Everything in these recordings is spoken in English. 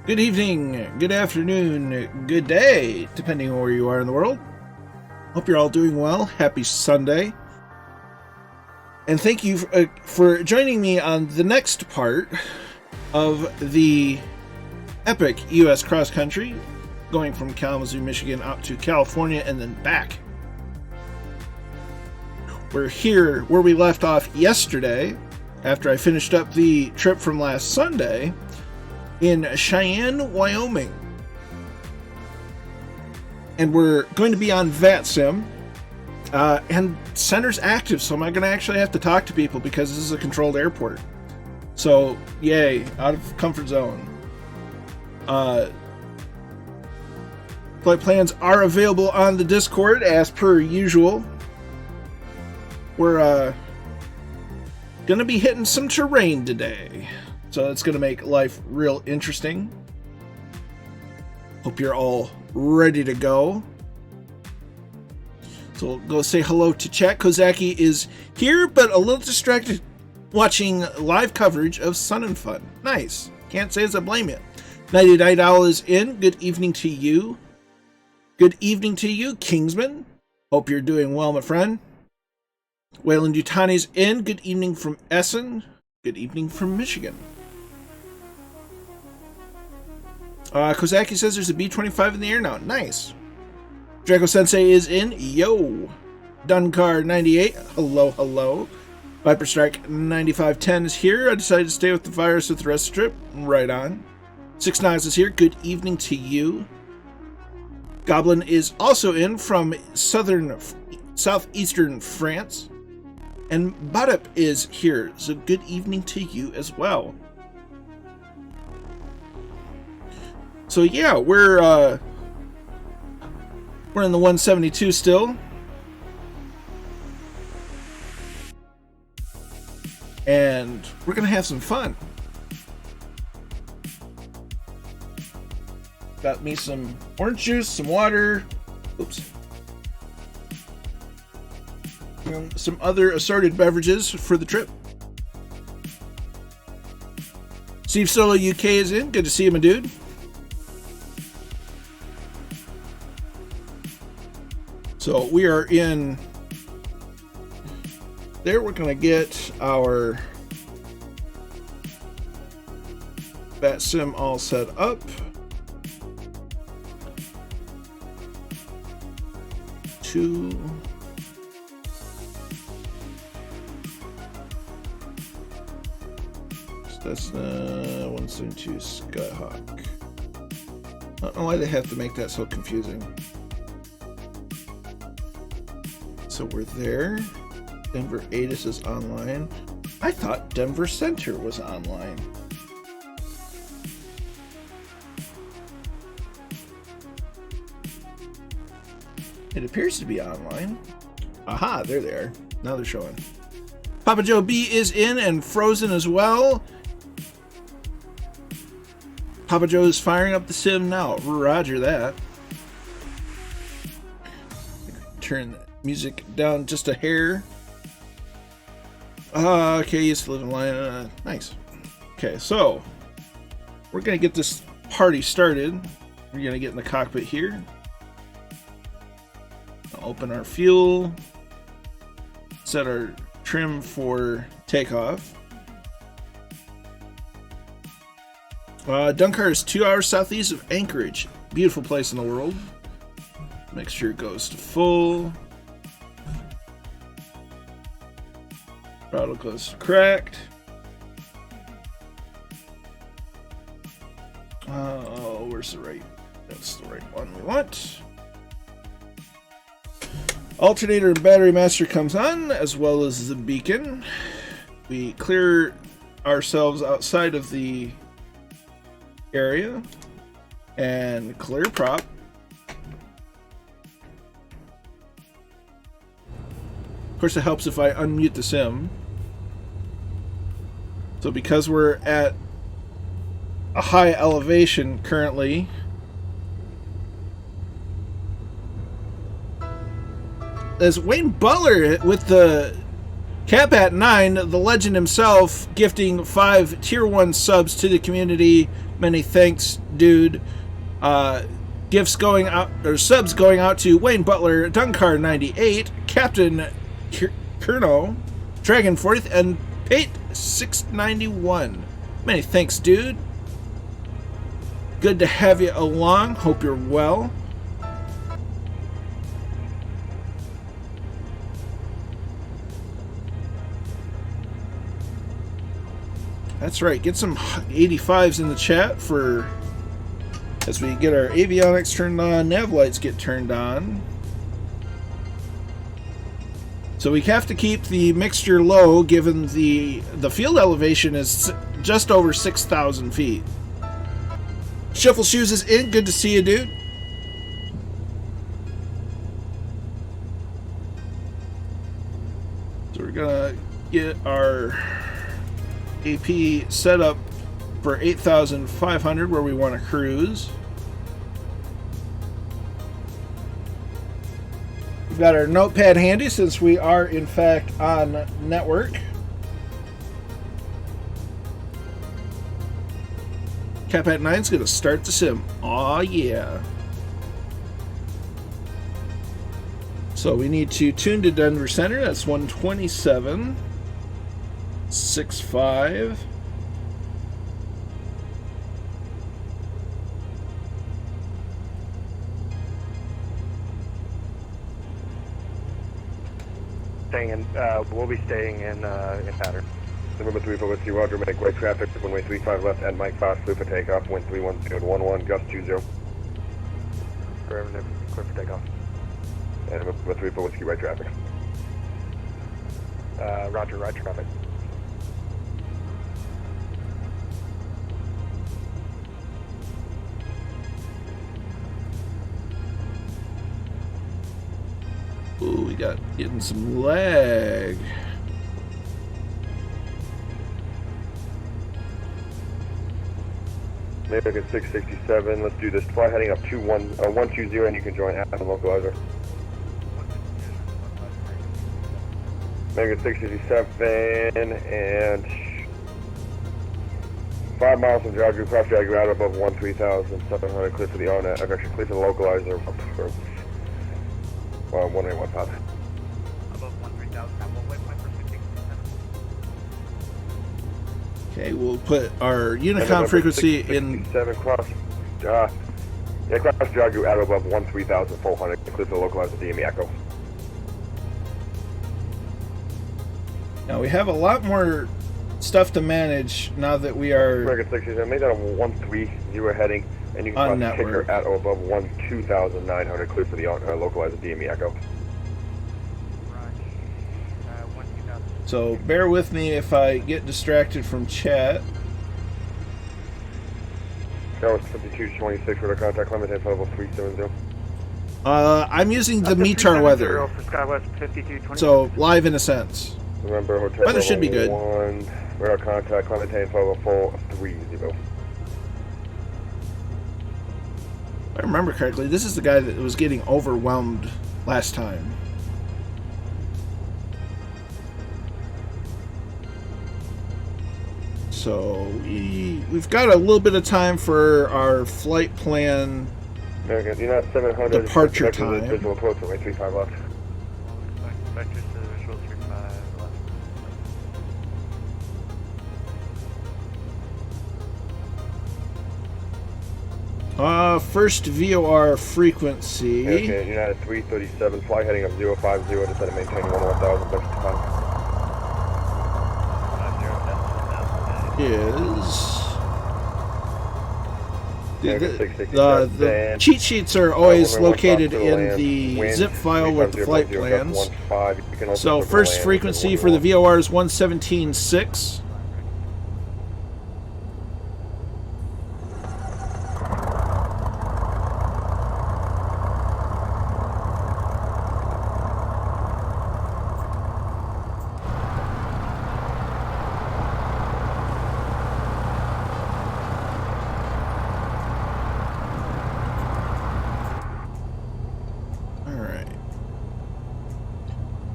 Good evening, good afternoon, good day, depending on where you are in the world. Hope you're all doing well. Happy Sunday. And thank you for joining me on the next part of the epic U.S. cross-country, going from Kalamazoo, Michigan out to California and then back. We're here where we left off yesterday, after I finished up the trip from last Sunday, in Cheyenne, Wyoming. And we're going to be on VATSIM, and center's active, so I'm not going to actually have to talk to people because this is a controlled airport. So, yay, out of comfort zone. Flight plans are available on the Discord as per usual. We're going to be hitting some terrain today. So it's going to make life real interesting. Hope you're all ready to go. So we'll go say hello to chat. Kozaki is here, but a little distracted watching live coverage of Sun and Fun. Nice. Can't say as I blame you. Nighty Night Owl is in. Good evening to you. Good evening to you, Kingsman. Hope you're doing well, my friend. Wayland Yutani's in. Good evening from Essen. Good evening from Michigan. Kozaki says there's a B-25 in the air now. Nice. Draco Sensei is in. Yo. Dunkar 98. Hello, hello. Viper Strike 9510 is here. I decided to stay with the virus with the rest of the trip. Right on. Six Knives is here. Good evening to you. Goblin is also in from southeastern France. And Badip is here. So good evening to you as well. So yeah, we're in the 172 still. And we're gonna have some fun. Got me some orange juice, some water, oops. And some other assorted beverages for the trip. Steve Solo UK is in. Good to see you, my dude. So we are in there. We're going to get our VATSIM all set up. So that's the 172 Skyhawk. I don't know why they have to make that so confusing. So we're there. Denver ATIS is online. I thought Denver Center was online. It appears to be online. Aha, there they are. Now they're showing. Papa Joe B is in and frozen as well. Papa Joe is firing up the sim now. Roger that. Turn the music down just a hair. Okay, used to live in line. Nice. Okay, so we're gonna get this party started. We're gonna get in the cockpit here. I'll open our fuel. Set our trim for takeoff. Dunkar is 2 hours southeast of Anchorage. Beautiful place in the world. Make sure it goes to full. Throttle goes to cracked. Oh, where's the right? That's the right one we want. Alternator and battery master comes on, as well as the beacon. We clear ourselves outside of the area and clear prop. Of course, it helps if I unmute the sim. So because we're at a high elevation currently, as Wayne Butler with the Cap at 9, the legend himself, gifting 5 tier 1 subs to the community. Many thanks, dude. Gifts going out, or subs going out to Wayne Butler, Dunkar 98, Captain Kerno, Dragon 40th, and Pate 691. Many thanks, dude. Good to have you along. Hope you're well. That's right. Get some 85s in the chat for as we get our avionics turned on, nav lights get turned on. So we have to keep the mixture low given the field elevation is just over 6,000 feet. Shuffle Shoes is in. Good to see you, dude. So we're gonna get our AP set up for 8,500 where we want to cruise. We've got our notepad handy since we are in fact on network. Cap at 9's going to start the sim. Aw, yeah. So we need to tune to Denver Center. That's 127.65. We'll be staying in pattern. Number 342, Roger, make way traffic, runway 35 left, and Mike 5, clear for takeoff, wind 310.11, gust 20. Affirmative, clear for takeoff. And number 34, whiskey, right traffic. Roger, right traffic. Ooh, we got getting some lag. American 667, let's do this. Fly heading up 120, and you can join at the localizer. American 667, and 5 miles from Jagu, cross Jagu out above 13,700, clear for the ONET, actually clear for the localizer. 1815. Above 13,000, we'll wait for 667. Okay, we'll put our Unicom frequency in. 7 cross. Cross Jagu out above 13,400, clear for the localizer DME Echo. Now we have a lot more stuff to manage now that we are American 67, make that a 130 heading, and you can cross Kicker at or above 12,900, clear for the localizer DME Echo. So bear with me if I get distracted from chat. That was 5226 for the contact limit at level 370. I'm using the METAR weather, for SkyWest 5220. so live in a sense. Remember, hotel Weather should be good. 1, radar contact, climate change level 430. If I remember correctly, this is the guy that was getting overwhelmed last time. So we've got a little bit of time for our flight plan American, you're not 700. departure time. Visual approach, runway 35 left. Vectors to the visual 35 left. First VOR frequency Okay, United 337, fly heading up 050, descend and maintain 11000, vector time. is... American The 667, cheat sheets are always runway 15 located to in land, the wind zip file with the flight 350, plans. 15, you can also So circle first land frequency within for the 110. VOR is 117.6.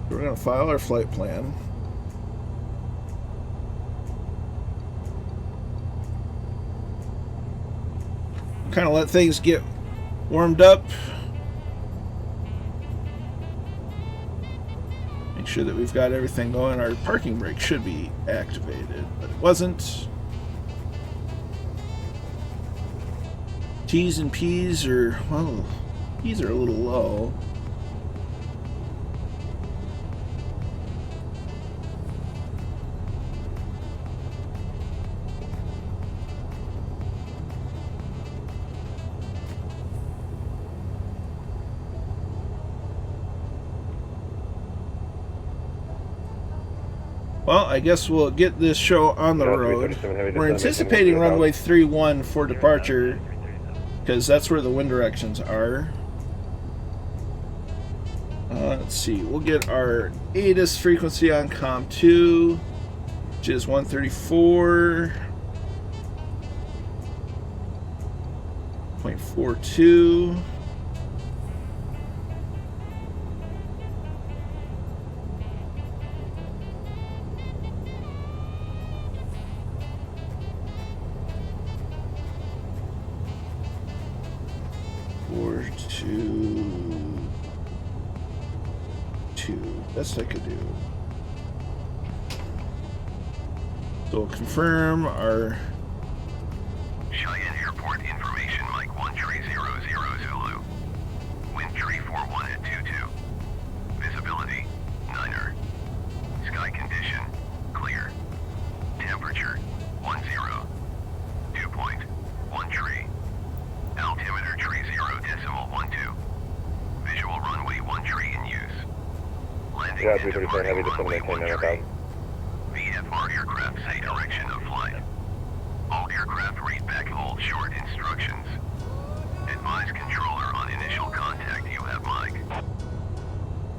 We're going to file our flight plan. kind of let things get warmed up. Make sure that we've got everything going. Our parking brake should be activated, but it wasn't. T's and P's are, well, P's are a little low. Well, I guess we'll get this show on the road. We're anticipating runway 31 for departure because that's where the wind directions are. Let's see. We'll get our ATIS frequency on COM 2, which is 134.42. Best I could do. So we'll confirm our Cheyenne Airport information, Mike 1300 Zulu. Wind tree 41 at 22. Visibility 9er. Sky condition clear. Temperature 10. Dew point 1 tree. Altimeter tree 0.12. Visual runway 1 tree in use. Landing Yeah, 337 heavy, just maintain 9000. VFR aircraft say direction of flight. All aircraft read back hold short instructions. Advise controller on initial contact. You have Mike.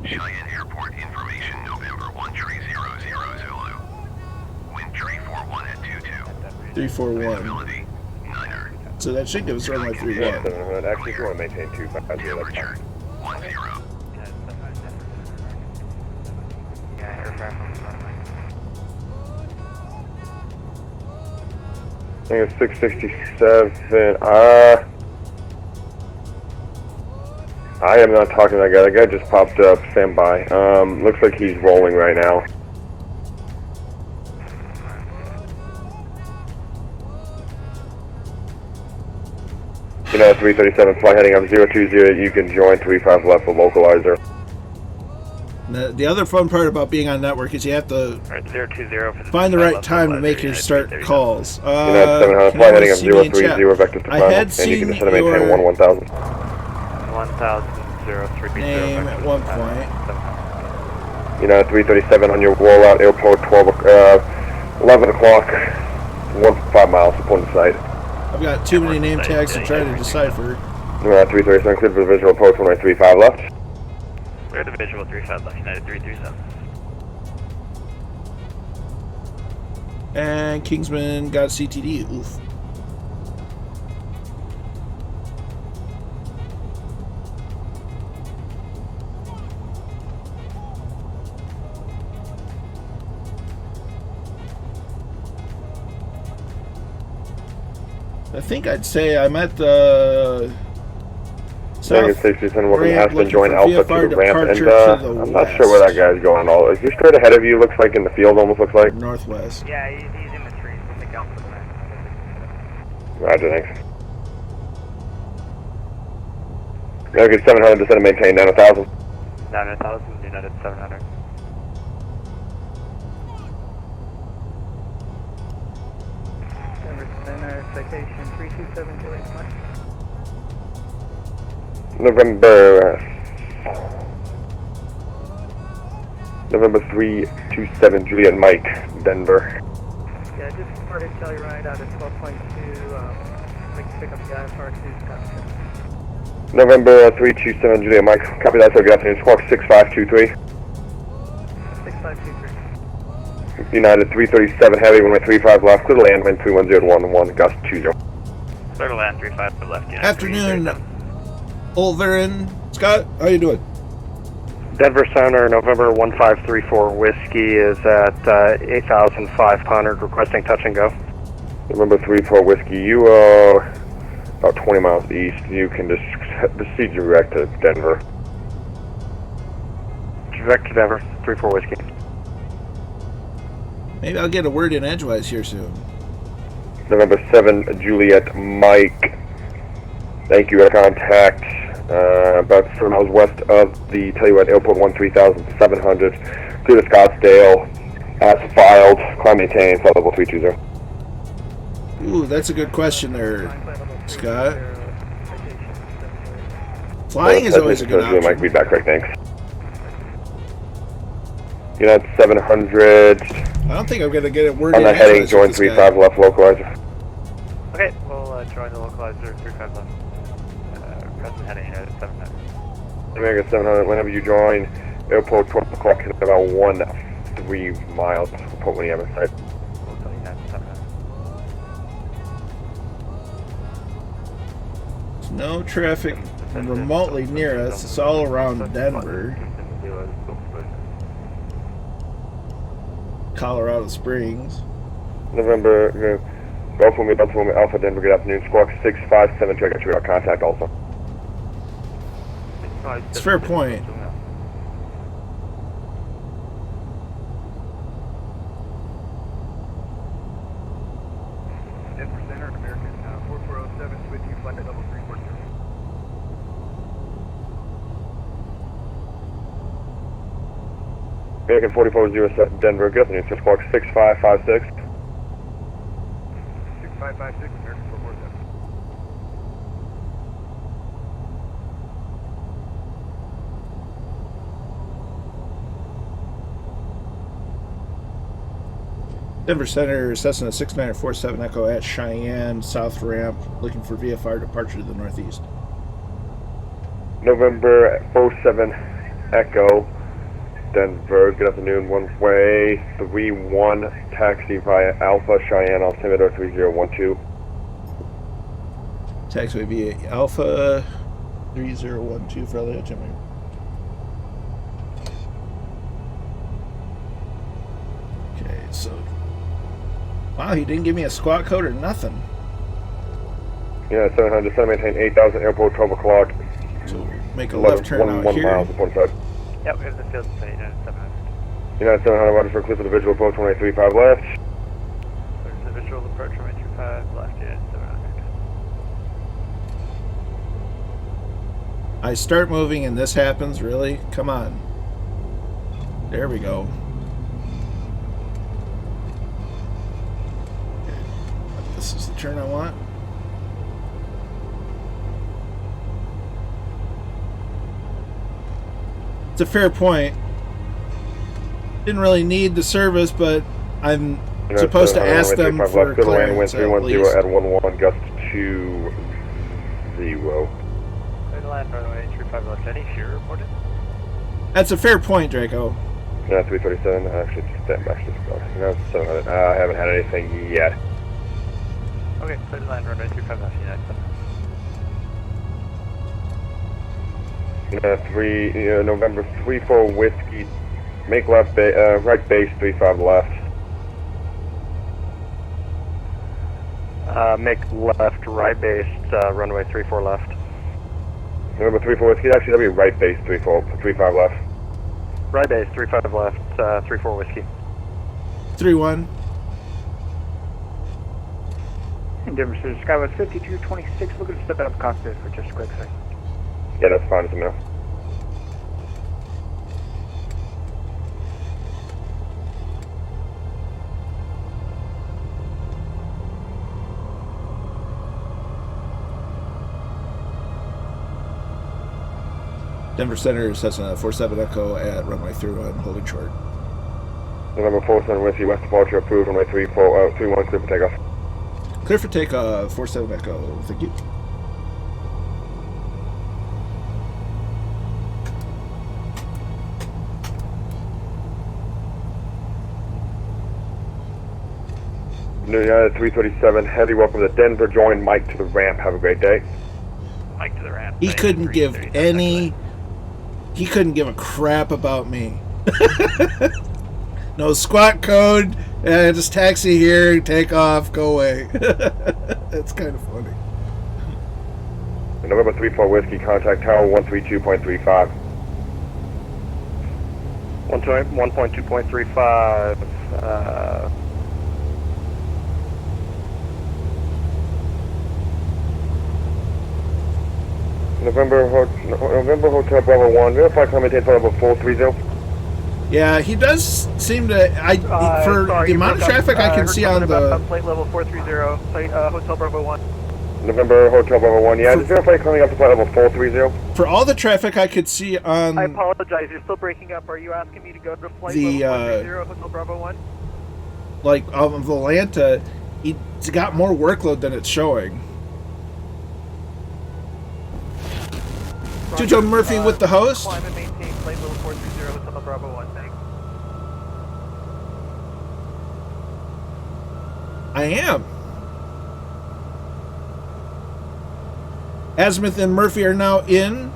Cheyenne Airport information November 1300 Zulu. Wind tree 41 at 22. 341. Visibility 9er. So that should give us runway 31. Actually, if you want to maintain 250, that's Temperature fine. 10. Yeah, aircraft on the runway. I think it's 667. I am not talking to that guy. That guy just popped up. Stand by. Looks like he's rolling right now. United 337, fly heading up 020. You can join 35 left for localizer. The other fun part about being on network is you have to Alright, 020 for the find the right left time to left, make your United start 337. calls. United 700, Can fly you heading up see me in chat? 030, vector to I final. had And you can seen just set a maintain your 1000. 1030. name at one point. United 337 on your rollout, airport 11 o'clock, 1.5 miles upon the site. I've got too many name tags to try to decipher. United 337, clear for the visual approach 135 left. Clear the visual 35 left, United 337. And Kingsman got CTD. Oof. I think I'd say I'm at the South 67, welcome to Aspen, join Alpha to the ramp, and I'm not sure where that guy's going. Is he straight ahead of you? Looks like in the field, almost looks like. northwest. Yeah, he's in the trees. We'll take out for that. Roger, thanks. American 700, descend and maintain 9,000. 9,000, United 700. Denver Center, citation 3272 Mike. November 327, Juliet Mike, Denver. Yeah, just started Telluride out at 12.2. Like to pick up the IFR 2 Scottsdale. November 327, Juliet Mike, copy that, so good afternoon, squawk 6523. 6523. United 337 heavy, runway 35 left, clear to land, wind 31011, gust 20. Clear to land 35 left, United Afternoon, 337. Olverin. Scott, how you doing? Denver Center, November 1534 Whiskey is at 8,500, requesting touch and go. November 34 Whiskey, you about 20 miles east. You can just proceed direct to Denver. Direct to Denver, 3-4 Whiskey. Maybe I'll get a word in edgewise here soon. November 7, Juliet Mike. Thank you. Contact about 7 miles west of the Telluride Airport, 13700. Clear to Scottsdale. As filed. Climb maintain. Flight level 320. Ooh, that's a good question there, Scott. Flying is always a good option. Mike, be back right, thanks. United 700. I don't think I'm going to get a word on in the heading, edgewise join with this 35 guy. left localizer. Okay, we'll join the localizer 35 left. Present heading United 700. America 700, whenever you join, airport 12 o'clock in about 1-3 miles. Report when you have a sight. We'll tell United 700. There's no traffic remotely near us. It's all around Denver, Colorado Springs. November, Golf Woman, Alpha Denver, good afternoon. Squawk 657, I got you contact also. It's a fair point. Denver Center, American 4407, with you, flight level 340. American 4407, Denver, good afternoon. Squawk 6556. 6556, American 447. Denver Center, Cessna 6947 Echo at Cheyenne, south ramp, looking for VFR departure to the northeast. November 07 Echo, Denver, good afternoon. One way, 3-1, taxi via Alpha, Cheyenne, altimeter 3012. Taxiway via Alpha 3012 for LA altimeter. Okay, so wow, he didn't give me a squawk code or nothing. Yeah, 700, send maintain 8000, airport 12 o'clock. So make a left turn out 1 here. miles, 1.5. Yep, we have the field to United 700. United 700, watch for clear for the visual approach, 135 left. There's the visual approach, 135 left, United 700. I start moving and this happens, really? Come on. There we go. Okay. This is the turn I want. It's a fair point. Didn't really need the service, but I'm supposed to ask them for clearance at least. At 11, gust 20. Clear to land runway 35 left. Any fuel reported? That's a fair point, Draco. Yeah, 337, actually, stand back. No, 700. I haven't had anything yet. Okay, clear to land runway 35 left, United 700. November 3-4 Whiskey, make left, right base 35 left. Make left, right base, runway 34 left. November 3-4 Whiskey, actually that'll be right base 35 left. Right base, 35 left, 3-4 Whiskey. 3-1. Denver City, Skywest 5226, looking to step out of cockpit for just a quick second. Yeah, that's fine, it's a minute. Denver Center, Cessna 47 Echo at runway 31, holding short. November 47 Whiskey, west departure approved, runway 31, clear for takeoff. Clear for takeoff, 47 Echo, thank you. United 337, heavy welcome to Denver, join Mike to the ramp, have a great day. Mike to the ramp. He couldn't give he couldn't give a crap about me. No squawk code, just taxi here, take off, go away. That's kind of funny. November 34 Whiskey, contact tower 132.35. 1.2.35. November Hotel Bravo 1, verify commentate for level 430. Yeah, he does seem to. For sorry, the you amount of broke up. traffic I can Heard see something on the. about plate level 430, plate, Hotel Bravo 1. November Hotel Bravo 1, yeah, just verify coming up to flight level 430. For all the traffic I could see on I apologize, you're still breaking up. Are you asking me to go to flight The, level 430, Hotel Bravo 1? like of Atlanta, he's got more workload than it's showing. Jojo Murphy with the host. Climb and maintain plate level 430, Hotel Bravo 1, thanks. I am. Azimuth and Murphy are now in.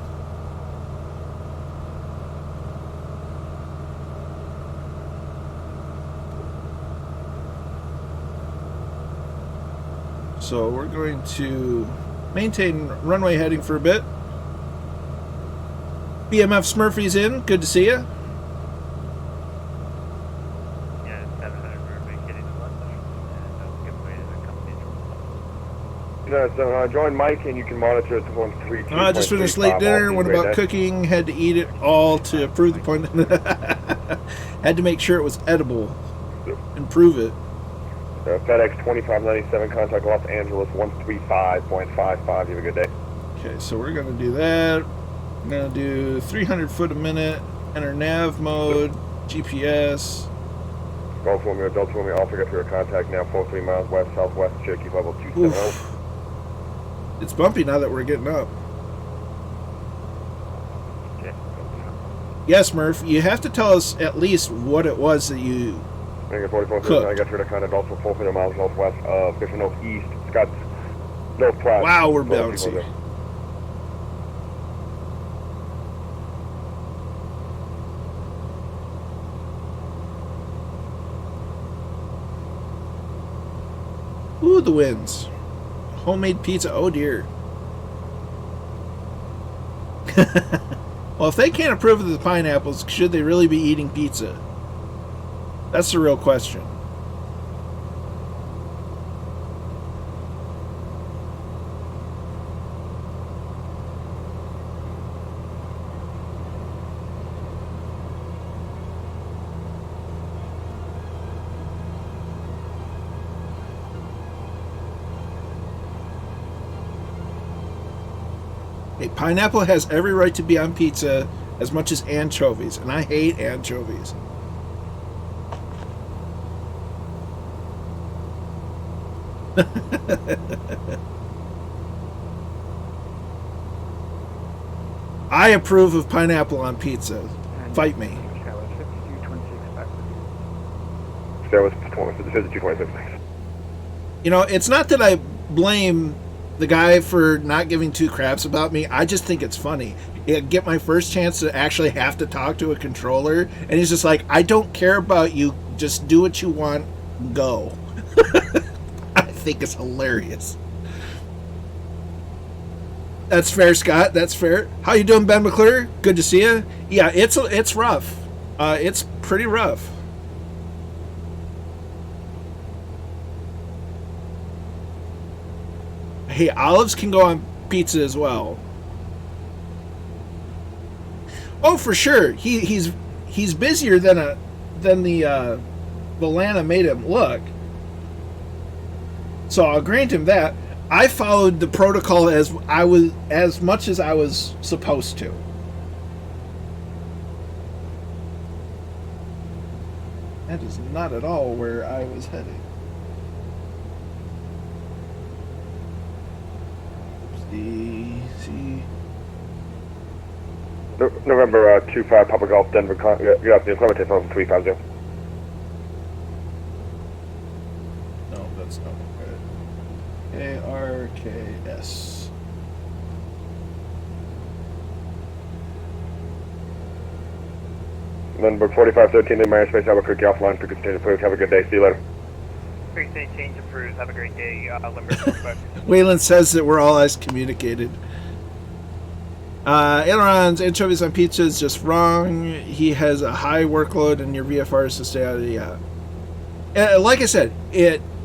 So we're going to maintain runway heading for a bit. BMF Smurfy's in. Good to see you. Yeah, 700, we're vacating the left and don't give away to the company. So join Mike and you can monitor at 132.35. Just finished late dinner. Went about cooking. Had to eat it all to approve the point. Had to make sure it was edible. Improve it. FedEx 2597, contact Los Angeles 135.55. You have a good day. Okay, so we're going to do that. I'm going to do 300 foot a minute. Enter nav mode. GPS. Golf Romeo, Delta Romeo, Alpha, get your contact now, 43 miles west, southwest, Cherokee level 270. Oof. It's bumpy now that we're getting up. Okay. Yes, Murph, you have to tell us at least what it was that you... Negative 44, Cooked. I got your contact also 400 miles northwest of Fisher North East, Scotts, North Platte. Wow, we're Total bouncy. people there. Ooh, the winds. Homemade pizza. Oh, dear. Well, if they can't approve of the pineapples, should they really be eating pizza? That's the real question. Hey, pineapple has every right to be on pizza as much as anchovies, and I hate anchovies. I approve of pineapple on pizza. Fight me. That was 5226. You know, it's not that I blame the guy for not giving two craps about me. I just think it's funny. I get my first chance to actually have to talk to a controller, and he's just like, I don't care about you. Just do what you want. Go. I think it's hilarious. That's fair, Scott. That's fair. How you doing, Ben McClure? Good to see you. Yeah, it's rough. It's pretty rough. Hey, olives can go on pizza as well. Oh, for sure. He's busier than the Valana made him look. So I'll grant him that. I followed the protocol as much as I was supposed to. That is not at all where I was heading. See. November 25, Papa Golf, Denver, get off the Clemente phone 350. No, that's not right. KRKS. November 4513 in Space Albuquerque offline, frequency change approved. Have a good day. See you later. Frequency change approved. Have a great day. Limber 45. Waylon says that we're all as communicated. Ailerons, anchovies on pizza is just wrong. He has a high workload and your VFR is to stay out of the... like I said,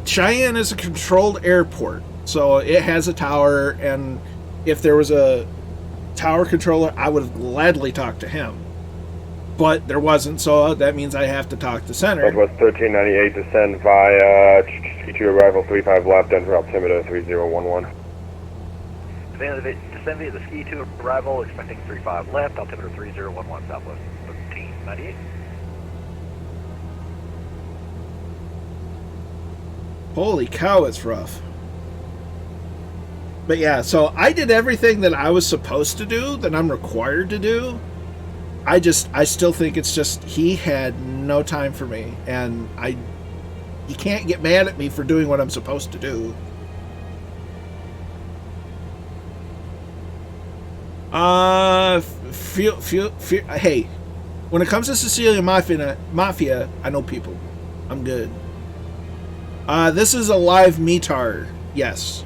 Cheyenne is a controlled airport. So it has a tower, and if there was a tower controller, I would have gladly talked to him. But there wasn't, so that means I have to talk to center. Northwest 1398, descend via Ski2 arrival 35 left, Denver altimeter 3011. Descend via the Ski2 arrival, expecting 35 left, altimeter 3011, Southwest 1398. Holy cow, it's rough. But yeah, so I did everything that I was supposed to do, that I'm required to do. I still think it's just he had no time for me, and he can't get mad at me for doing what I'm supposed to do. Hey, when it comes to Sicilian Mafia, I know people. I'm good. This is a live METAR, yes.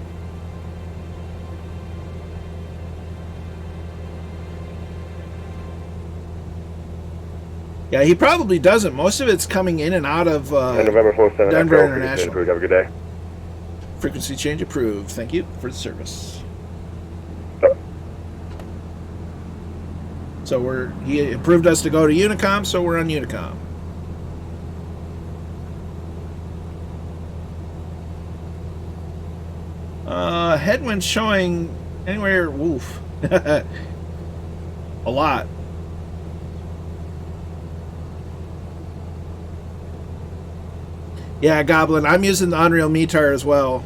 Yeah, he probably doesn't. Most of it's coming in and out of November 47, Denver Echo, International. Have a good day. Frequency change approved. Thank you for the service. So he approved us to go to Unicom, so we're on Unicom. Headwind showing anywhere, woof. A lot. Yeah, Goblin, I'm using the Unreal METAR as well.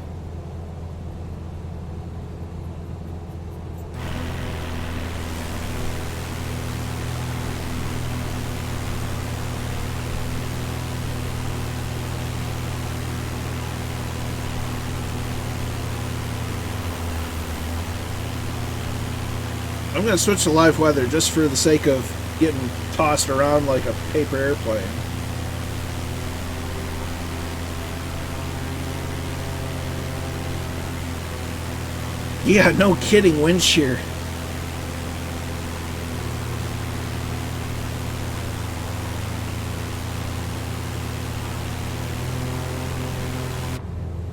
I'm going to switch to live weather just for the sake of getting tossed around like a paper airplane. Yeah, no kidding, wind shear.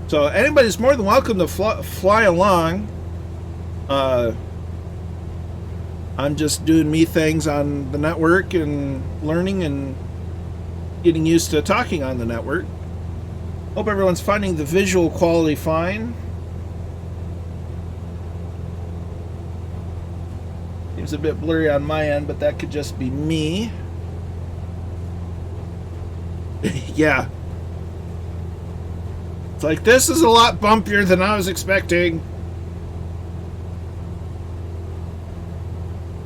So anybody's more than welcome to fly along. I'm just doing me things on the network and learning and getting used to talking on the network. Hope everyone's finding the visual quality fine. Seems a bit blurry on my end, but that could just be me. Yeah. It's like, this is a lot bumpier than I was expecting.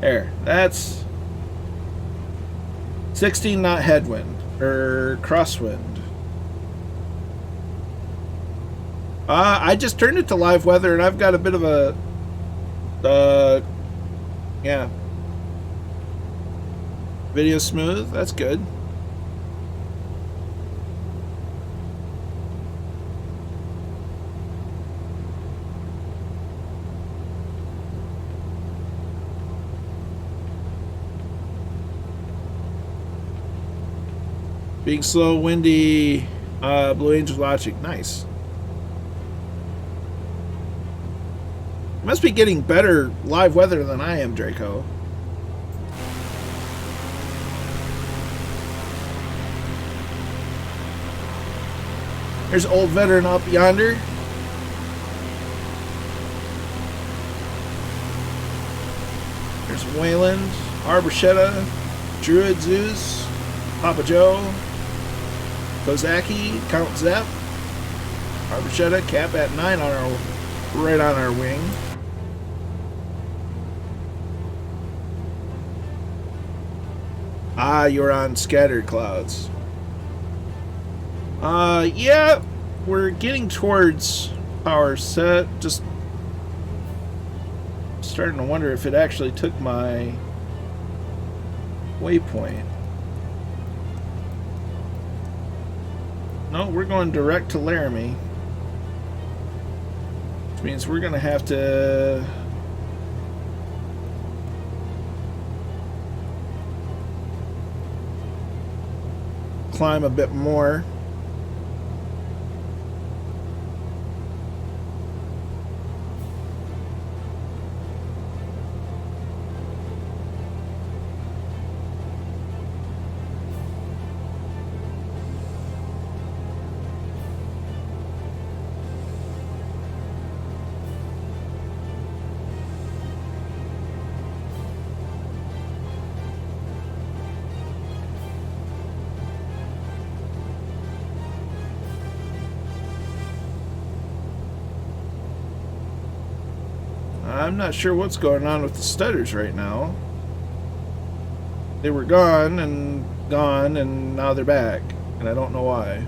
There, that's 16 knot headwind, or crosswind. I just turned it to live weather, and I've got a bit of a, yeah. Video smooth, that's good. Being slow, windy, Blue Angels watching. Nice. Must be getting better live weather than I am, Draco. There's Old Veteran up yonder. There's Wayland, Arborchetta, Druid Zeus, Papa Joe, Kozaki, Count Zepp, Arborchetta, cap at 9 on our, right on our wing. Ah, you're on scattered clouds. Yeah, we're getting towards power set. Just starting to wonder if it actually took my waypoint. No, we're going direct to Laramie. Which means we're going to have to climb a bit more. I'm not sure what's going on with the stutters right now. They were gone, and now they're back. And I don't know why.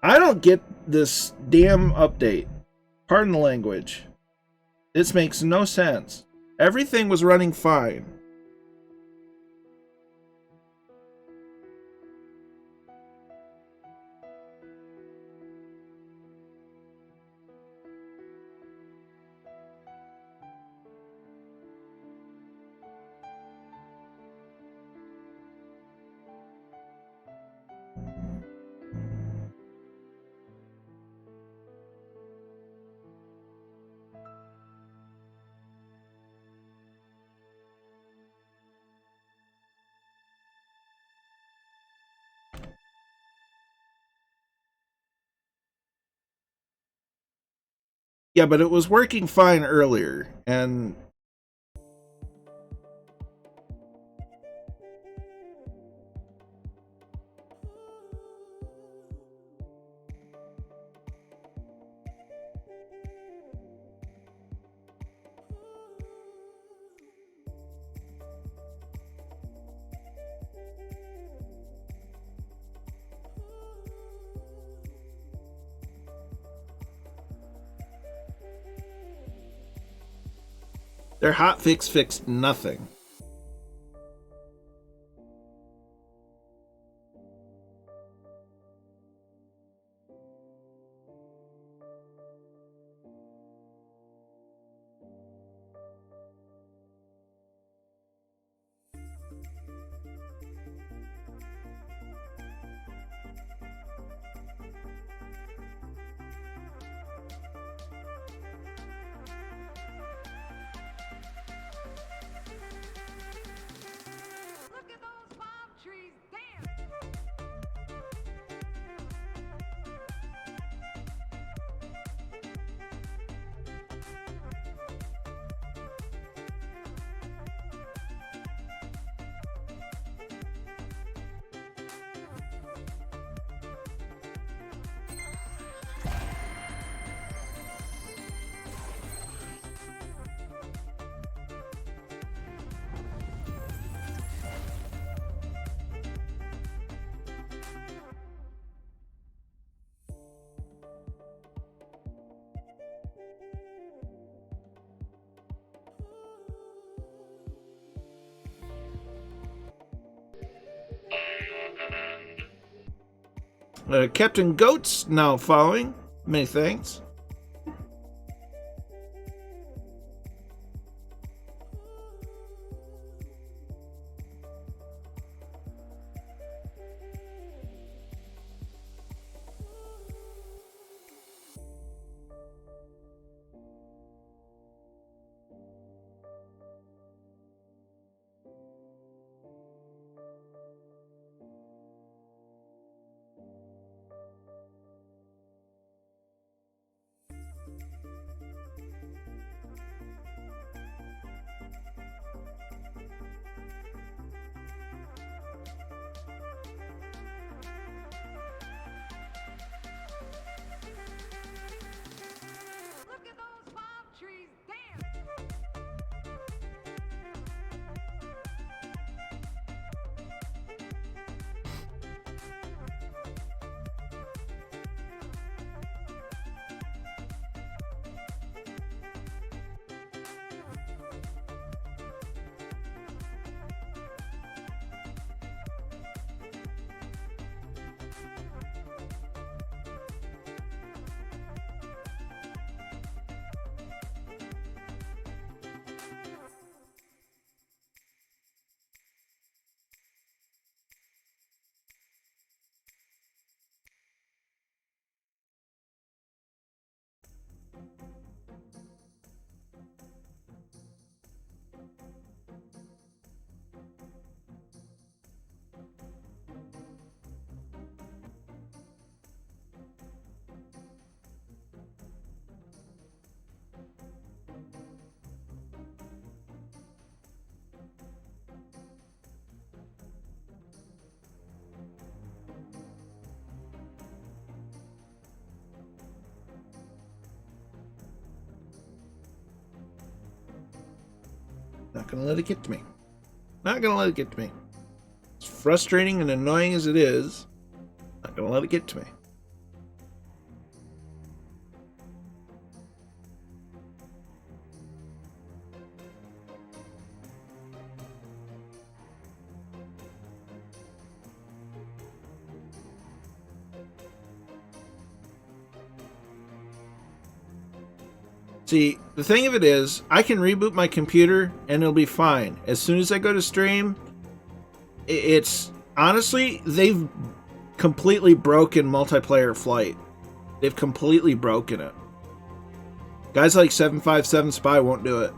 I don't get this damn update. Pardon the language. This makes no sense. Everything was running fine. Yeah, but it was working fine earlier, and their hotfix fixed nothing. Captain Goat's now following. Many thanks. Not gonna let it get to me. Not gonna let it get to me. As frustrating and annoying as it is, not gonna let it get to me. See, the thing of it is, I can reboot my computer and it'll be fine. As soon as I go to stream, it's honestly, they've completely broken multiplayer flight. They've completely broken it. Guys like 757 Spy won't do it.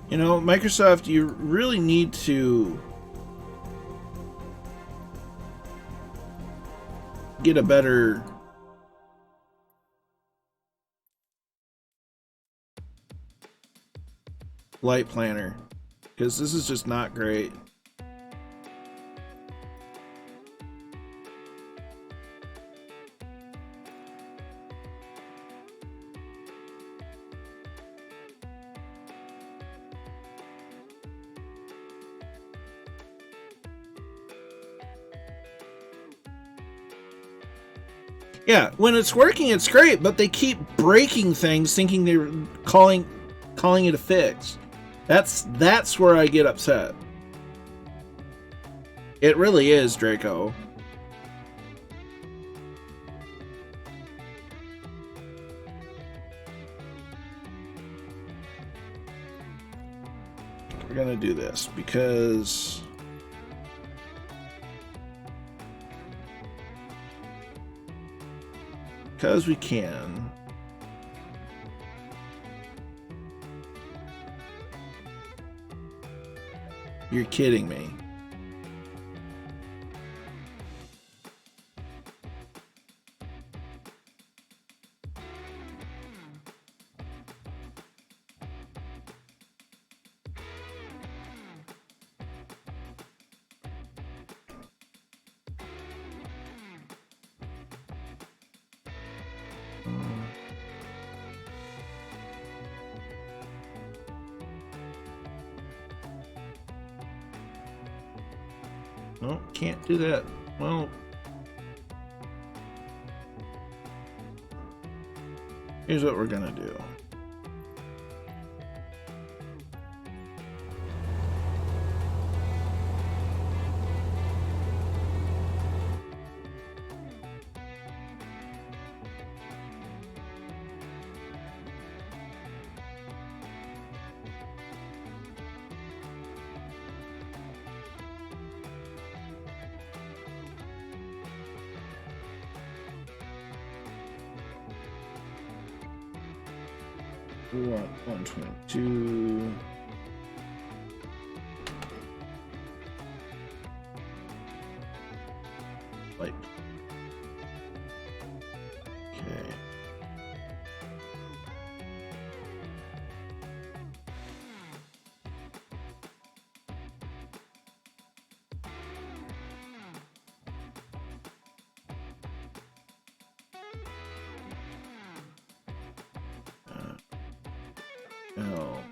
You know, Microsoft, you really need to get a better light planner, because this is just not great. Yeah, when it's working, it's great, but they keep breaking things, thinking they're calling it a fix. That's where I get upset. It really is, Draco. We're gonna do this because we can. You're kidding me. No, can't do that. Well, here's what we're gonna do. We want 122. Like, okay. L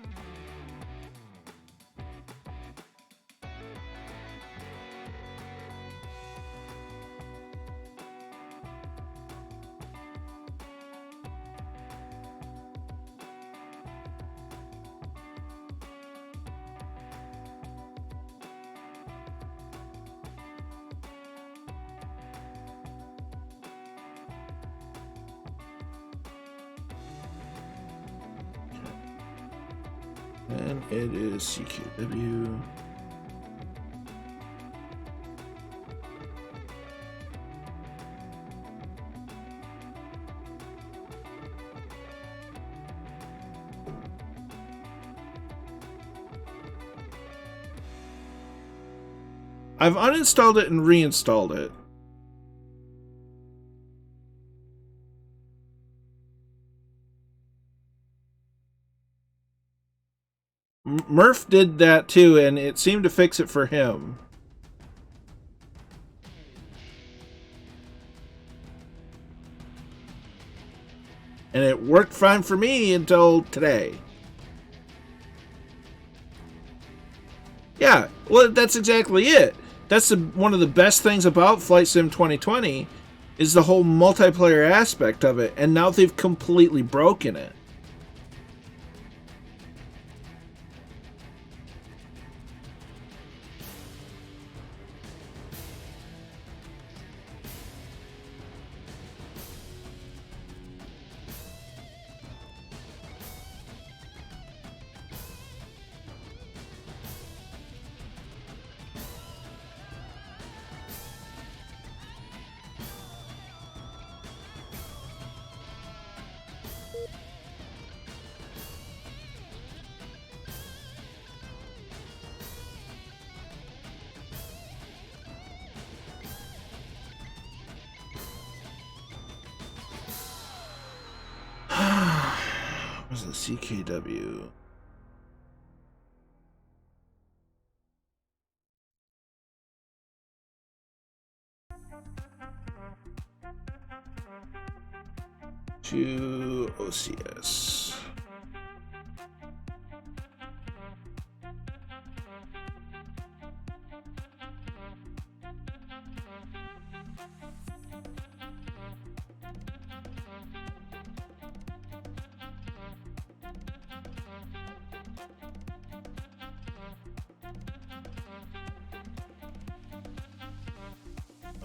And it is CKW. I've uninstalled it and reinstalled it. Murph did that too, and it seemed to fix it for him. And it worked fine for me until today. Yeah, well, that's exactly it. That's one of the best things about Flight Sim 2020 is the whole multiplayer aspect of it, and now they've completely broken it. What's the CKW? To OCS.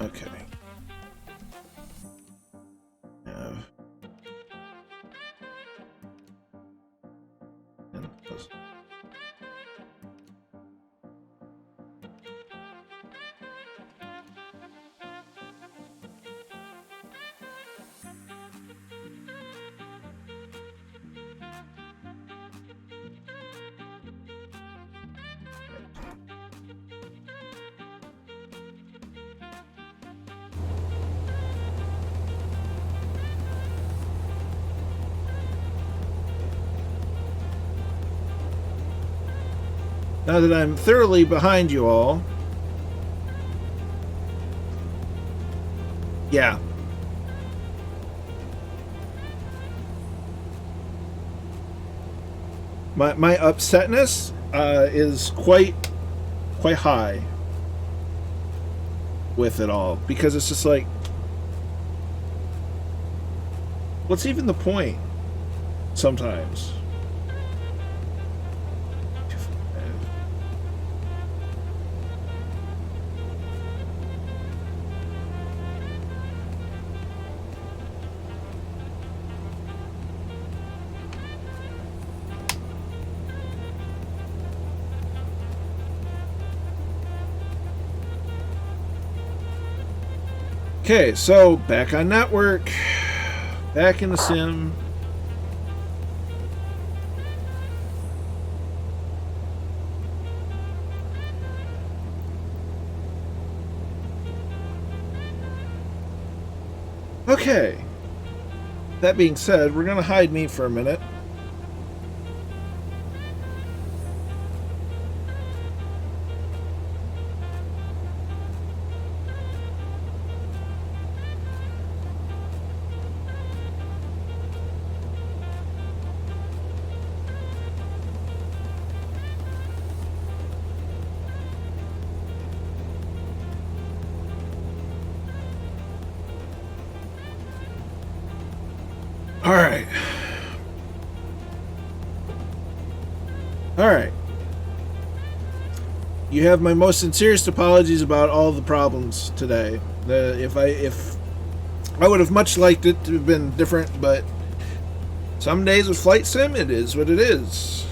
Okay. Now that I'm thoroughly behind you all. Yeah. My upsetness is quite high with it all, because it's just like, what's even the point sometimes? Okay, so back on network, back in the sim. Okay, that being said, we're gonna hide me for a minute. Alright. You have my most sincerest apologies about all the problems today. If I would have much liked it to have been different, but some days with Flight Sim, it is what it is.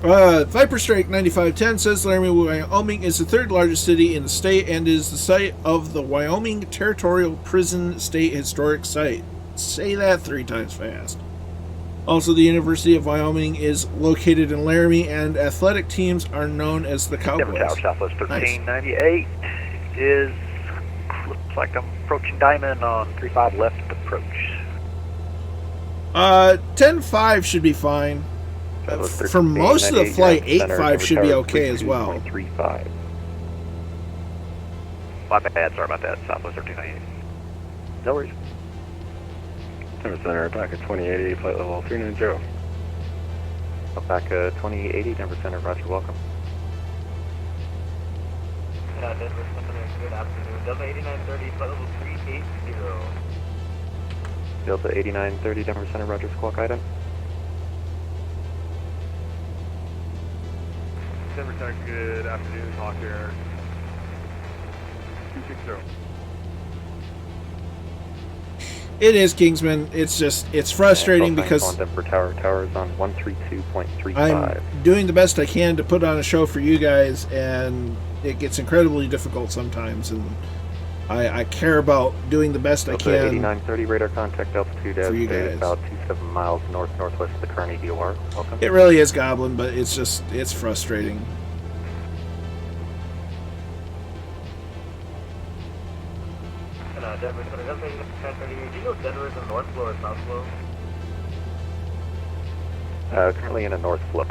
Viper Strike 9510 says Laramie, Wyoming is the third largest city in the state and is the site of the Wyoming Territorial Prison State Historic Site. Say that 3 times fast. Also, the University of Wyoming is located in Laramie, and athletic teams are known as the Denver Tower, Cowboys. Southwest 1398 is, looks like I'm approaching Diamond on 35 left approach. 10-5 should be fine. For most of the flight, 8-5 should be okay as well. 35. My bad, sorry about that, Southwest 1398. No worries. Denver Center, Alpaca 2080, flight level 390. Alpaca 2080, Denver Center, roger, welcome. Denver Center, good afternoon. Delta 8930, flight level 380. Delta 8930, Denver Center, roger, squawk item. Denver Center, good afternoon. Hawk Air 260. It is, Kingsman. It's frustrating because on Denver Tower is on 132.35. I'm doing the best I can to put on a show for you guys, and it gets incredibly difficult sometimes, and I care about doing the best I can. 8930 radar contact altitude for you guys. about 27 miles northwest of the Kearney DOR. Welcome. It really is, Goblin, but it's frustrating. Denver Center, Delta 8930. Do you know if Denver is in North Flow or South Flow? Currently in a north flow.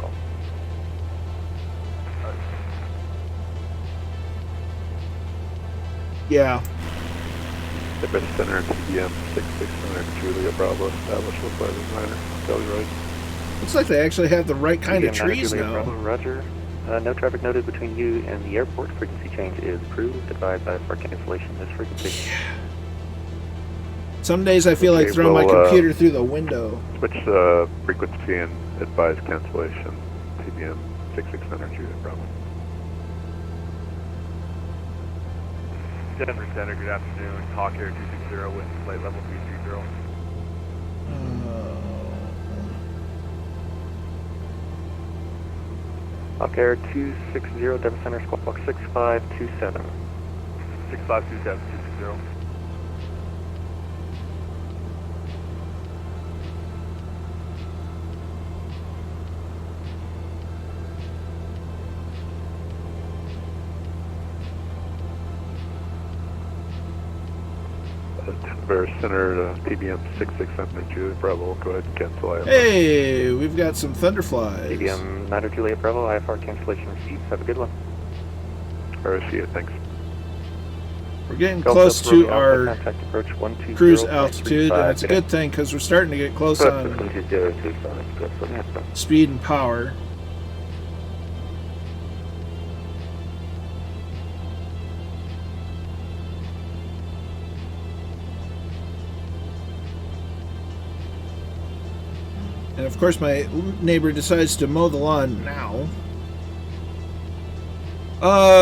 Yeah. Denver Center, TBM 6600, Julia Bravo, established with flight designer. Tell you right. Looks like they actually have the right kind of TBM trees Julia now. Bravo, roger. No traffic noted between you and the airport. Frequency change is approved. Advised for cancellation this frequency. Some days I feel like throwing my computer through the window. Switch frequency and advise cancellation. TBM 6600, Julia Bravo. Denver Center, good afternoon. Hawk Air 260 with flight level 330. Hawk Air 260, Denver Center, squawk 6527. 6527, 260. Denver Center, TBM 6600, Julia Bravo. Go ahead and cancel IFR. Hey, we've got some Thunderflies. TBM 90 Juliet Bravo, IFR cancellation received. Have a good one. RSC, thanks. We're getting close to our contact approach 120.35. cruise altitude, and it's a good thing because we're starting to get close on 120.35. speed and power. And of course my neighbor decides to mow the lawn now.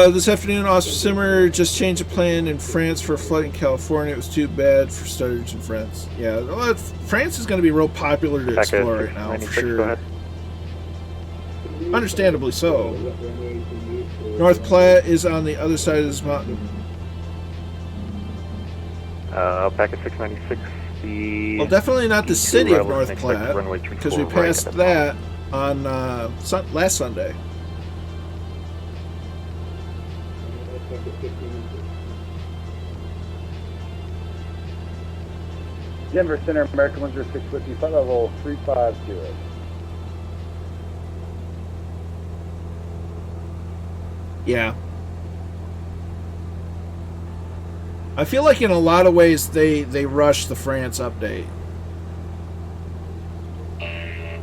This afternoon, Oscar Simmer just changed a plan in France for a flight in California. It was too bad for stutters in France. Yeah, well, France is going to be real popular to explore right now, for sure. Understandably so. North Platte is on the other side of this mountain. Alpaca 696. Well, definitely not the city of North Platte, because we passed that on last Sunday. Denver Center, American 10650, flight level 350. Yeah. I feel like in a lot of ways they rushed the France update.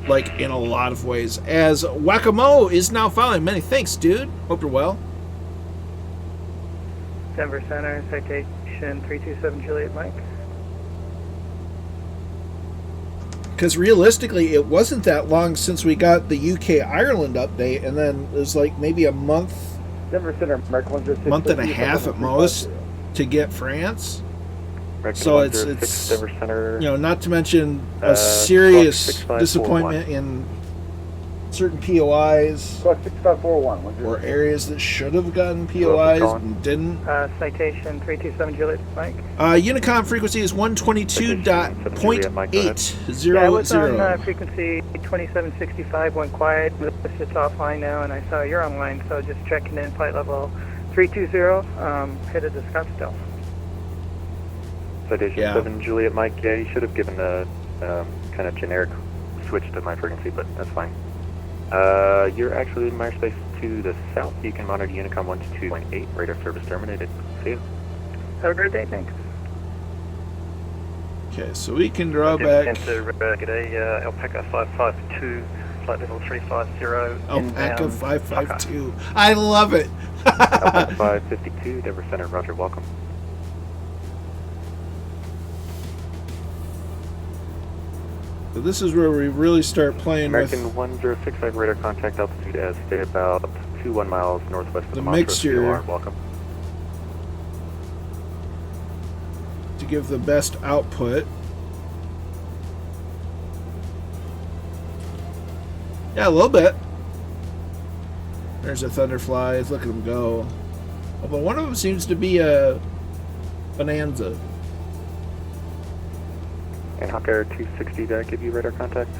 Like, in a lot of ways. As Whack-A-Mo is now following. Many thanks, dude. Hope you're well. Denver Center, citation 327 Juliet Mike. Because realistically, it wasn't that long since we got the UK-Ireland update, and then it was like maybe a month, Denver Center, American 10650, month and a half at most to get France. So it's Denver Center, you know, not to mention a serious disappointment in certain POIs Plus 6541. or areas that should have gotten POIs and didn't. Citation 327 Juliet Mike. Unicom frequency is 122.800. Yeah, I was on frequency 2765, went quiet, it's offline now, and I saw you're online, so just checking in, flight level 320, headed to Scottsdale. Citation 7 Juliet Mike, yeah, you should have given a kind of generic switch to my frequency, but that's fine. You're actually in airspace to the south. You can monitor Unicom 122.8, radar service terminated. See you. Have a great day, thanks. Okay, so we can draw back. Enter, g'day, Alpaca 552, flight level 350. Alpaca 552. I love it. Alpaca 552, Denver Center, roger, welcome. So this is where we really start playing American with 1065 radar contact altitude as stay about 21 miles northwest of the Montrose. mixture Welcome. to give the best output. Yeah, a little bit. There's a Thunderflies. Look at them go. Although one of them seems to be a Bonanza. And Hawk Air 260, did I give you radar contact?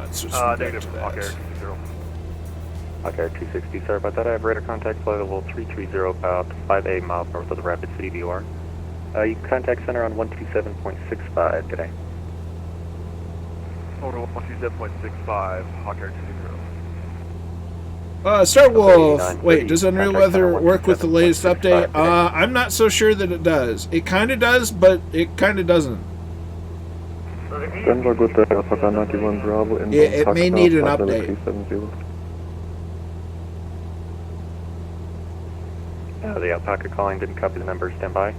It's just Negative, Hawk Air 20. Hawk Air 260, sorry about that. I have radar contact flight level 330, about 5A miles north of the Rapid City VOR. You can contact center on 127.65 today. Total 127.65, Hawk Air 20. Star Wolf. Wait, does Unreal Weather work with the latest update? I'm not so sure that it does. It kind of does, but it kind of doesn't. Denver, good day, Alpaca 91 Bravo. Yeah, it may need an update. The Alpaca calling didn't copy the number, stand by.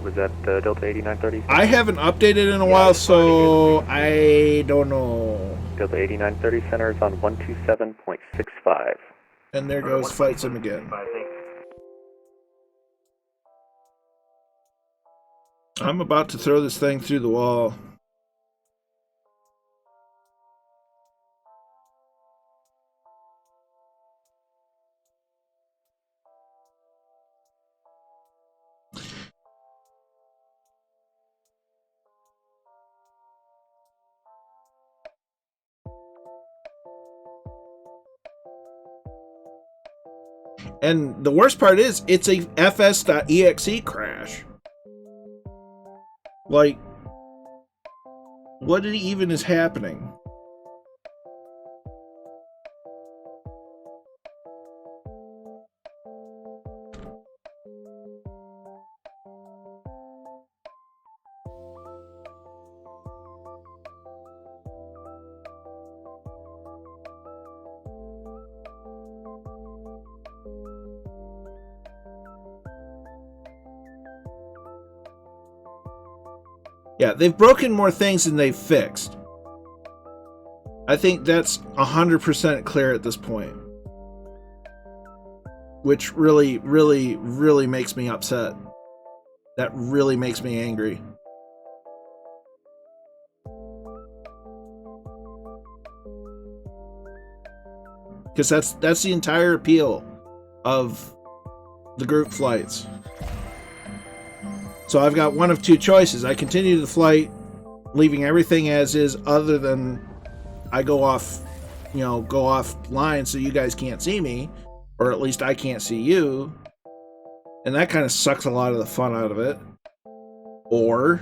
Was that Delta 8930? I haven't updated in a while, so I don't know. Delta 8930 center is on 127.65. And there goes VATSIM again. I'm about to throw this thing through the wall. And the worst part is, it's a fs.exe crash. Like, what even is happening? Yeah, they've broken more things than they've fixed. I think that's 100% clear at this point. Which really, really, really makes me upset. That really makes me angry. Because that's the entire appeal of the group flights. So I've got one of two choices. I continue the flight, leaving everything as is, other than I go off, go offline so you guys can't see me, or at least I can't see you. And that kind of sucks a lot of the fun out of it. Or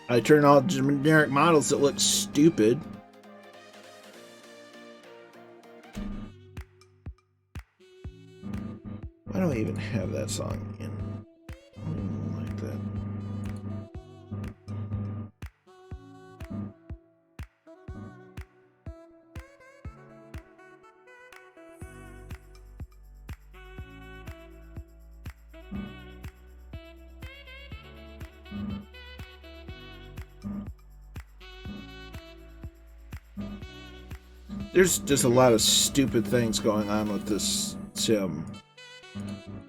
I turn all generic models that look stupid. Why do I even have that song in? I don't even like that. There's just a lot of stupid things going on with this sim.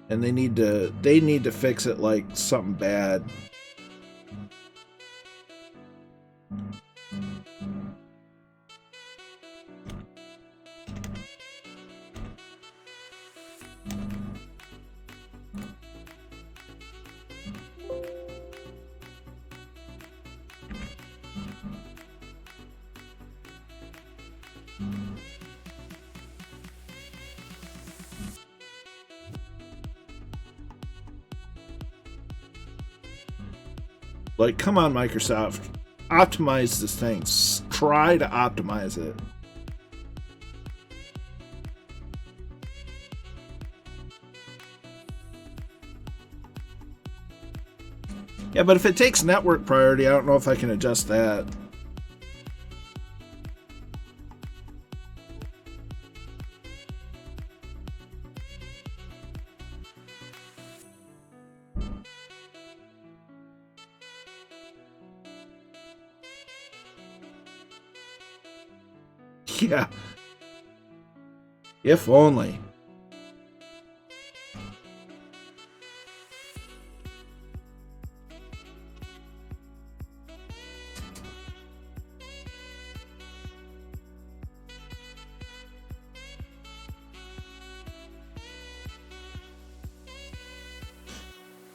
And they need to fix it like something bad. Like, come on, Microsoft. Optimize this thing. Try to optimize it. Yeah, but if it takes network priority, I don't know if I can adjust that. Yeah. If only.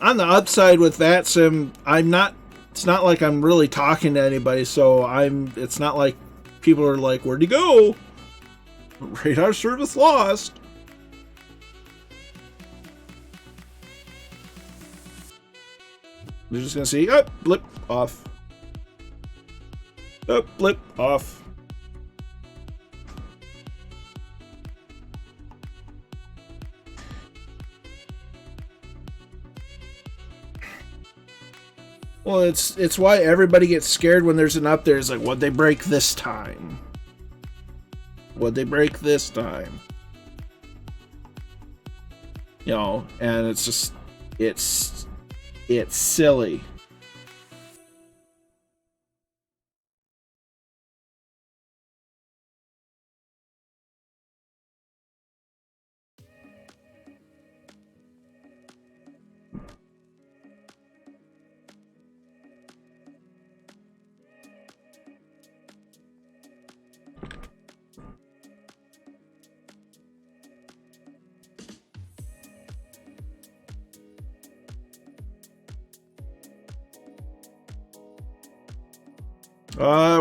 On the upside with VATSIM, it's not like I'm really talking to anybody, so it's not like people are like, where'd he go? Radar service lost. They're just gonna see, oh, blip, off. Oh, blip, off. Well, it's why everybody gets scared when there's an update. It's like, what'd they break this time? What'd they break this time? You know, and it's just, it's silly.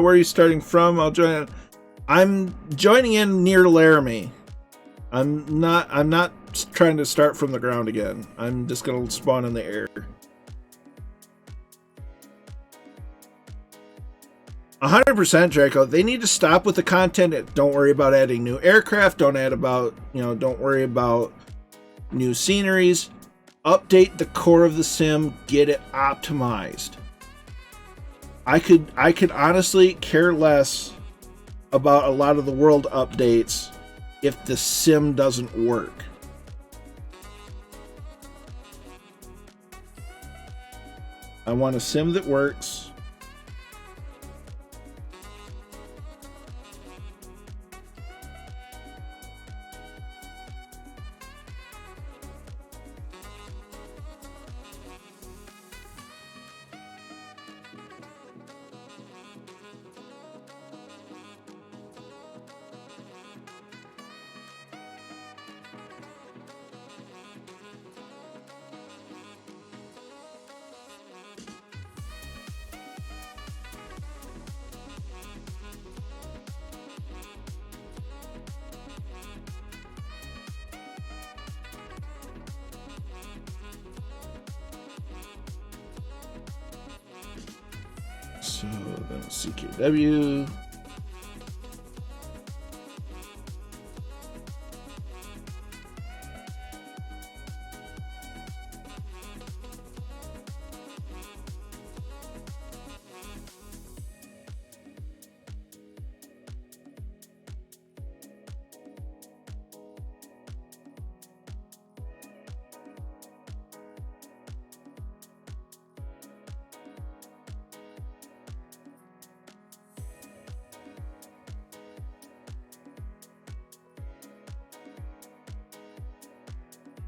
Where are you starting from? I'm joining in near Laramie. I'm not trying to start from the ground again. I'm just gonna spawn in the air. 100%, Draco. They need to stop with the content. Don't worry about adding new aircraft. Don't worry about new sceneries. Update the core of the sim. Get it optimized. I could honestly care less about a lot of the world updates if the sim doesn't work. I want a sim that works. So then CKW.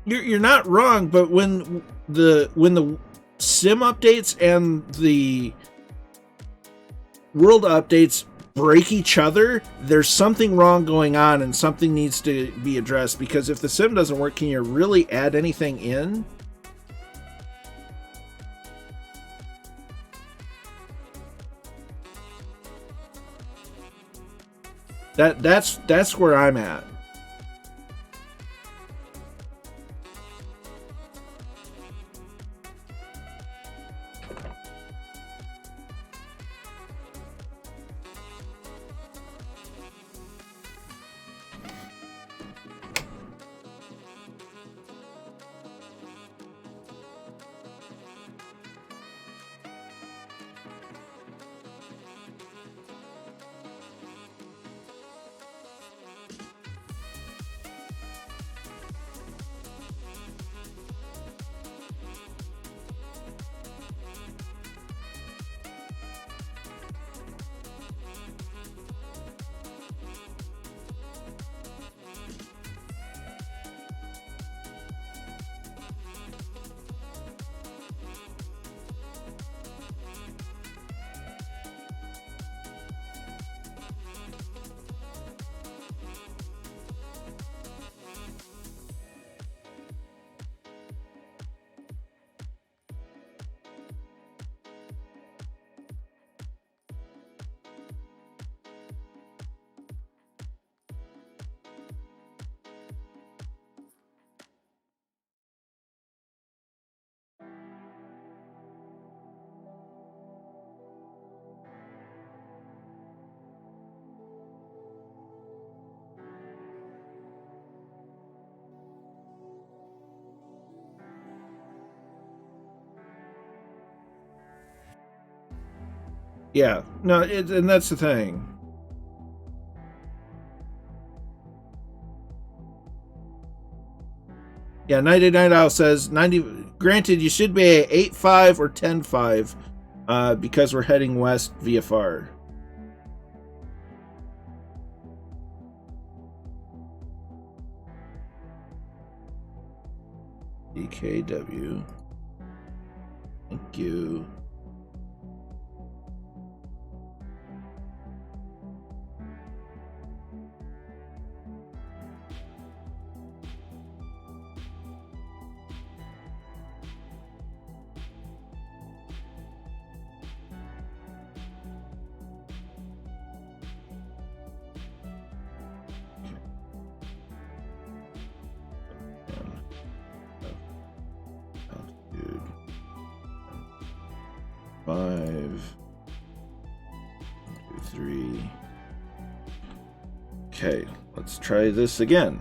You're not wrong, but when the sim updates and the world updates break each other, there's something wrong going on and something needs to be addressed, because if the sim doesn't work, can you really add anything in? That's where I'm at. Yeah, no, and that's the thing. Yeah, 99 Owl says 90. Granted, you should be a 8.5 or 10.5 because we're heading west VFR. DKW. Thank you. Altitude 5, 2, 3. Okay, let's try this again.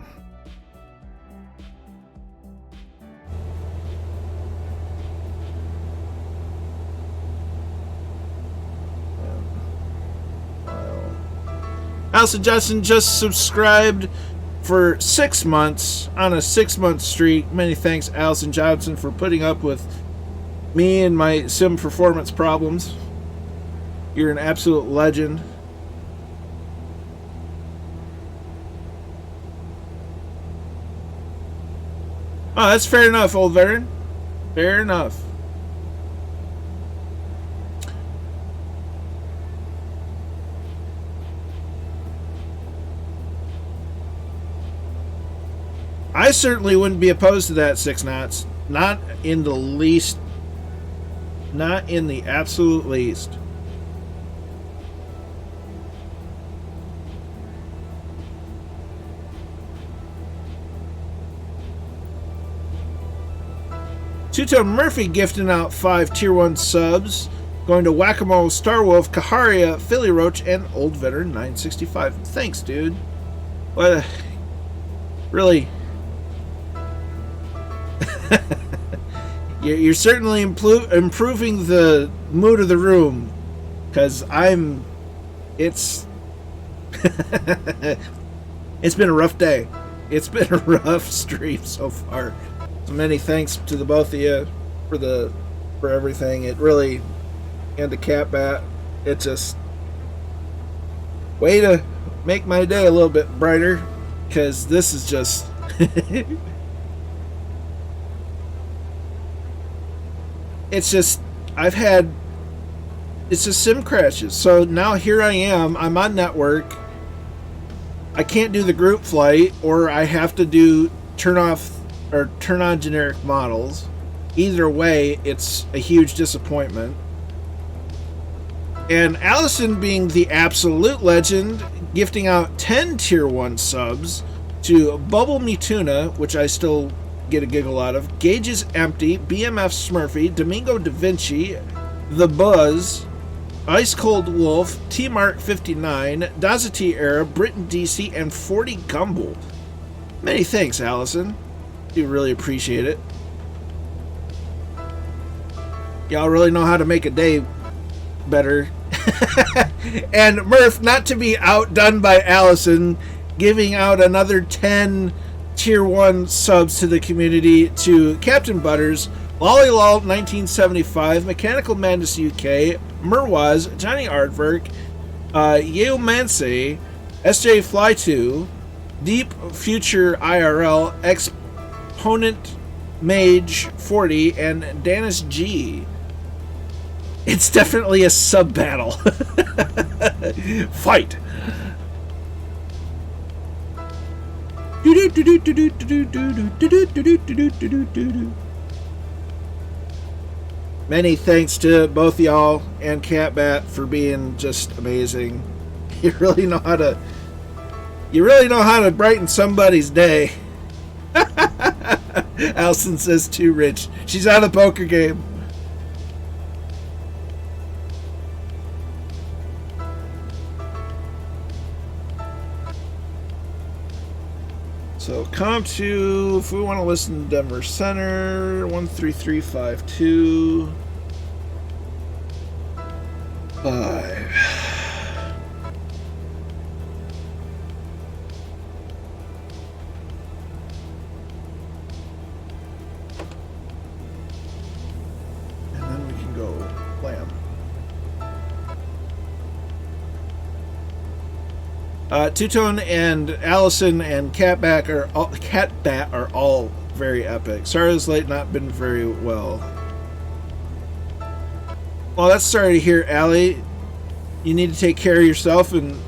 Allison Johnson just subscribed for 6 months on a 6-month streak. Many thanks, Allison Johnson, for putting up with me and my sim performance problems. You're an absolute legend. Oh, that's fair enough, old veteran. Fair enough. I certainly wouldn't be opposed to that, 6 knots. Not in the least. Not in the absolute least. Two-Tone Murphy gifting out 5 Tier 1 subs. Going to Whack-A-Mole, Starwolf, Kaharia, Philly Roach, and Old Veteran 965. Thanks, dude. What? Really? You're certainly improving the mood of the room, because it's it's been a rough day. It's been a rough stream so far. So many thanks to the both of you for everything. It really, and the cat bat, it just way to make my day a little bit brighter, because this is just it's just it's just sim crashes. So now here I am. I'm on network. I can't do the group flight, or I have to turn on generic models. Either way, it's a huge disappointment. And Allison, being the absolute legend, gifting out 10 Tier 1 subs to Bubble Me Tuna, which I still get a giggle out of, Gauge is Empty, BMF Smurfy, Domingo Da Vinci, The Buzz, Ice Cold Wolf, T Mark 59, Dazati Era, Britain DC, and 40 Gumble. Many thanks, Allison. Do really appreciate it. Y'all really know how to make a day better. And Murph, not to be outdone by Allison, giving out another 10 Tier 1 subs to the community to Captain Butters, Lollylol 1975, Mechanical Madness UK, Merwaz, Johnny Artwork, Yale Manse, SJ Fly 2, Deep Future IRL, Exponent Mage 40, and Danis G. It's definitely a sub battle. Fight. Many thanks to both y'all and Catbat for being just amazing. You really know how to brighten somebody's day. Allison says too rich. She's out of the poker game. So comp to, if we want to listen to Denver Center, 13352. 5. And then we can go Lamb. Two-Tone and Allison and Catbat are all very epic. Sorry this late, not been very well. Well, that's sorry to hear, Allie. You need to take care of yourself and,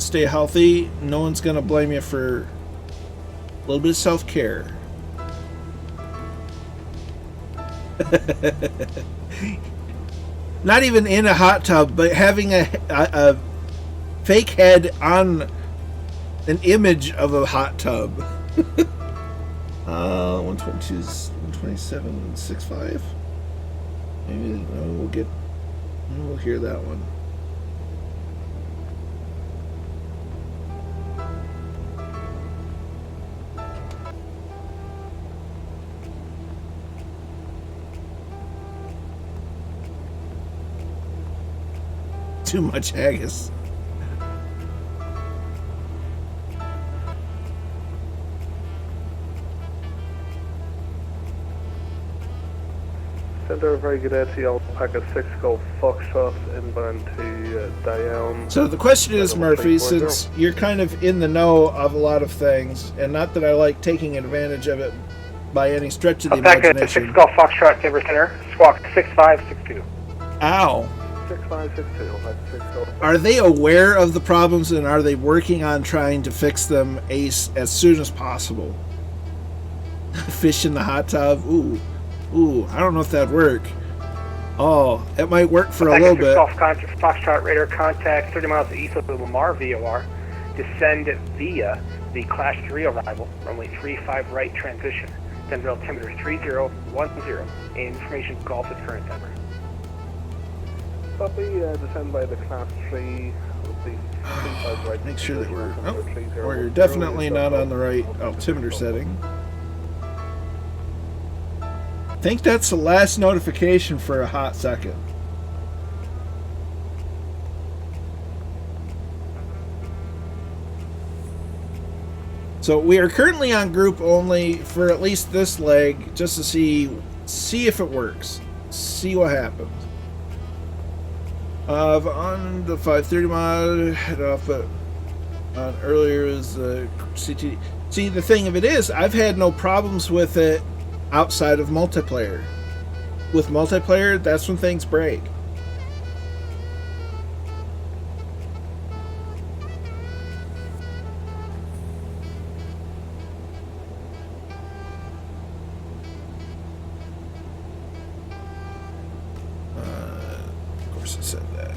stay healthy. No one's going to blame you for a little bit of self-care. Not even in a hot tub, but having a fake head on an image of a hot tub. 122 is 127.65. Maybe we'll hear that one. Too much haggis. Center, very good AT Alpaca 6 Golf Foxtrot inbound to Diane. So the question is, Murphy, since you're kind of in the know of a lot of things, and not that I like taking advantage of it by any stretch of the imagination. 6 Golf Foxtrot, Denver Center, squawk 6562. Ow. 6562, Are they aware of the problems, and are they working on trying to fix them as soon as possible? Fish in the hot tub? Ooh, I don't know if that'd work. Oh, it might work for a little bit. Golf Foxtrot radar contact 30 miles east of the Lamar VOR. Descend via the Class 3 arrival, runway 35 right transition. Denver altimeter 3010. Information Golf is current Denver. Copy, descend by the Class 3 with the 35 right. Make sure that we're definitely not on the right altimeter setting. I think that's the last notification for a hot second. So we are currently on group only for at least this leg, just to see if it works, see what happens. On the 530 mile head off, but on earlier is the CT. See, the thing of it is, I've had no problems with it outside of multiplayer. with multiplayer, that's when things break. Of course I said that.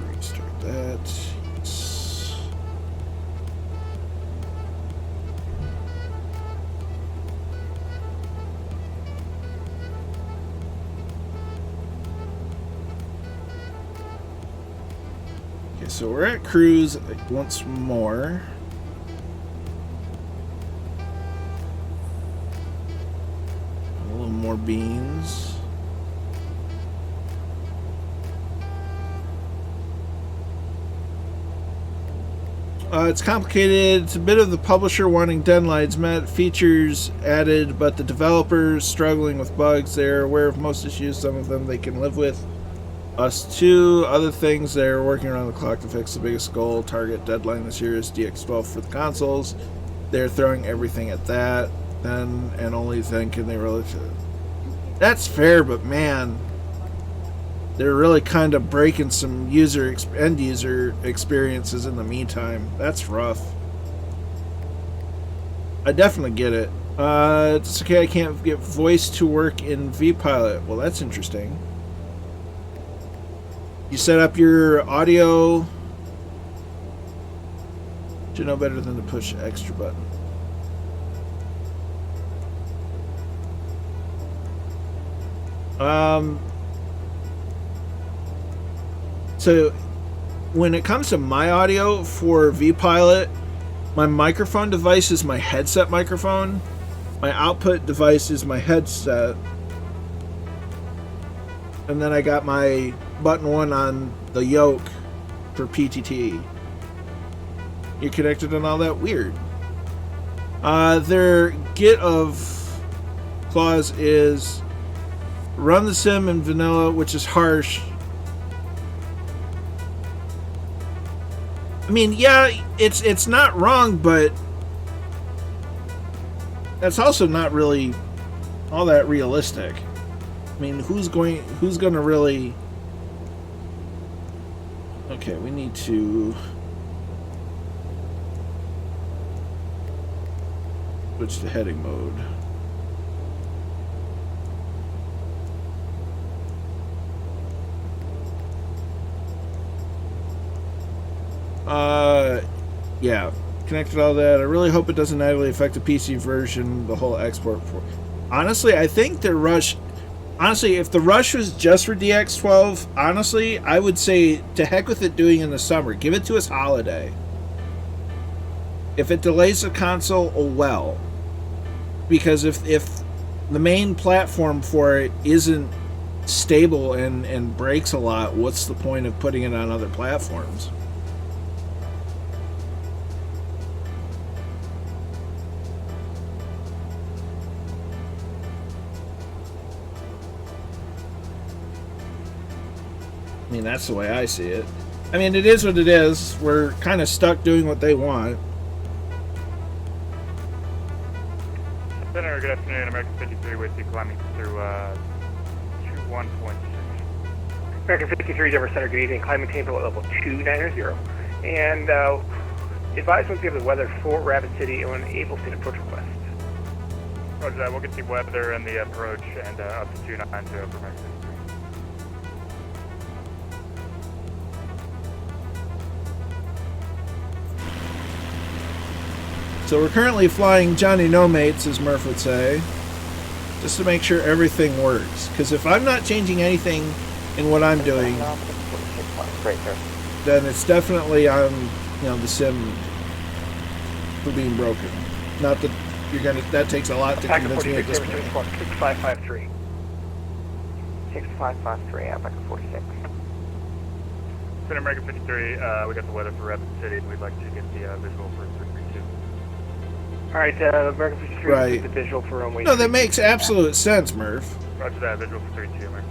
Restart that. Okay, so we're at cruise once more. A little more beans. It's complicated. It's a bit of the publisher wanting deadlines met, features added, but the developers struggling with bugs. They're aware of most issues. Some of them they can live with. Us too. Other things they're working around the clock to fix. The biggest goal, target deadline this year is DX12 for the consoles. They're throwing everything at that. Then and only then can they really... That's fair, but man... They're really kind of breaking some end user experiences in the meantime. That's rough. I definitely get it. It's okay, I can't get voice to work in VPilot. Well, that's interesting. You set up your audio. Should know better than to push the extra button. So, when it comes to my audio for VPilot, my microphone device is my headset microphone. My output device is my headset. And then I got my button one on the yoke for PTT. You're connected and all that? Weird. Their get of clause is run the sim in vanilla, which is harsh. I mean, yeah, it's not wrong, but that's also not really all that realistic. I mean, who's gonna really... Okay, we need to switch to heading mode. Yeah, connected all that. I really hope it doesn't negatively affect the PC version, the whole export. Honestly, I think the rush... Honestly, if the rush was just for DX12, honestly, I would say to heck with it doing in the summer. Give it to us holiday. If it delays the console, oh well. Because if the main platform for it isn't stable and breaks a lot, what's the point of putting it on other platforms? I mean, that's the way I see it. I mean, it is what it is. We're kind of stuck doing what they want. Center, good afternoon. American 53 with you climbing through 21.6. American 53, Denver Center, good evening. Climbing tempo at level 290. And advise once you have the weather for Rapid City and when able to approach request. Roger that. We'll get the weather and the approach and up to 290 for American 53. So we're currently flying Johnny No Mates, as Murph would say, just to make sure everything works. Because if I'm not changing anything in what I'm doing, then it's definitely on, the sim for being broken. Not that you're gonna. That takes a lot to convince me at this point. 6553. 6553, American 46. Center American 53, we got the weather for Rapid City, and we'd like to get the visual for 332. All right, American 53, right. The visual for runway. No, that makes absolute sense, Murph. Roger that, visual for 32, American.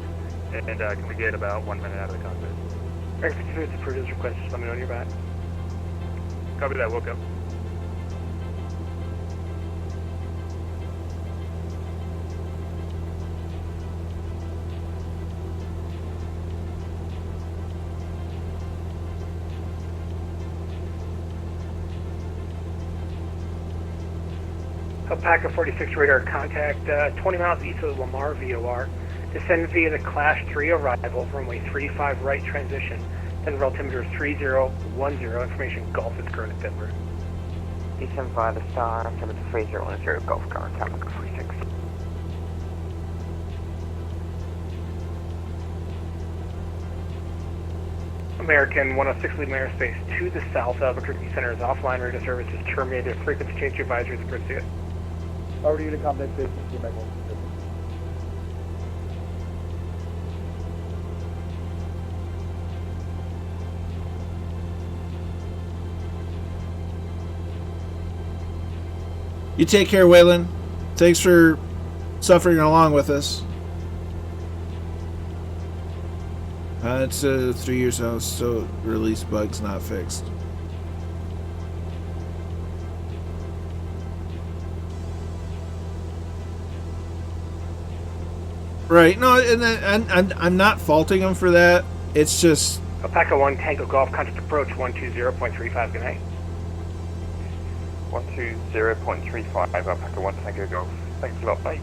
And can we get about 1 minute out of the cockpit? American 53, it's approved as requested. Just let me know when you're back. Copy that, woke up. Alpaca 46 radar contact 20 miles east of Lamar VOR. Descend via the Clash 3 arrival, runway 35 right transition. Denver altimeter 3010, information Golf is current at Denver. Descend via the Star, altimeter 3010, Golf current, Alpaca 46. American 106 leaving airspace to the south. Albuquerque Center is offline. Radio service is terminated. Frequency change advisory is pursued. Over to Unicom, next station, American 106. You take care, Waylon. Thanks for suffering along with us. It's 3 years now, so release bugs not fixed. Right, no, and I'm not faulting them for that. It's just... Alpaca 1 Tango Golf, contact approach 120.35, good night. 120.35, Alpaca 1 Tango Golf. Thanks a lot, mate.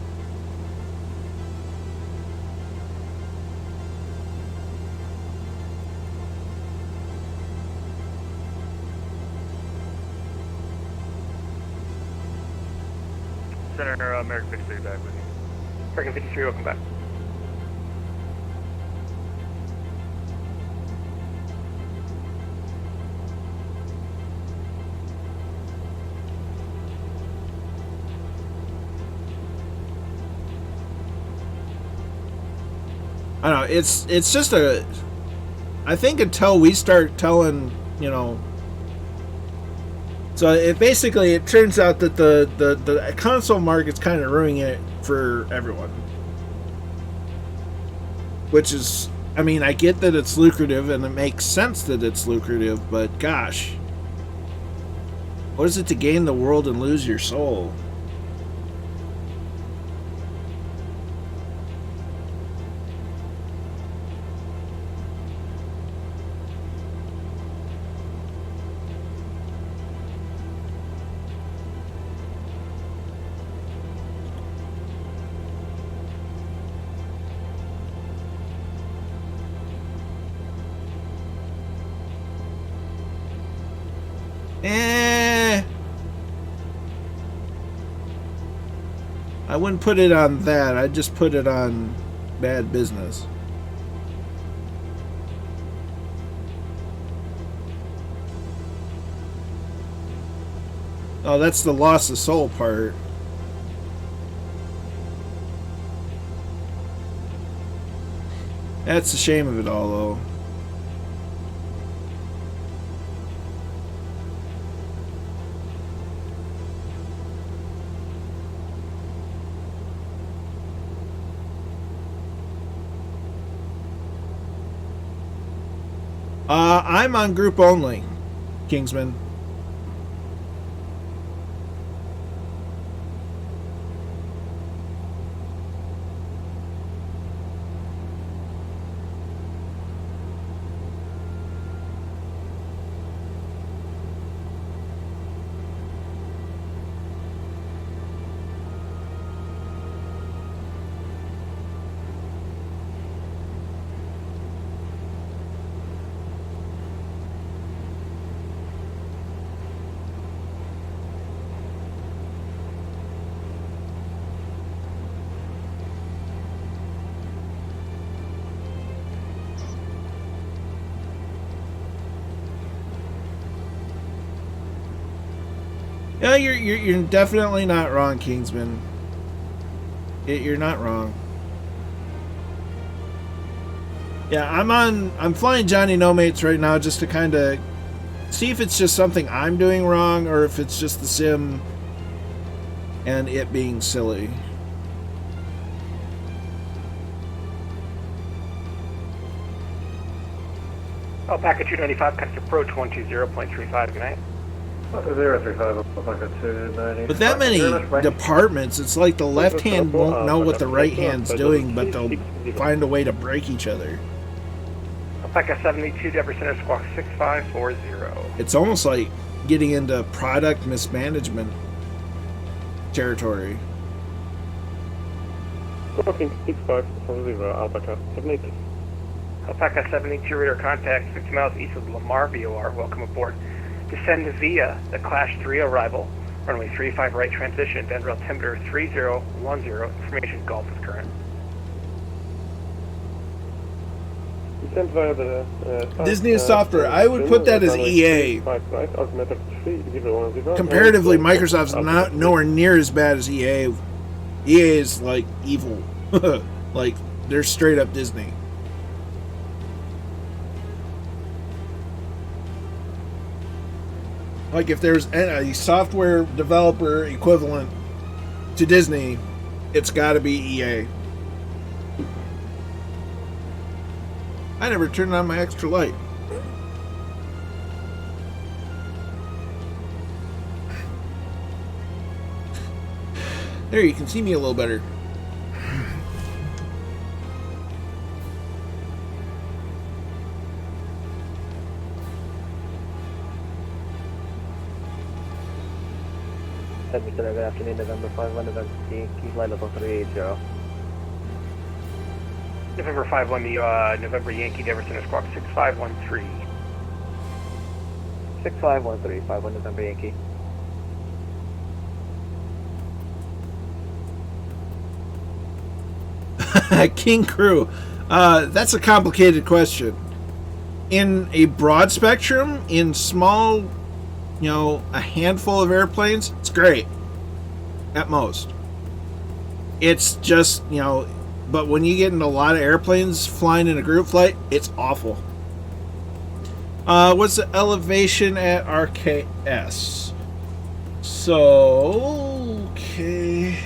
Center, American 53 back with you. American 53, welcome back. I don't know, it's just a... I think until we start telling, you know... So it basically, it turns out that the console market's kind of ruining it for everyone. Which is, I mean, I get that it's lucrative and it makes sense that it's lucrative, but gosh. What is it to gain the world and lose your soul? I wouldn't put it on that. I'd just put it on bad business. Oh, that's the loss of soul part. That's the shame of it all, though. I'm on group only, Kingsman. Yeah, you're definitely not wrong, Kingsman. You're not wrong. Yeah, I'm flying Johnny No Mates right now just to kind of see if it's just something I'm doing wrong or if it's just the sim and it being silly. Alpaca 295, contact approach 120.35, good night. 035, With that many departments, it's like the left hand won't know what the right hand's doing, but they'll find a way to break each other. Alpaca 72, Denver Center, squawk 6540. It's almost like getting into product mismanagement. territory. Booking 6540 Alpaca 782. Alpaca 782 radar contact 50 miles east of Lamar VOR. Welcome aboard. Descend via the Clash 3 arrival. Runway 35 right transition. Denver altimeter 3010. Information Gulf is current. Descend via the Disney is software. I would put that as EA. Comparatively, Microsoft's not nowhere near as bad as EA. EA is like evil. Like, they're straight up Disney. Like, if there's a software developer equivalent to Disney, it's got to be EA. I never turned on my extra light. There, you can see me a little better. Good afternoon, November 5-1, November 15, key flight level 380. November 5-1, the November Yankee Denver Center Squawk 6513. 6513, 5-1 November Yankee. King Crew, that's a complicated question. In a broad spectrum, in small, a handful of airplanes, it's great. At most. It's just, but when you get into a lot of airplanes flying in a group flight, it's awful. What's the elevation at RKS? So, okay.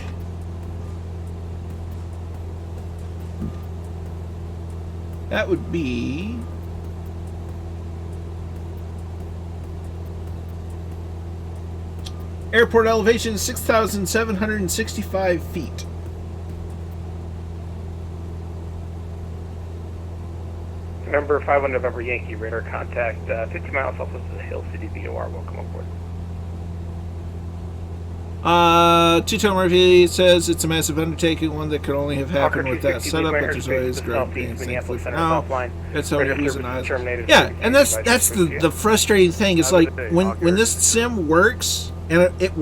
That would be... Airport elevation 6,765 feet. November 5-1 November Yankee radar contact 50 miles off of the Hill City VOR. Welcome aboard. Two-Tone Murphy says it's a massive undertaking, one that could only have happened with that setup, but there's always great things thankfully for now. That's how it is. Yeah, and that's the frustrating thing. Is like when this sim works and it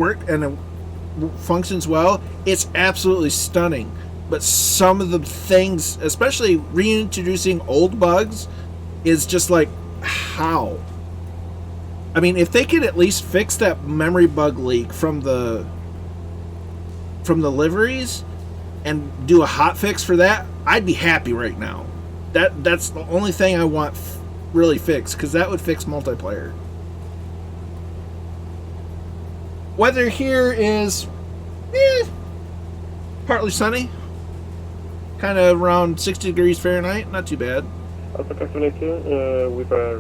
functions well, it's absolutely stunning. But some of the things, especially reintroducing old bugs, is just like, how? I mean, if they could at least fix that memory bug leak from the liveries and do a hot fix for that, I'd be happy right now. That's the only thing I want really fixed, because that would fix multiplayer. Weather here is partly sunny, kind of around 60 degrees Fahrenheit, not too bad. With a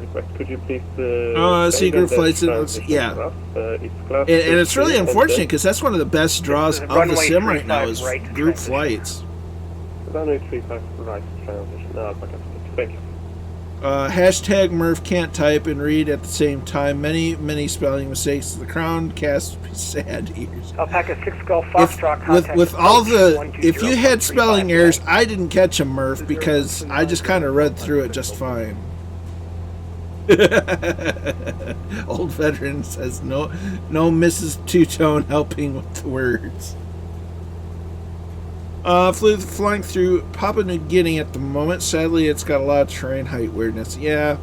request, could you please... secret flights, yeah. And it's really unfortunate, because that's one of the best draws of the sim right now, is group flights. Runway 35 right transition. Thank you. Hashtag Murph can't type and read at the same time. Many spelling mistakes. The crown cast sad ears. Alpaca 6 Gulf Foxtrot contact. With all the... If you had spelling errors, I didn't catch them, Murph, because I just kind of read through it just fine. Old veteran says no Mrs. Two-Tone helping with the words. Flying through Papua New Guinea at the moment. Sadly, it's got a lot of terrain height weirdness. Yeah.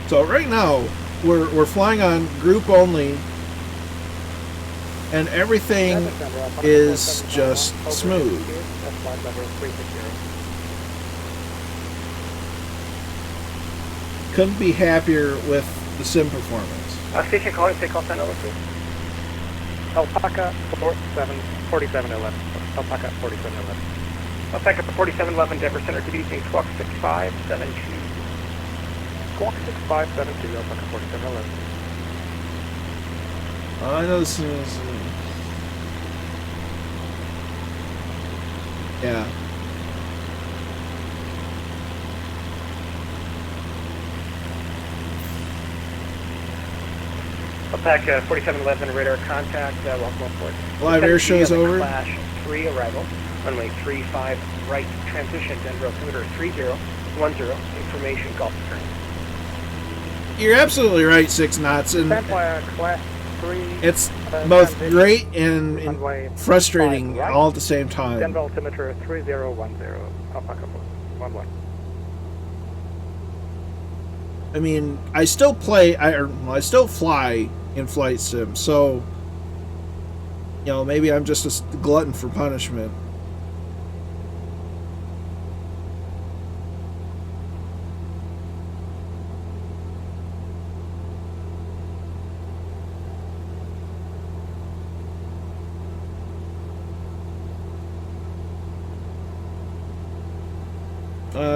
So right now, we're flying on group only, and everything is just smooth. Couldn't be happier with the sim performance. Station calling, take call sign over, please. Alpaca 4711. Alpaca 4711. Alpaca 4711, Denver Center, good evening, Squawk 6572. Squawk 6572, Alpaca 4711. I know this is... yeah. Pack 4711 radar contact, welcome aboard. Live air show is over. Clash 3 arrival, runway 35 right transition, Denver altimeter 3010, information Gulf turn. You're absolutely right, 6 knots, and Class 3. it's both great and frustrating all at the same time. Denver altimeter 3010, Alpaca 11. I mean, I still I still fly in flight sim, so you know, maybe I'm just a glutton for punishment.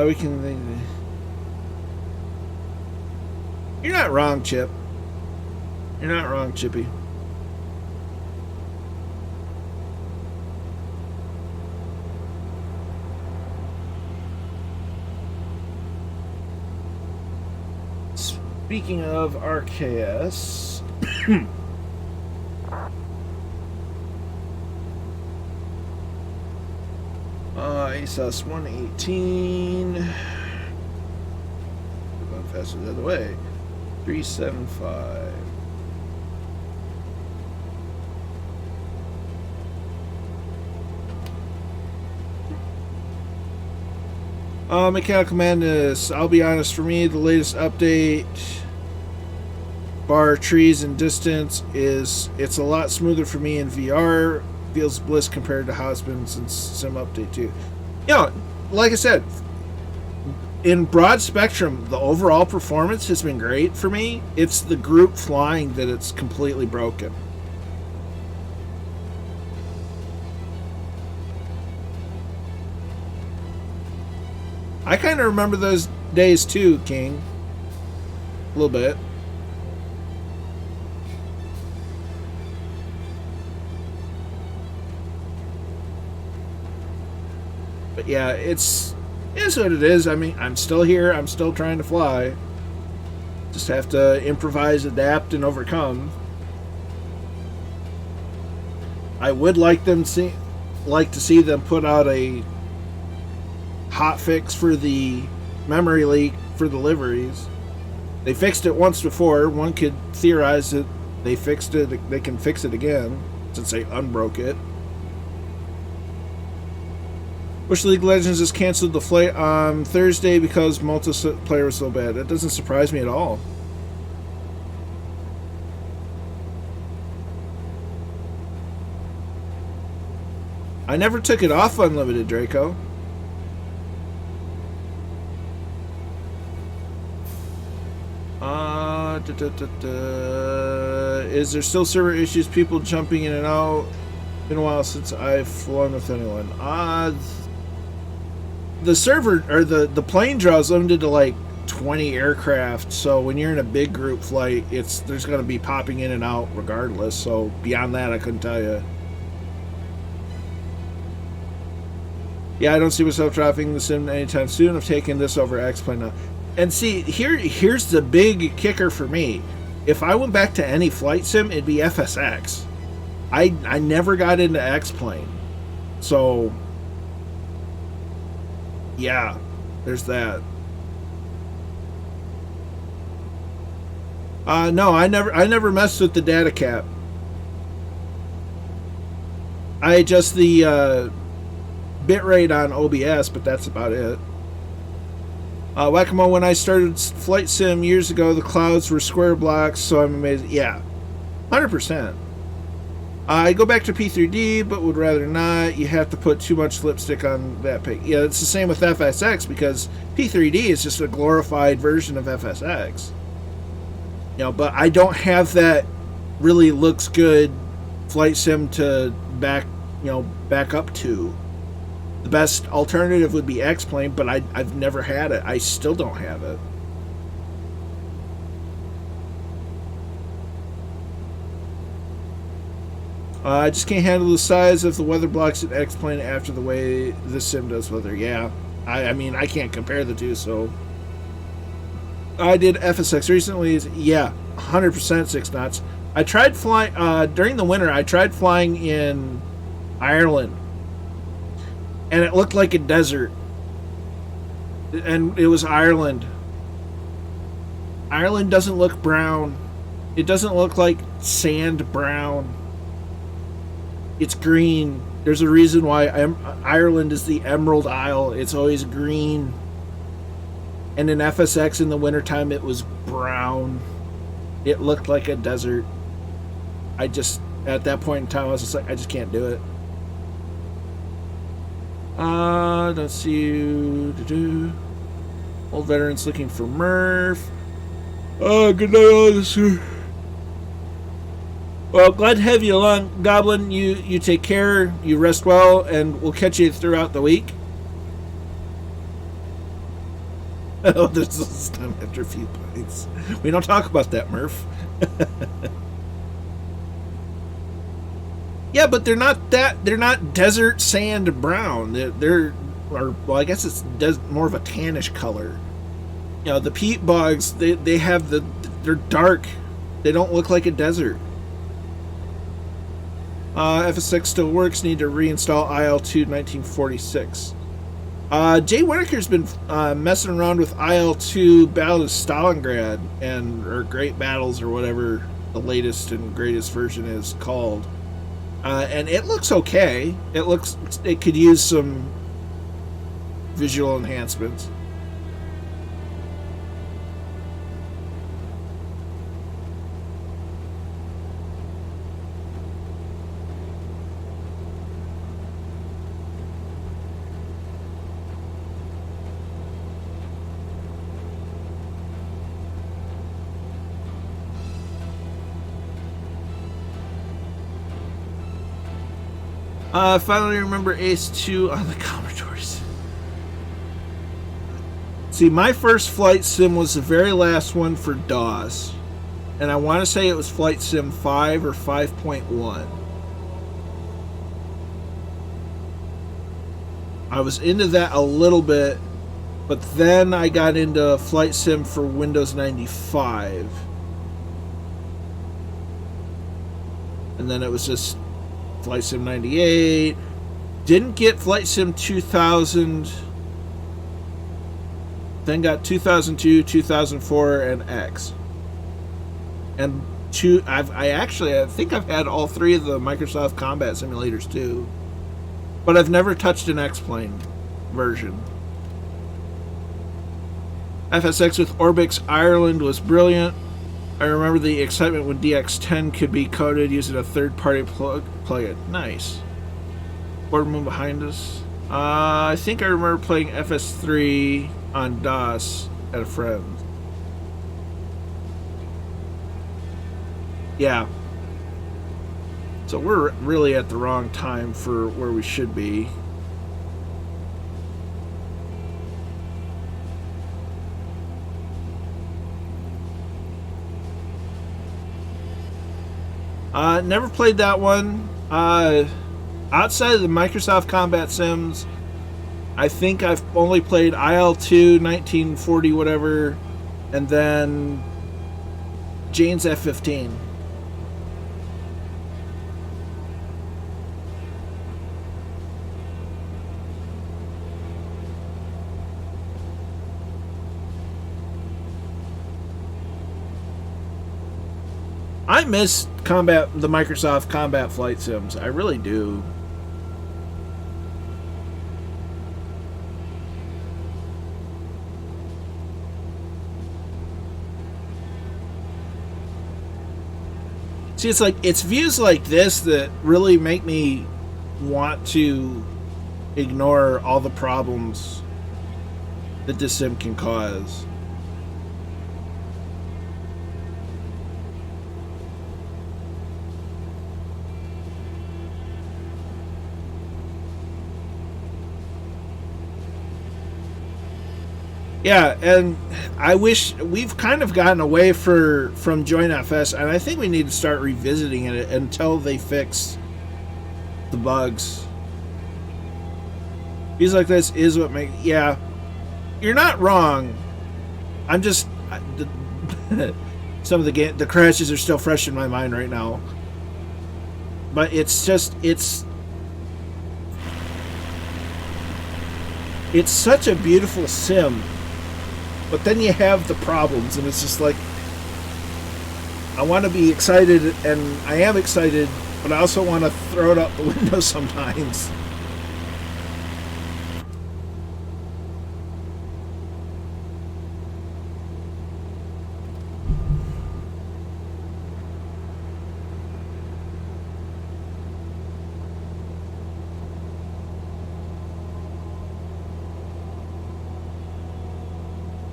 We can. You're not wrong, Chip. You're not wrong, Chippy. Speaking of RKS, ASOS 118. Going faster the other way. 375. Mechanical Madness. I'll be honest, for me, the latest update, bar trees and distance, it's a lot smoother for me in VR. Feels bliss compared to how it's been since Sim Update 2. You know, like I said, in broad spectrum, the overall performance has been great for me. It's the group flying that it's completely broken. I kind of remember those days too, King. A little bit. But yeah, it's what it is. I mean, I'm still here. I'm still trying to fly. Just have to improvise, adapt, and overcome. I would like to see them put out a hot fix for the memory leak for the liveries. They fixed it once before. One could theorize that they fixed it. They can fix it again since they unbroke it. Bush League Legends has canceled the flight on Thursday because multiplayer was so bad. That doesn't surprise me at all. I never took it off unlimited, Draco. Is there still server issues? People jumping in and out? Been a while since I've flown with anyone. The server or the plane draw is limited to like 20 aircraft, so when you're in a big group flight, there's going to be popping in and out regardless. So beyond that, I couldn't tell you. Yeah, I don't see myself dropping the sim anytime soon. I've taken this over X-Plane now. And see, here's the big kicker for me. If I went back to any flight sim, it'd be FSX. I never got into X-Plane. So yeah, there's that. No, I never messed with the data cap. I adjust the bitrate on OBS, but that's about it. Whack-A-Mole, when I started Flight Sim years ago, the clouds were square blocks, so I'm amazed. Yeah, 100%. I go back to P3D, but would rather not. You have to put too much lipstick on that pic. Yeah, it's the same with FSX, because P3D is just a glorified version of FSX. You know, but I don't have that really looks good flight sim to back up to. The best alternative would be X-Plane, but I've never had it. I still don't have it. I just can't handle the size of the weather blocks at X-Plane after the way this sim does weather. Yeah, I mean, I can't compare the two, so. I did FSX recently. Yeah, 100% 6 knots. I tried flying during the winter. I tried flying in Ireland, and it looked like a desert. And it was Ireland. Ireland doesn't look brown. It doesn't look like sand brown. It's green. There's a reason why Ireland is the Emerald Isle. It's always green. And in FSX in the wintertime, it was brown. It looked like a desert. At that point in time, I was just like, I just can't do it. Let's see. Old veterans looking for Murph. Good night, officer. Well, glad to have you along, Goblin. You take care, you rest well, and we'll catch you throughout the week. Oh, there's this time after a few pints. We don't talk about that, Murph. Yeah, but they're not desert sand brown. Well, I guess it's more of a tannish color. You know, the peat bogs, they're dark. They don't look like a desert. FS6 still works. Need to reinstall IL-2 1946. Jay Winneker's been messing around with IL-2 Battle of Stalingrad or Great Battles or whatever the latest and greatest version is called. And it looks okay. It could use some visual enhancements. Finally remember Ace 2 on the Commodores. See, my first flight sim was the very last one for DOS. And I want to say it was Flight Sim 5 or 5.1. I was into that a little bit, but then I got into Flight Sim for Windows 95. And then it was just Flight Sim 98. Didn't get Flight Sim 2000. Then got 2002, 2004, and X. And I think I've had all three of the Microsoft Combat Simulators too. But I've never touched an X-Plane version. FSX with Orbix Ireland was brilliant. I remember the excitement when DX10 could be coded using a third-party plugin. Nice. Board moon behind us. I think I remember playing FS3 on DOS at a friend. Yeah. So we're really at the wrong time for where we should be. Never played that one. Outside of the Microsoft Combat Sims, I think I've only played IL-2, 1940 whatever, and then Jane's F-15. I miss the Microsoft Combat Flight Sims. I really do. See, it's views like this that really make me want to ignore all the problems that this sim can cause. Yeah, and I wish we've kind of gotten away from Join FS, and I think we need to start revisiting it until they fix the bugs. Views like this is what make... Yeah, you're not wrong. I'm just... some of the crashes are still fresh in my mind right now. But it's just, it's such a beautiful sim. But then you have the problems, and it's just like, I want to be excited, and I am excited, but I also want to throw it out the window sometimes.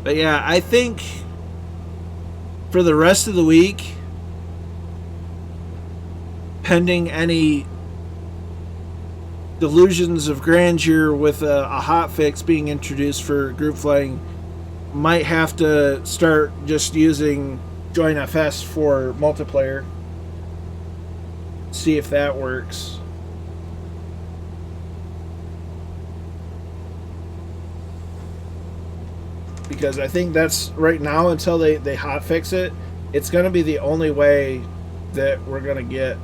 But yeah, I think for the rest of the week, pending any delusions of grandeur with a hotfix being introduced for group flying, might have to start just using JoinFS for multiplayer. See if that works. Because I think that's, right now, until they hotfix it, it's going to be the only way that we're going to get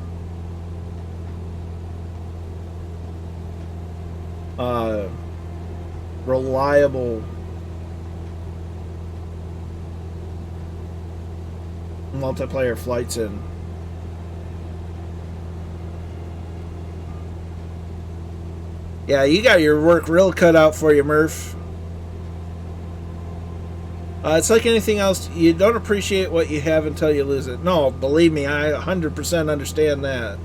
reliable multiplayer flights in. Yeah, you got your work real cut out for you, Murph. It's like anything else. You don't appreciate what you have until you lose it. No, believe me, I 100% understand that.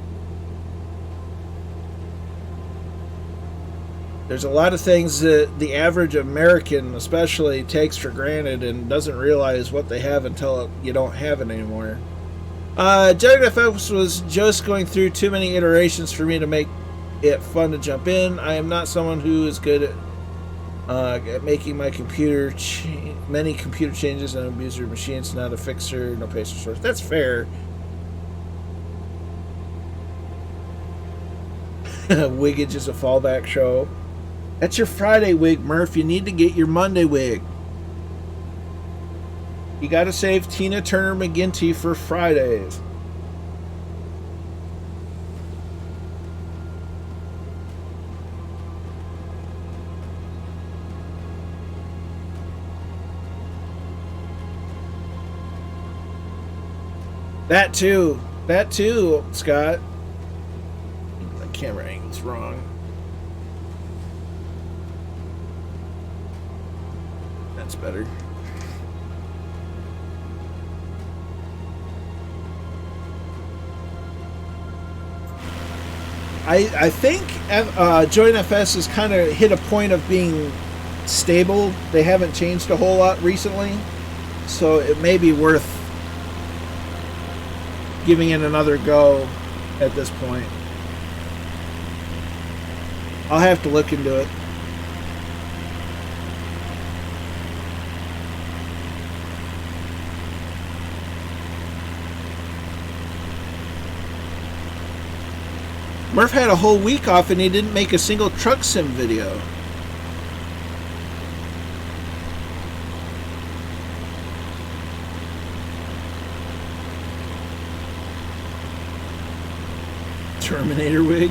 There's a lot of things that the average American especially takes for granted and doesn't realize what they have until you don't have it anymore. JoinFS was just going through too many iterations for me to make it fun to jump in. I am not someone who is good at making my computer many computer changes on abuser machines, not a fixer, no pacer source. That's fair. Wiggage is a fallback show. That's your Friday wig, Murph. You need to get your Monday wig. You gotta save Tina Turner McGinty for Fridays. That too, Scott. The camera angle's wrong. That's better. I think JoinFS has kind of hit a point of being stable. They haven't changed a whole lot recently, so it may be worth giving it another go at this point. I'll have to look into it. Murph had a whole week off and he didn't make a single truck sim video. Terminator wig.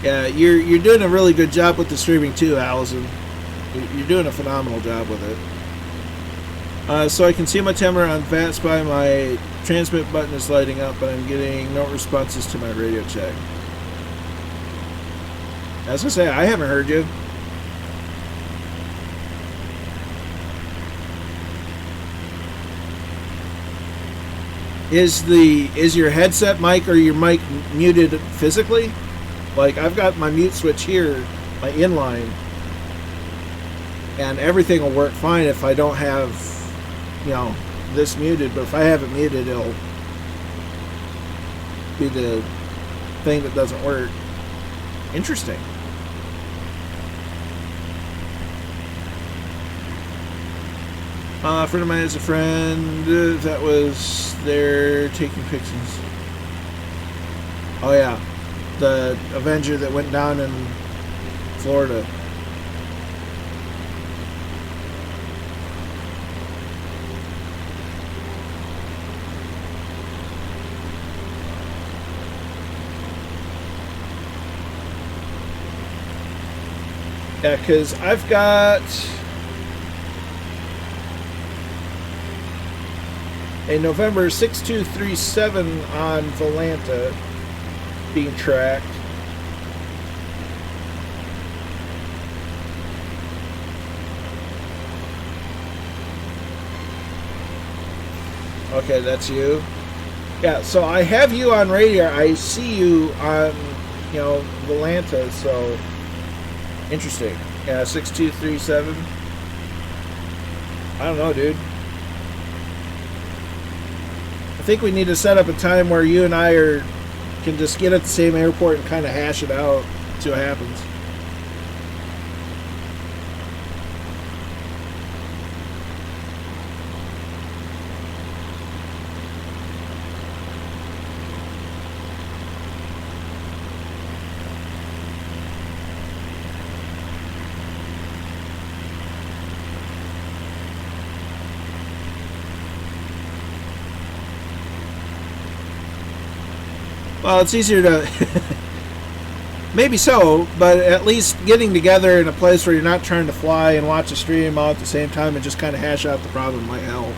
Yeah, you're doing a really good job with the streaming too, Allison. You're doing a phenomenal job with it. So I can see my timer on VATSIM. My transmit button is lighting up, but I'm getting no responses to my radio check. As I say, I haven't heard you. Is your headset mic or your mic muted physically? Like, I've got my mute switch here, my inline, and everything will work fine if I don't have, this muted. But if I have it muted, it'll be the thing that doesn't work. Interesting. A friend of mine is a friend that was there taking pictures. Oh yeah, the Avenger that went down in Florida. Yeah, because I've got a November 6237 on Volanta being tracked. Okay, that's you. Yeah, so I have you on radar. I see you on, you know, Volanta, so interesting. Yeah, 6237. I don't know, dude. I think we need to set up a time where you and I can just get at the same airport and kind of hash it out, see what happens. Well, it's easier to... Maybe so, but at least getting together in a place where you're not trying to fly and watch a stream all at the same time and just kind of hash out the problem might help.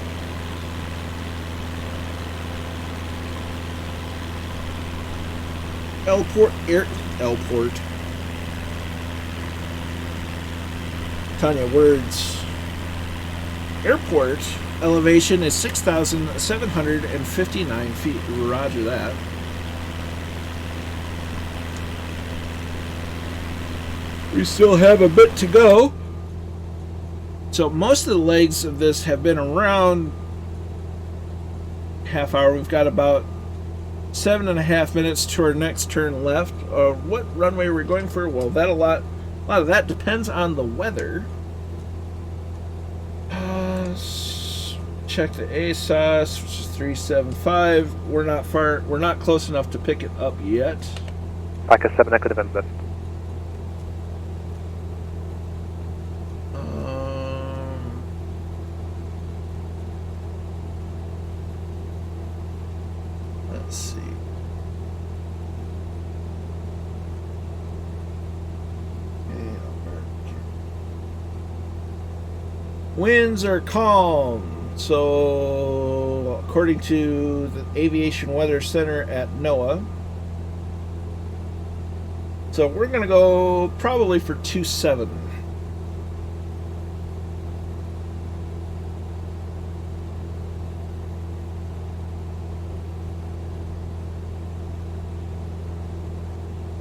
Elport. Tanya, words. Airport elevation is 6,759 feet. Roger that. We still have a bit to go. So most of the legs of this have been around half hour. We've got about 7.5 minutes to our next turn left. What runway are we going for? Well, a lot of that depends on the weather. Check the ASOS, which is 375. We're not close enough to pick it up yet. Like a 7, that could have been best. Let's see. Winds are calm. So, according to the Aviation Weather Center at NOAA, so we're going to go probably for 27.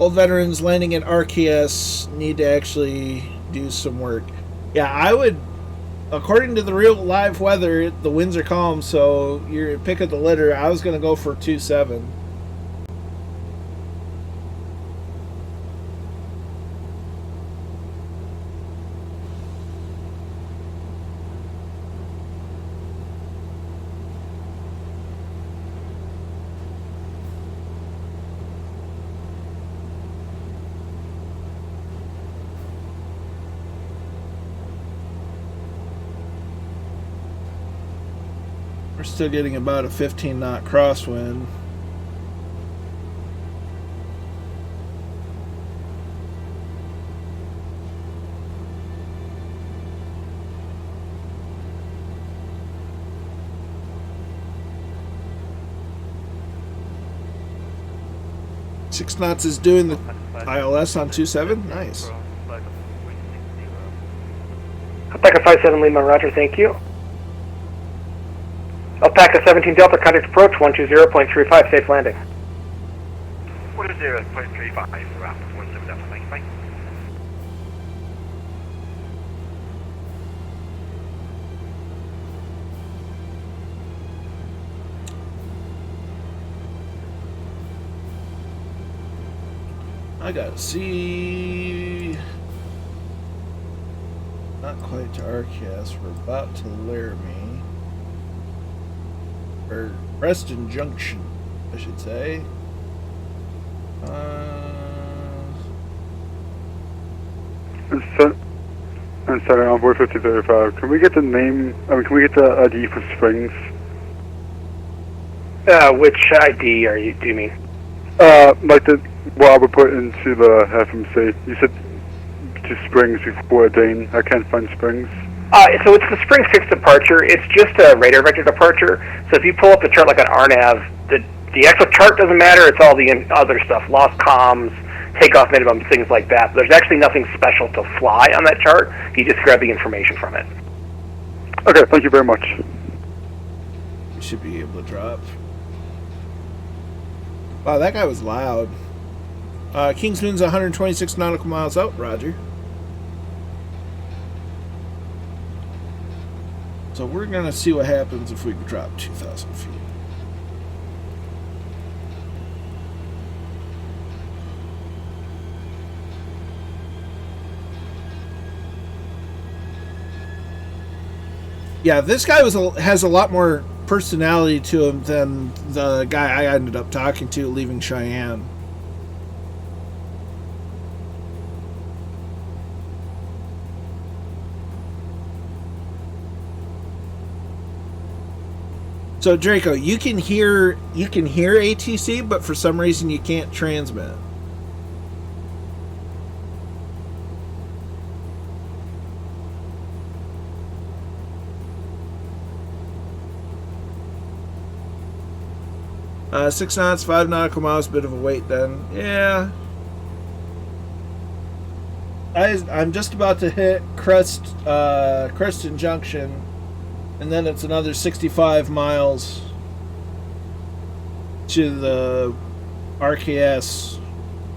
Old veterans landing at RKS need to actually do some work. Yeah, I would. According to the real live weather, the winds are calm, so you're pick of the litter. I was going to go for 27. We're still getting about a 15-knot crosswind. Six knots is doing the ILS on 27. Nice. Alpaca 57 Lima, roger, thank you. Alpaca 17 Delta, contact approach 120.35, safe landing. 120.35, route 17 Delta, thank you. I gotta see. Not quite to RKS. We're about to Laramie. Or Preston Junction, I should say. I'm sorry, on board 5035. Can we get the name? I mean, can we get the ID for Springs? Which ID do you mean? Like what I would put into the FMC. You said to Springs before Dane. I can't find Springs. So it's the Springs 6 departure. It's just a radar vector departure. So if you pull up the chart like on RNAV, the actual chart doesn't matter. It's all the other stuff, lost comms, takeoff minimums, things like that. But there's actually nothing special to fly on that chart. You just grab the information from it. Okay, thank you very much. We should be able to drop. Wow, that guy was loud. Kingsman's 126 nautical miles out, roger. So we're going to see what happens if we drop 2,000 feet. Yeah, this guy has a lot more personality to him than the guy I ended up talking to leaving Cheyenne. So Draco, you can hear ATC, but for some reason you can't transmit. Uh, 6 knots, 5 nautical miles, bit of a wait then. Yeah. I'm just about to hit Creston Junction, and then it's another 65 miles to the RKS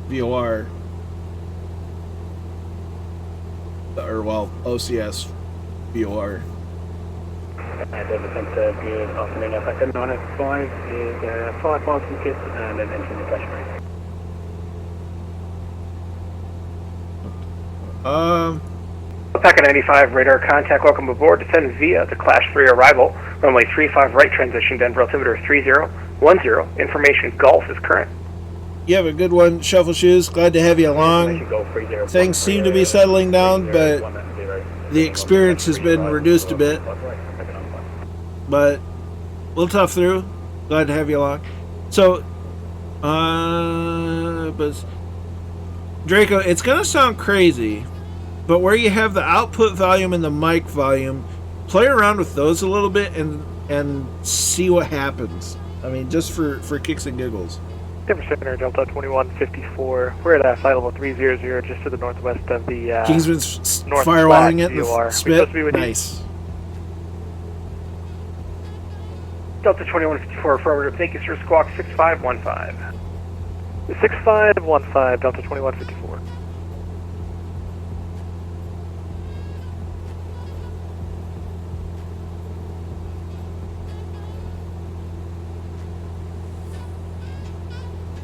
VOR. Or, well, OCS VOR. Attempt to be afternoon FX 905 is 5 miles from KISS and then entering the flash break. Packet 95 radar contact, welcome aboard. Descend via the Clash 3 arrival. Runway 35 right transition, Denver altimeter 3010. Information Gulf is current. You have a good one, Shuffle Shoes. Glad to have you along. Things seem to be settling down, but the experience has been reduced a bit. But we'll tough through. Glad to have you along. So, but Draco, it's gonna sound crazy, but where you have the output volume and the mic volume, play around with those a little bit and see what happens. I mean, just for kicks and giggles. Denver Center, Delta 2154. We're at flight level 300, just to the northwest of the Kingsman's firewalling it. The spit. Nice. Delta 2154 affirmative. Thank you, sir. Squawk 6515. 6515, Delta 2154.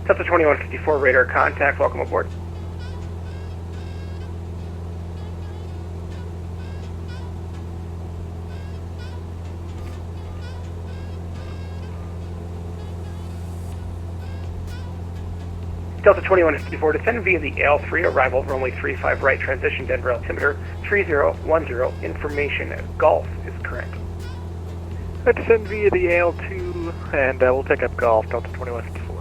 Delta 2154 radar contact, welcome aboard. Delta 2154, descend via the AL3 arrival, runway 35 right transition, Denver altimeter 3010. Information Gulf is correct. Descend via the AL2 and we'll take up Golf, Delta 2154.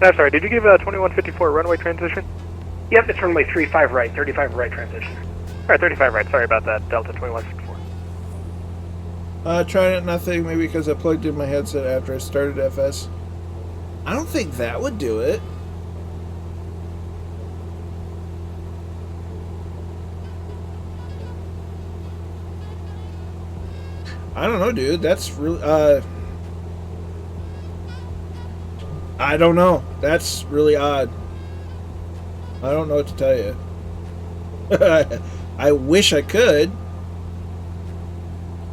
I'm sorry, did you give 2154 runway transition? Yep, it's runway 35 right, 35 right transition. Alright, 35 right, sorry about that, Delta 2154. Trying it, nothing, maybe because I plugged in my headset after I started FS. I don't think that would do it. I don't know, dude. That's really, I don't know. That's really odd. I don't know what to tell you. I wish I could.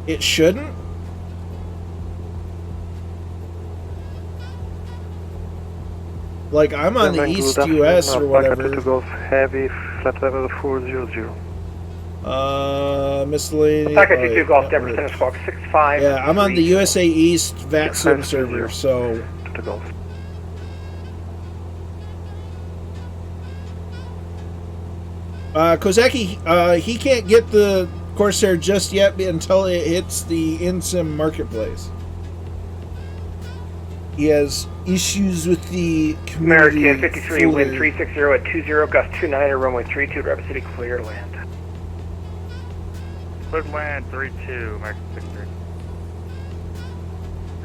It shouldn't. Like, I'm on the East US or whatever. To Gulf Heavy, flight level 400. Miscellaneous. Packet 22 Golf, Denver Center Squawk 65. Yeah, I'm on the USA East VATSIM server, so. To Golf. Kozaki, he can't get the Corsair just yet until it hits the InSim marketplace. He has issues with the community. American 53, wind 360 at 20, gust 29, runway 32, Rapid City, clear to land. Clear to land, 32, American 53.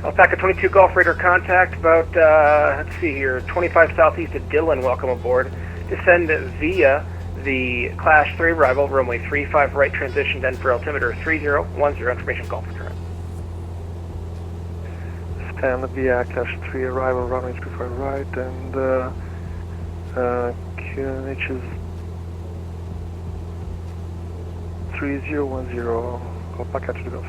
Alpaca 22 Golf Radar contact about, let's see here, 25 southeast of Dillon, welcome aboard. Descend via the Class 3 arrival, runway 35 right transition, Denver altimeter 3010, information Golf current. Stand via Class 3 arrival, runway 35 right, and QNH is 3010, Alpaca to the Golf.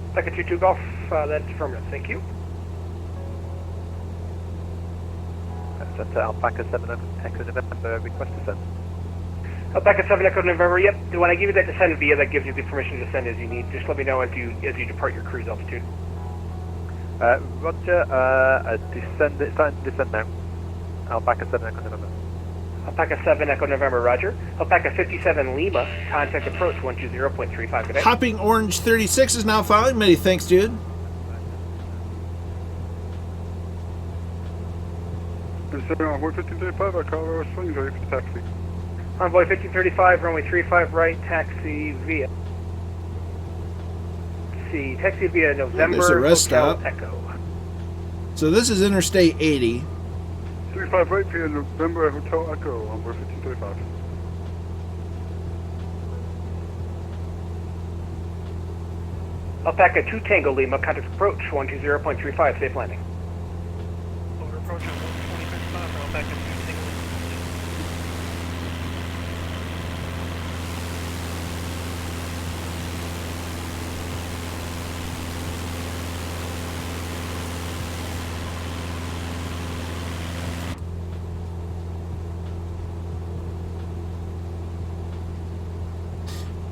Alpaca 22 Golf, that's affirmative, thank you. That's Alpaca 7 Echo November, request to send. Alpaca 7 Echo November, yep. When I give you that descend via, that gives you the permission to descend as you need. Just let me know as you depart your cruise altitude. Roger, descend now. Alpaca 7 Echo November. Alpaca 7 Echo November, roger. Alpaca 57 Lima, contact approach 120.35, good day. Hopping Orange 36 is now following. Many thanks, dude. Envoy 1535 at Colorado Springs, ready for taxi. Envoy 1535, runway 35 right, taxi via. Let's see, taxi via November, There's a rest Hotel stop. Echo. So this is Interstate 80. 35 right via November Hotel Echo, Envoy 1535. Alpaca 2 Tango Lima, contact approach 120.35, safe landing. Over approach at 120.35, Alpaca 2 Tango Lima.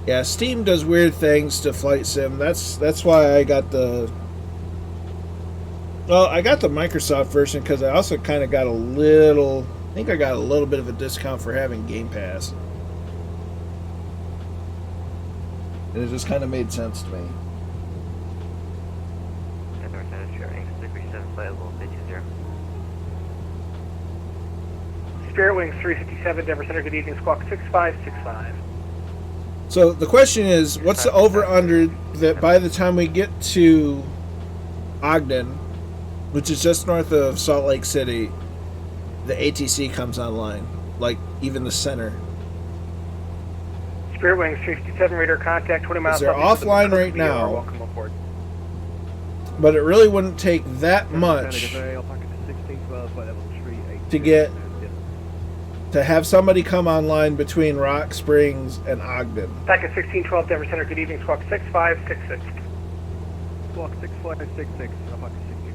Yeah, Steam does weird things to Flight Sim. That's why I got the. Well, I got the Microsoft version because I also kind of got a little. I think I got a little bit of a discount for having Game Pass. And it just kind of made sense to me. Spirit Wings 357, Denver Center, good evening, squawk 6565. So the question is, what's the over-under that by the time we get to Ogden, which is just north of Salt Lake City, the ATC comes online, like even the center? Spirit Wings 357, radar contact 20 miles. They're offline right now, welcome aboard. but it really wouldn't take that much to have somebody come online between Rock Springs and Ogden. Packet 1612, Denver Center, good evening, squawk 6566. Squawk 6566, Alpaca 16.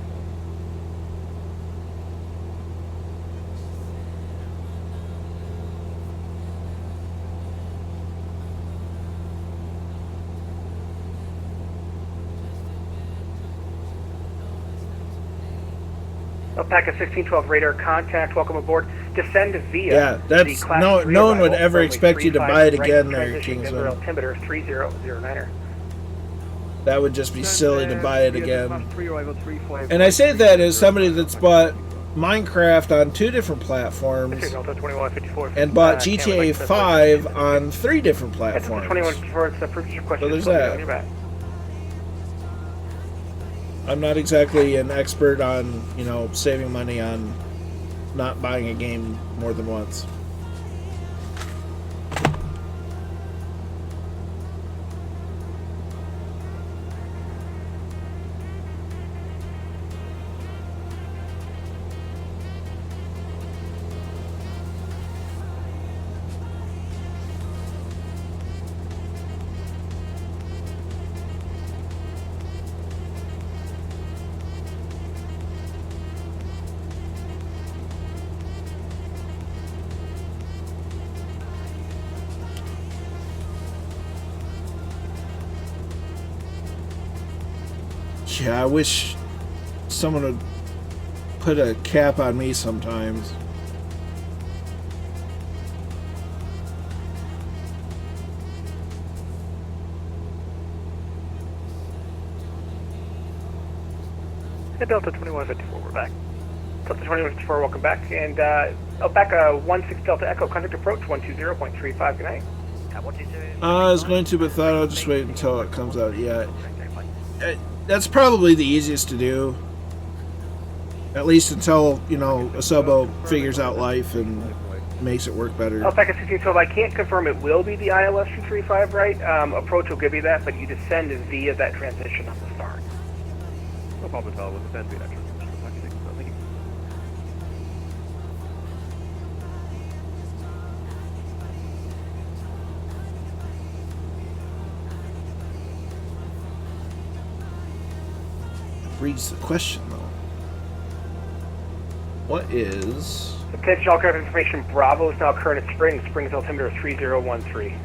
Alpaca 1612, radar contact, welcome aboard. Descend via. Yeah, that's the Class no 3 one would arrival, ever runway expect you to 35 buy it right again there, transition, Denver Kingsman. altimeter 3009er. That would just be silly to buy it again. And I say that as somebody that's bought Minecraft on 2 different platforms and bought GTA 5 on 3 different platforms. So there's that. I'm not exactly an expert on, saving money on not buying a game more than once. Yeah, I wish someone would put a cap on me sometimes. Hey, Delta 2154, we're back. Delta 2154, welcome back. And back 16 Delta Echo, contact approach 120.35, good night. I was going to, but thought I'll just wait until it comes out. Yeah, that's probably the easiest to do. At least until, you know, a subo figures out life and makes it work better. Back at 1612, I can't confirm it will be the ILS 235, right? Approach will give you that, but you descend via that transition on the star. No problem at all. We'll descend via that transition. Thank you. Reads the question though. What is? Attention, all current information. Bravo is now current at Springs. Springs altimeter 3013.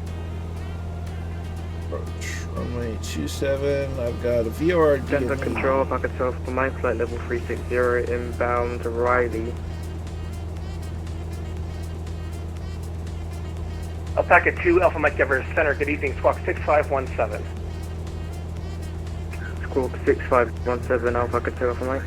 Approach runway 27. I've got a VOR. Denver Control, Bucket South for my flight level 360 inbound to Riley. Alpaca 2 Alpha Mike Denver Center. Good evening, Squawk 6517. Squawk 6517 Alpha Control for Mike.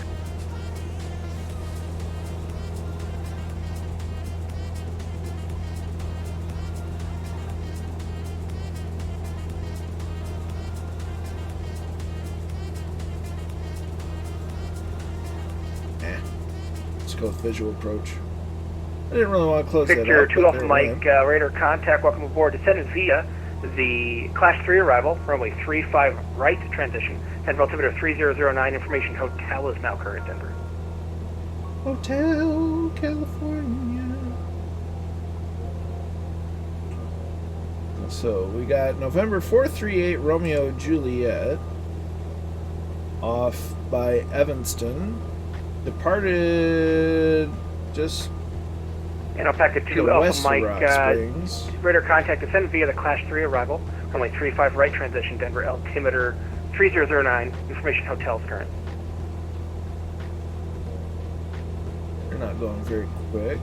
Let's go with visual approach. I didn't really want to close Victor that 2 up. Alpha Mike, radar contact, welcome aboard. Descended via the Class 3 arrival, runway 35 right transition. Denver altimeter 3009, information hotel is now current, Denver. Hotel California. So we got November 438 Romeo Juliet off by Evanston. Departed just And Alpaca 2 Alpha Mike, radar contact, descend via the Class 3 arrival, runway 35 right transition, Denver altimeter 3009, information hotels current. You're not going very quick.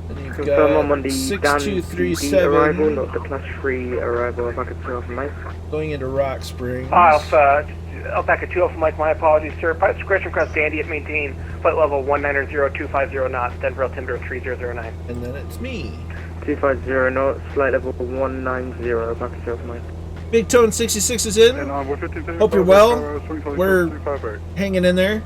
Then you've Confirm I'm on got the 6237 arrival, not the Class 3 arrival. Bucket South for Mike. going into Rock Springs. Alpaca 2 Alpha Mike, my apologies, sir. Pilot discretion across Dandy at maintain flight level 190.250 knots, Denver altimeter 3009. And then it's me. 250 knots, flight level 190, Bucket South for Mike. Big Tone 66 is in. Hope you're well. We're hanging in there.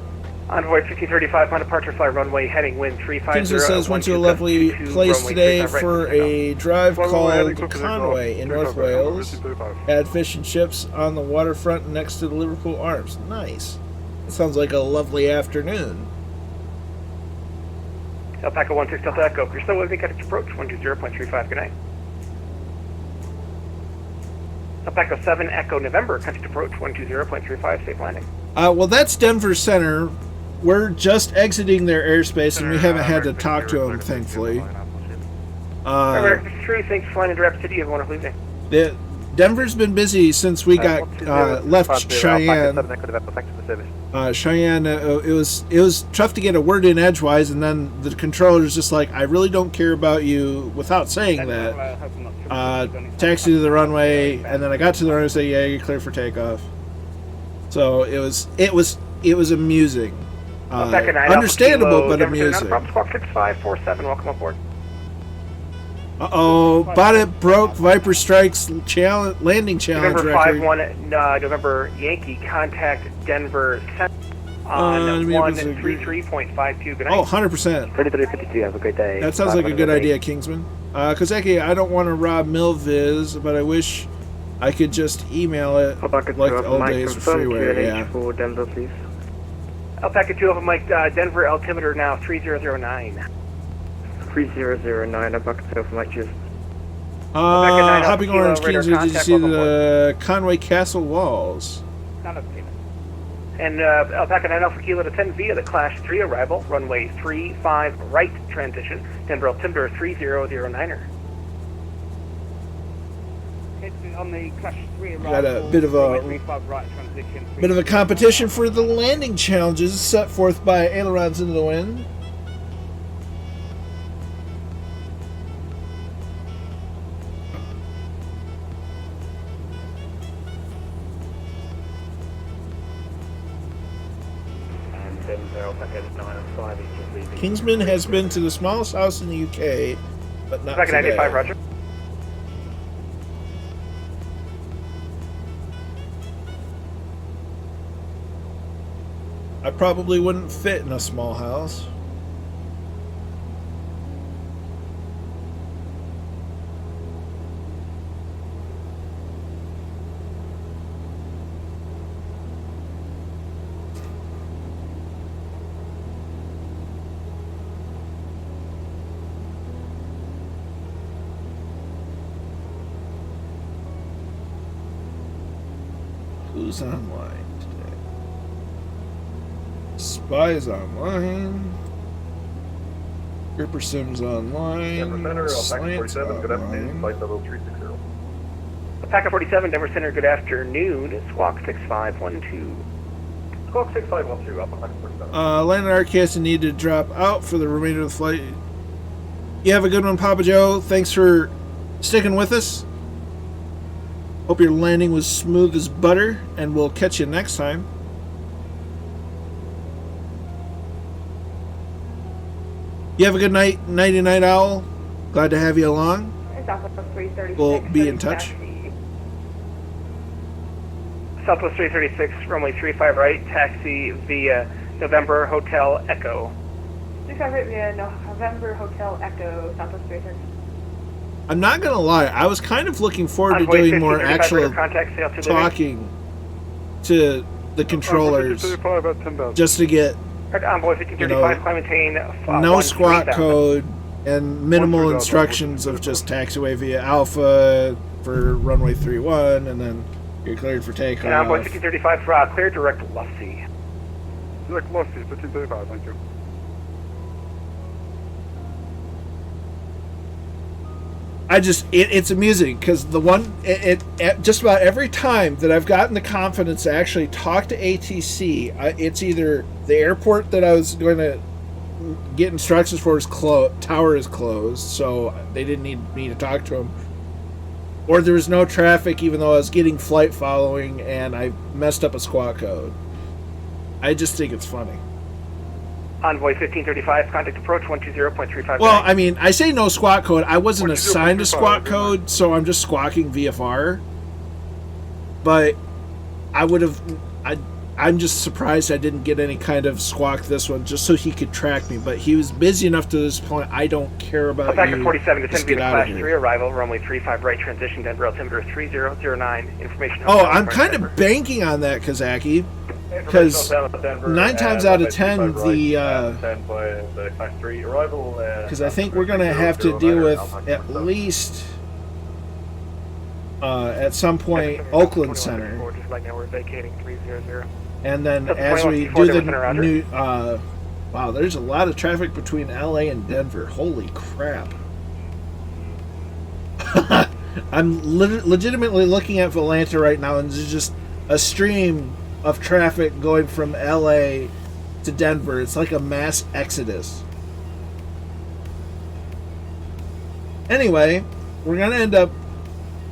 Envoy 1535, on departure fly runway heading wind 350. Kingsman says went to a lovely place today for a drive called Conway in North Wales. Had fish and chips on the waterfront next to the Liverpool Arms. Nice. It sounds like a lovely afternoon. Alpaca 16 Delta Echo, if you're still with me, cut its approach 120.35, good night. Alpaca 7 Echo November, cut its approach 120.35, safe landing. Well, that's Denver Center. We're just exiting their airspace, and we haven't had to talk to them, thankfully. American 53, thanks for flying into Rapid City. Have a wonderful evening. Denver's been busy since we got left Cheyenne. Cheyenne, it was tough to get a word in edgewise, and then the controller's just like, I really don't care about you, without saying that. Taxi to the runway, and then I got to the runway and said, yeah, you're clear for takeoff. So it was amusing. Understandable, but amusing. Squawk 6547, welcome aboard. Uh-oh, bonnet broke, Viper strikes, landing challenge November record. 5-1, November Yankee, contact Denver Center on 133.52, good night. Oh, 100%. 3352, have a great day. That sounds like a good idea, Kingsman. Kozaki, I don't want to rob Milviz, but I wish I could just email it like the old days with freeware. Yeah. For Denver, please. Alpaca 2 Alpha Mike, Denver altimeter now 3009. 3009, Alpaca 2 Alpha Mike, cheers. Hopping Orange, Kingsman, did you see the Conway Castle walls? And Alpaca 9 Alpha Kilo descend via the Class 3 arrival, runway 35 right transition, Denver altimeter 3009er. on the Clash 3 Got a bit of a competition for the landing challenges set forth by Ailerons into the Wind. Kingsman has been to the smallest house in the UK, but not Second today. 95, Roger. I probably wouldn't fit in a small house. Who's online today? Spy's online. Ripper Sim's online. Denver Center, Packet 47, good afternoon, online. flight level 360. Packet 47, Denver Center, good afternoon. Squawk 6512. Squawk 6512, Alpha Packet 47. Landon Arcast need to drop out for the remainder of the flight. You have a good one, Papa Joe. Thanks for sticking with us. Hope your landing was smooth as butter, and we'll catch you next time. You have a good night, Nighty Night Owl. Glad to have you along. We'll be in touch. Southwest 336, runway 35 right, taxi via November Hotel Echo. 35 right via November Hotel Echo, Southwest 336. I'm not going to lie, I was kind of looking forward to doing more actual talking to the controllers just to get, Envoy 1535, climb maintain, no squawk code and minimal instructions of just taxiway via Alpha for runway 31, and then you're cleared for takeoff. And Envoy 1535, clear direct Lussie. Direct Lussie, 1535, thank you. It's amusing because just about every time that I've gotten the confidence to actually talk to ATC, it's either the airport that I was going to get instructions for tower is closed, so they didn't need me to talk to them, or there was no traffic even though I was getting flight following and I messed up a squawk code. I just think it's funny. Envoy 1535, contact approach 120.35. Well, I mean, I say no squawk code. I wasn't assigned a squawk code, so I'm just squawking VFR. But I would have... I'm just surprised I didn't get any kind of squawk this one, just so he could track me. But he was busy enough to this point. I don't care about Packet you. 47, descend via the out of Clash 3 arrival, runway 35 right, transition, Denver altimeter 3009, information... Oh, I'm kind of banking on that, Kazaki. Because 9 times out of 10, because I think we're going to have to deal with at least at some point Oakland Center, and then as we do the new wow, there's a lot of traffic between LA and Denver. Holy crap. I'm legitimately looking at Volanta right now, and there's just a stream of traffic going from LA to Denver. It's like a mass exodus. Anyway, we're going to end up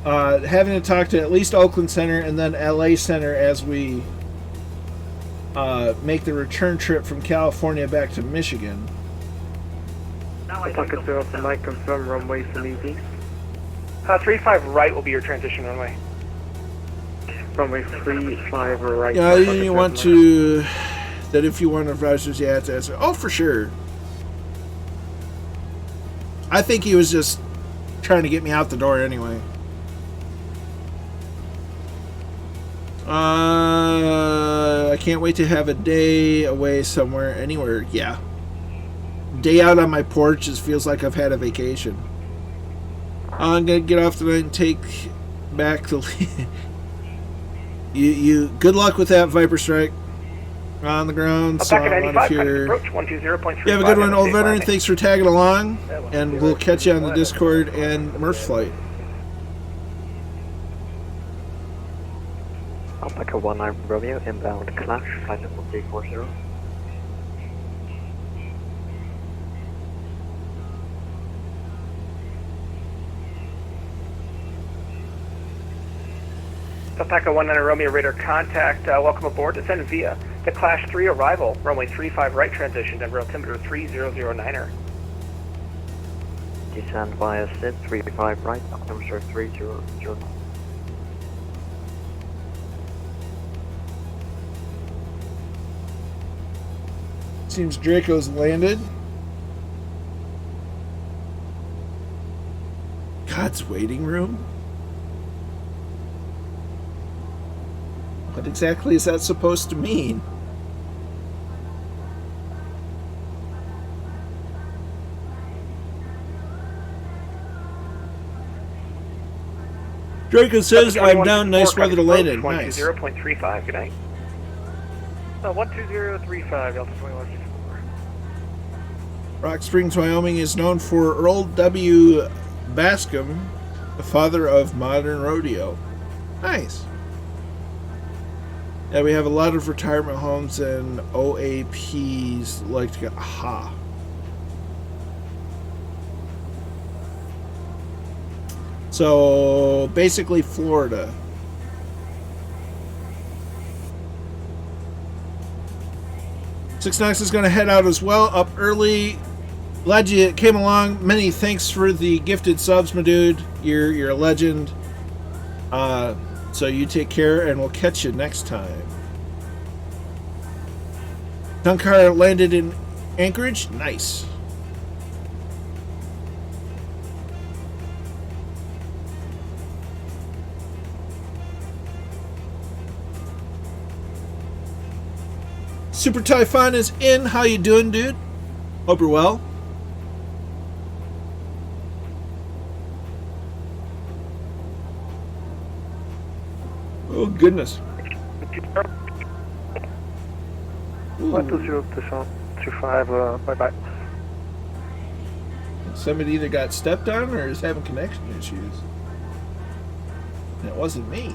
having to talk to at least Oakland Center and then LA Center as we make the return trip from California back to Michigan. Pocket 0 for Mike, confirm runway for east. 35 right will be your transition runway. Runway 35 right. Yeah, you want to... That if you want advisors, you have to answer. Oh, for sure. I think he was just trying to get me out the door anyway. I can't wait to have a day away somewhere, anywhere. Yeah. Day out on my porch just feels like I've had a vacation. I'm going to get off tonight and take back the... You good luck with that, Viper Strike. On the ground, so I'm out of here. You have a good one, old veteran. Thanks for tagging along, and we'll catch you on the Discord and Murph flight. Alpaca 19 Romeo, inbound Clash, flight level 340. Alpaca 19 Romeo, radar contact, welcome aboard. Descend via the Clash 3 arrival, runway 35 right transition, Denver altimeter 3009er. Descend via SID 35 right, altimeter 3009. Seems Draco's landed. God's waiting room? What exactly is that supposed to mean? Draco says, I'm down, nice weather to land in. Nice. 120.35, good night. 12035, Delta 2164. Rock Springs, Wyoming is known for Earl W. Bascom, the father of modern rodeo. Nice. Yeah, we have a lot of retirement homes and OAPs like to get. Aha. So basically Florida. Six Knox is going to head out as well, up early. Glad you came along. Many thanks for the gifted subs, my dude. You're a legend. So you take care, and we'll catch you next time. Dunkar landed in Anchorage. Nice. Super Typhon is in. How you doing, dude? Hope you're well. Oh, goodness. 120.25, bye-bye. Somebody either got stepped on or is having connection issues. And it wasn't me.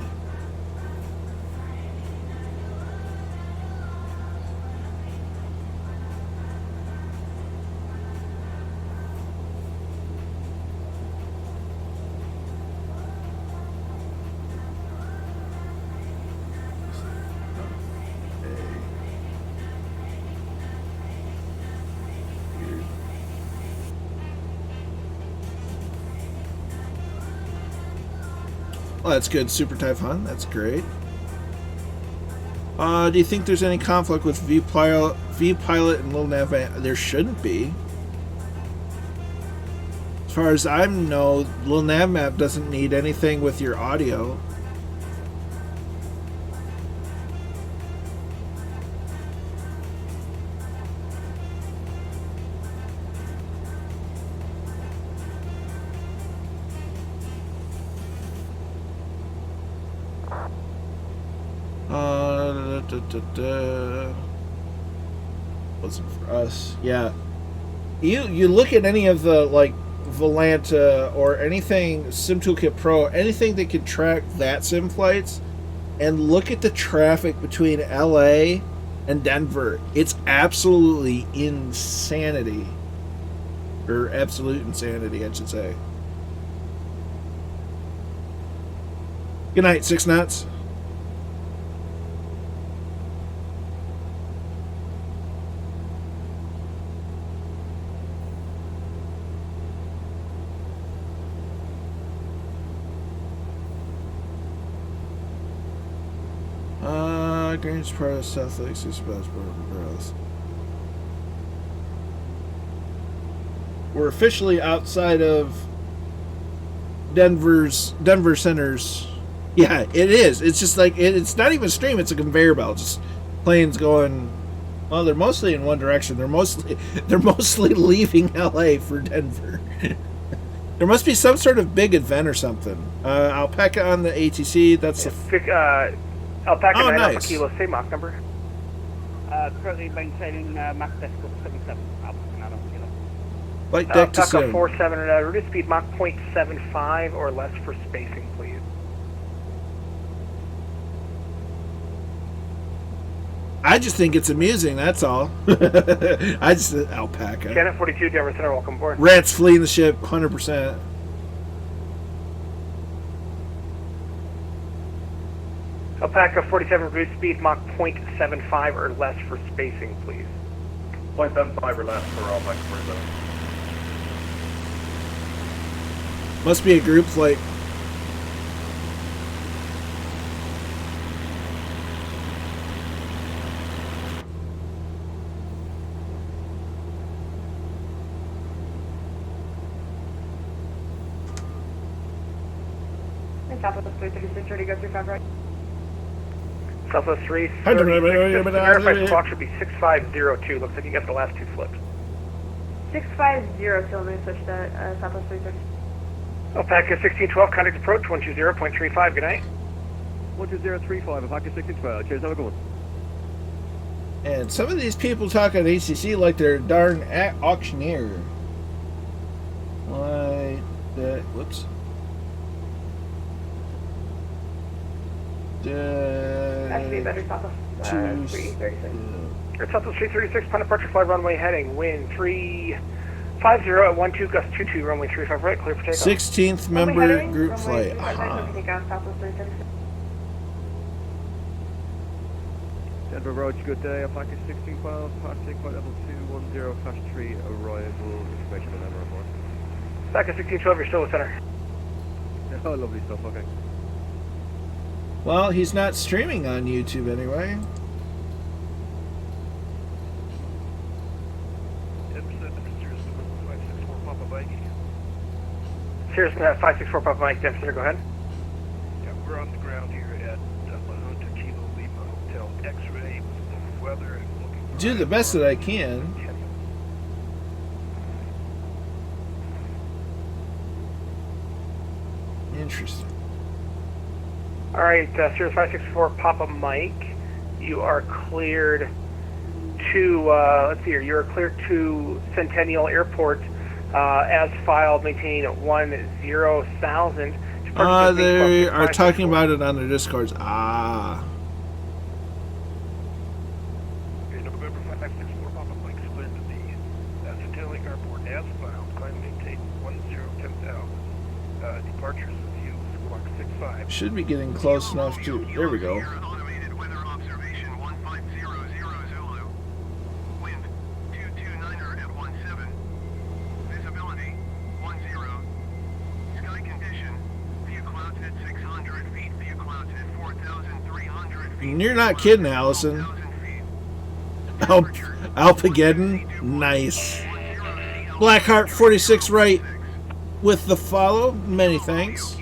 Well, that's good, Super Typhon. That's great. Do you think there's any conflict with V-Pilot and Lil Nav? There shouldn't be. As far as I know, Lil Nav Map doesn't need anything with your audio. Wasn't for us. Yeah. You look at any of the like Volanta or anything SimToolkit Pro, anything that can track VATSIM flights, and look at the traffic between LA and Denver. It's absolutely insanity. Or absolute insanity, I should say. Good night, 6 Knots. Grange part of South Lake, Superbus, Burroughs. We're officially outside of Denver Center's. Yeah, it is. It's just like it's not even a stream. It's a conveyor belt. Just planes going. Well, they're mostly in one direction. They're mostly leaving LA for Denver. There must be some sort of big event or something. Alpaca on the ATC. That's the. Alpaca 9 nice. Alpha Kilo, say Mach number. Currently maintaining Mach Decimal 77, Alpha 9 Alpha Kilo. Light deck to Alpaca sim. 47, reduce speed Mach 0.75 or less for spacing, please. I just think it's amusing, that's all. I just alpaca. Janet 42, Denver Center, welcome aboard. Rats fleeing the ship, 100%. Alpaca 47, reduce speed Mach 0.75 or less for spacing, please. 0.75 or less for Alpaca 47. Must be a group flight. Southwest 336, ready to go through 5 right. Southwest 336, verified clock should be 6502. Looks like you got the last two flips. 650, let me switch to Southwest 336. Alpaca 1612, contact approach 120.35, good night. 120.35, Alpaca 1612, cheers, have a good one. And some of these people talk at ACC like they're darn auctioneer. Like that, whoops. Actually, better Southwest 336. Southwest 336, plan departure, fly runway heading, wind 350 at 12, gust 22, runway 35 right, clear for takeoff. 16th member group flight. Denver Road, good day, Alpaca 1612, passing flight level 210, flash 3, arrival, information on number report. Alpaca 1612, you're still with center. Oh, lovely stuff, okay. Well, he's not streaming on YouTube anyway. Here's 564 Papa Mike, Denver Center, go ahead. Yeah, we're on the ground here at Lahunta Kilo Lima Hotel X-Ray with weather and looking for... Do the best that I can. Interesting. All right, Sirius 564 Papa Mike, you are cleared to, let's see here, you are cleared to Centennial Airport as filed, maintain 10,000. They are talking about it on their Discords. Ah. November 564 Papa Mike, cleared to the Centennial Airport as filed, climb maintain 10,000. Departures view squawk 65. Should be getting close enough to. There we go. You're not kidding, Allison. Alpageddon, nice. Blackheart 46 right with the follow. Many thanks.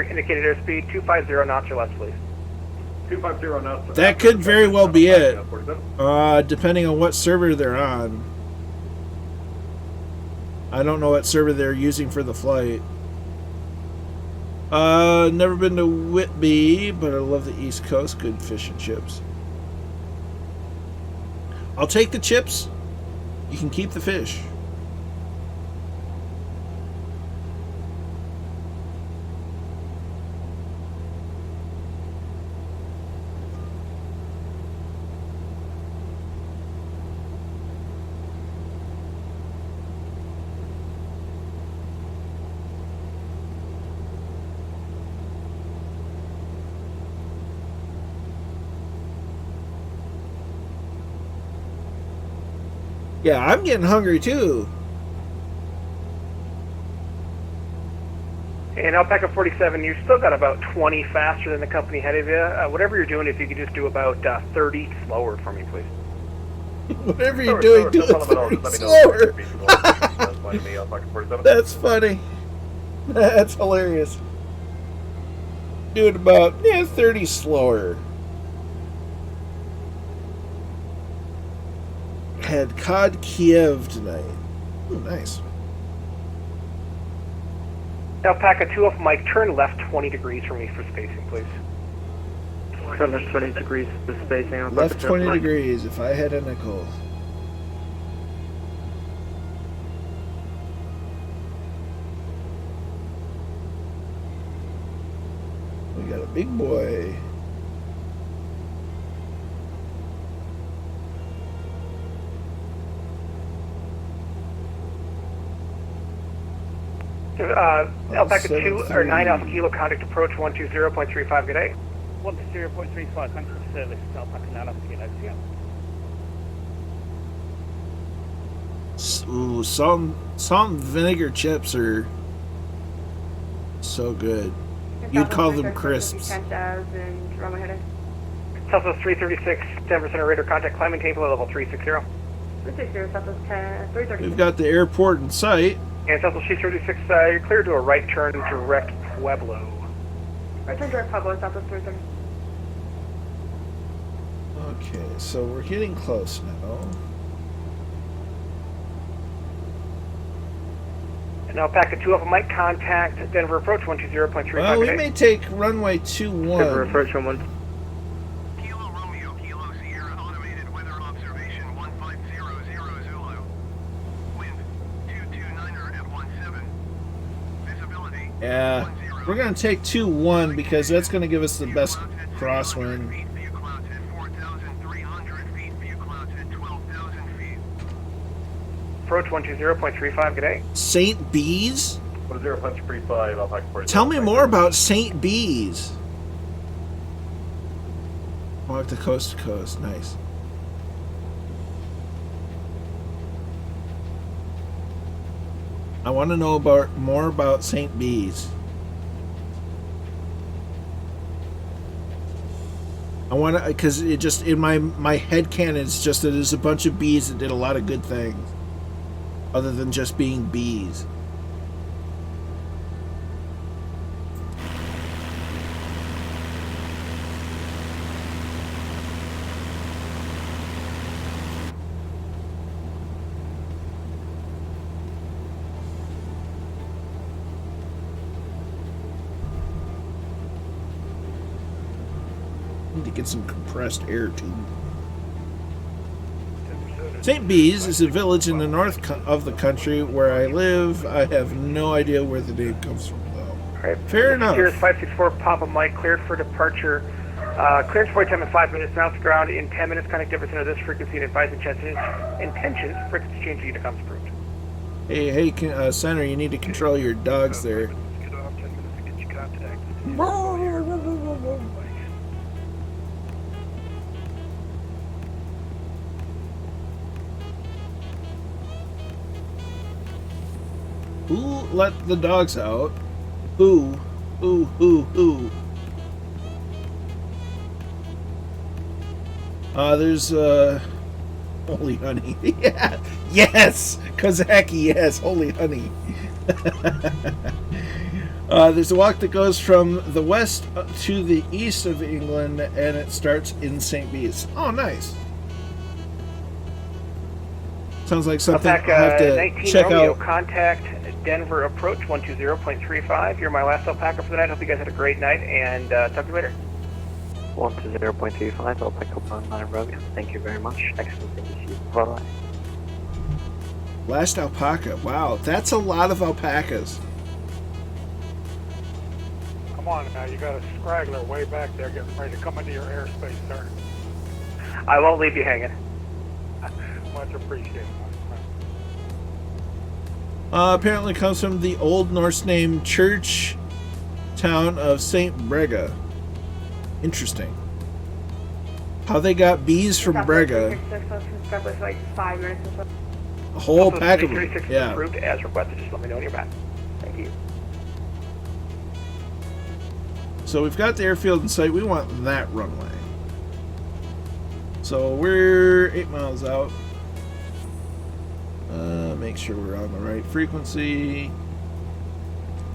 Indicated airspeed 250 knots or less, please. 250 knots. That could very well be it, depending on what server they're on. I don't know what server they're using for the flight. Never been to Whitby, but I love the East Coast. Good fish and chips. I'll take the chips. You can keep the fish. Yeah, I'm getting hungry too. And Alpaca 47, you still got about 20 faster than the company ahead of you. Whatever you're doing, if you could just do about 30 slower for me, please. Whatever you're doing, do it 30 slower. That's funny. That's hilarious. Do it about 30 slower. Had Cod Kiev tonight. Ooh, nice. Alpaca 2 off Mike, turn left 20 degrees for me for spacing, please. Left 20 degrees for spacing. Left 20 degrees if I had a nickel. We got a big boy. Alpaca 2 or 9 Alpha Kilo contact approach 120.35, good day. 120.35, thanks for the service. Alpaca 9 Alpha Kilo, yeah. Ooh, salt and vinegar chips are so good. You'd call them crisps. Southwest 336, Denver Center radar contact, climbing table level 360. 360, Southwest 330. We've got the airport in sight. And Southwest 336, you're clear to a right turn direct Pueblo. Right turn direct Pueblo, Southwest 330. Okay, so we're getting close now. And Alpaca 2 Alpha Mike contact Denver approach 120.35. Well, we may take runway 21. Denver approach on 1. Yeah, we're going to take 2-1 because that's going to give us the best crosswind. Approach 120.35, good day. St. Bees? 120.35, Alpaca 40. Tell me more about St. Bees. Walk to coast, nice. I want to know more about St. Bees. I want to, because it just, in my head canon, it's just that there's a bunch of bees that did a lot of good things, other than just being bees. Need to get some compressed air too. St. Bees is a village in the north of the country where I live. I have no idea where the name comes from, though. Right. Fair enough. Here's 564 Papa Mike, cleared for departure. Clearance for time in 5 minutes, now to ground in 10 minutes. Contact Denver Center this frequency and advise intentions. Frequency change unit comes approved. Hey, Center, you need to control your dogs there. Get off 10 minutes to get you contacted. Who let the dogs out? Who? There's, holy honey. Yeah. Yes! Kozaki, yes, holy honey. There's a walk that goes from the west to the east of England, and it starts in St. Bees. Oh, nice. Sounds like something I'll have to check Romeo, out. Contact Denver approach 120.35. You're my last Alpaca for the night. Hope you guys had a great night, and talk to you later. 120.35, Alpaca 19 Romeo. Thank you very much. Excellent thing to see you. Bye-bye. Last alpaca. Wow, that's a lot of alpacas. Come on now, you got a scraggler way back there getting ready to come into your airspace, sir. I won't leave you hanging. Much appreciated. Apparently comes from the Old Norse name church town of St. Brega. Interesting. How they got bees from Brega. Like 5 minutes or so. A whole pack of them. Yeah. Approved as requested. Just let me know when you're back. Thank you. So we've got the airfield in sight. We want that runway. So we're 8 miles out. Make sure we're on the right frequency.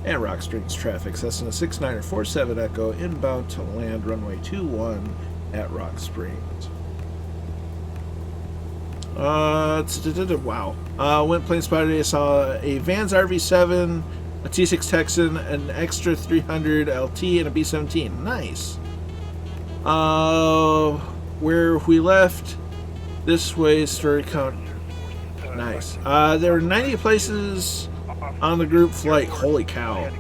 And Rock Springs traffic. Cessna 6947 Echo inbound to land runway 21 at Rock Springs. Wow. Went plane spotted. I saw a Vans RV7, a T6 Texan, an extra 300 LT, and a B-17. Nice. Where we left, this way, story count. Nice. There were 90 places on the group flight. Holy cow.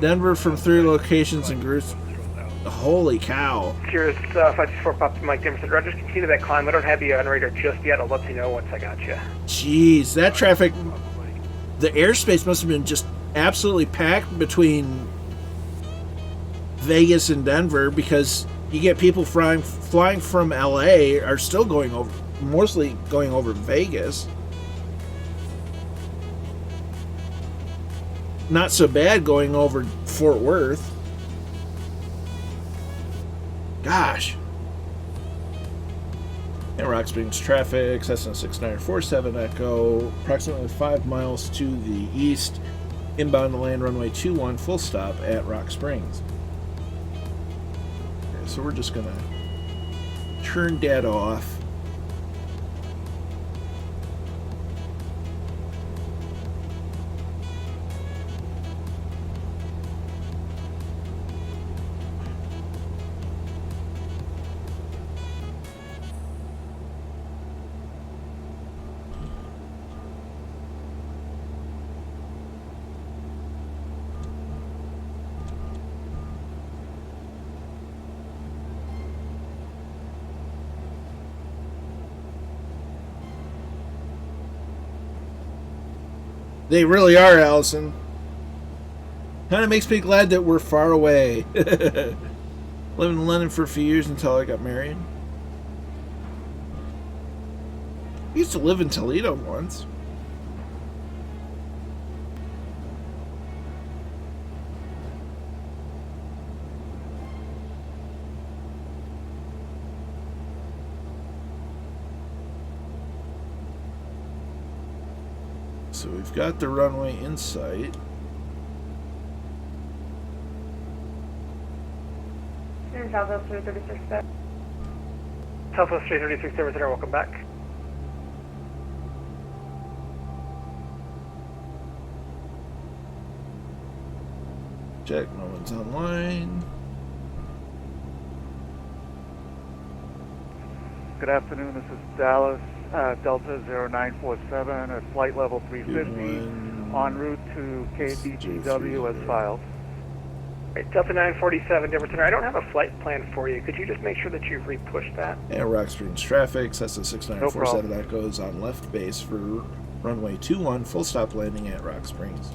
Denver from 3 locations and groups. Holy cow. Here's 564 Papa Mike Denver. Roger, just continue that climb. I don't have you on radar just yet. I'll let you know once I got you. Jeez, that traffic. The airspace must have been just absolutely packed between Vegas and Denver, because you get people flying from LA are still going over, mostly going over Vegas. Not so bad going over Fort Worth. Gosh. And Rock Springs traffic, Cessna 6947 Echo, approximately 5 miles to the east, inbound to land runway 21, full stop at Rock Springs. Okay, so we're just gonna turn that off. They really are, Allison. Kind of makes me glad that we're far away. Lived in London for a few years until I got married. I used to live in Toledo once. So we've got the runway in sight. Southwest 336 back. Southwest 336 Denver Center, welcome back. Check, no one's online. Good afternoon, this is Dallas, Delta 0947 at flight level 350, en route to KCGW as filed. Right, Delta 947 Denver Center, I don't have a flight plan for you. Could you just make sure that you've re-pushed that? And Rock Springs traffic, Cessna 6947, that goes on left base for runway 21, full stop landing at Rock Springs.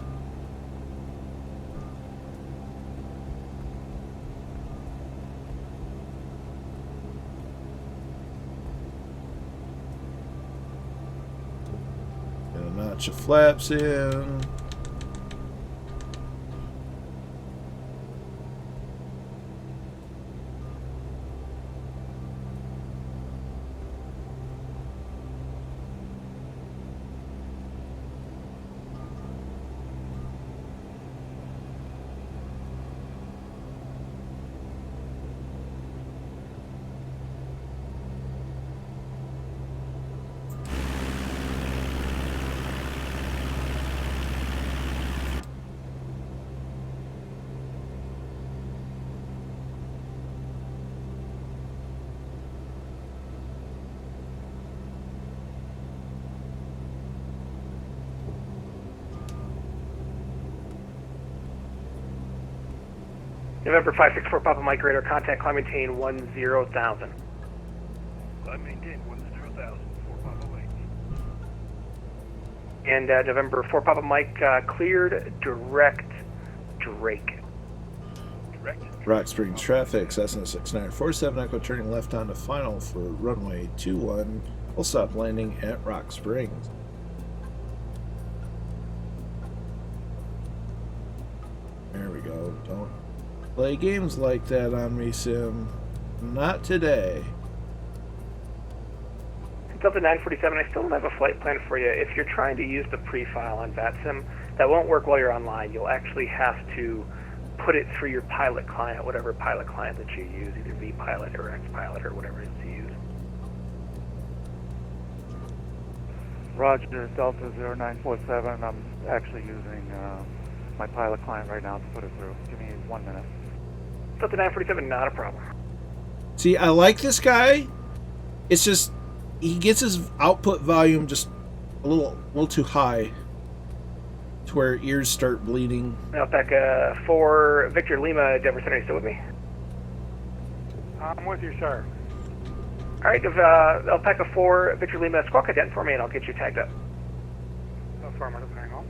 And a notch of flaps in. November 564 Papa Mike radar contact, climb maintain 10,000. Climb maintain 10,000 for Papa Mike. And November 4 Papa Mike cleared direct Drake. Direct? Rock Springs traffic, Cessna 6947 Echo turning left onto final for runway 21. We'll stop landing at Rock Springs. There we go. Don't play games like that on me, Sim. Not today. Delta 947, I still don't have a flight plan for you. If you're trying to use the pre-file on VATSIM, that won't work while you're online. You'll actually have to put it through your pilot client, whatever pilot client that you use, either vPilot or xPilot or whatever it is you use. Roger, Delta 0947. I'm actually using my pilot client right now to put it through. Give me 1 minute. Delta 947, not a problem. See, I like this guy. It's just he gets his output volume just a little too high to where ears start bleeding. Alpaca 4, Victor Lima, Denver Center, you still with me? I'm with you, sir. All right, Alpaca 4, Victor Lima, squawk ident for me, and I'll get you tagged up. Affirmative, hang on.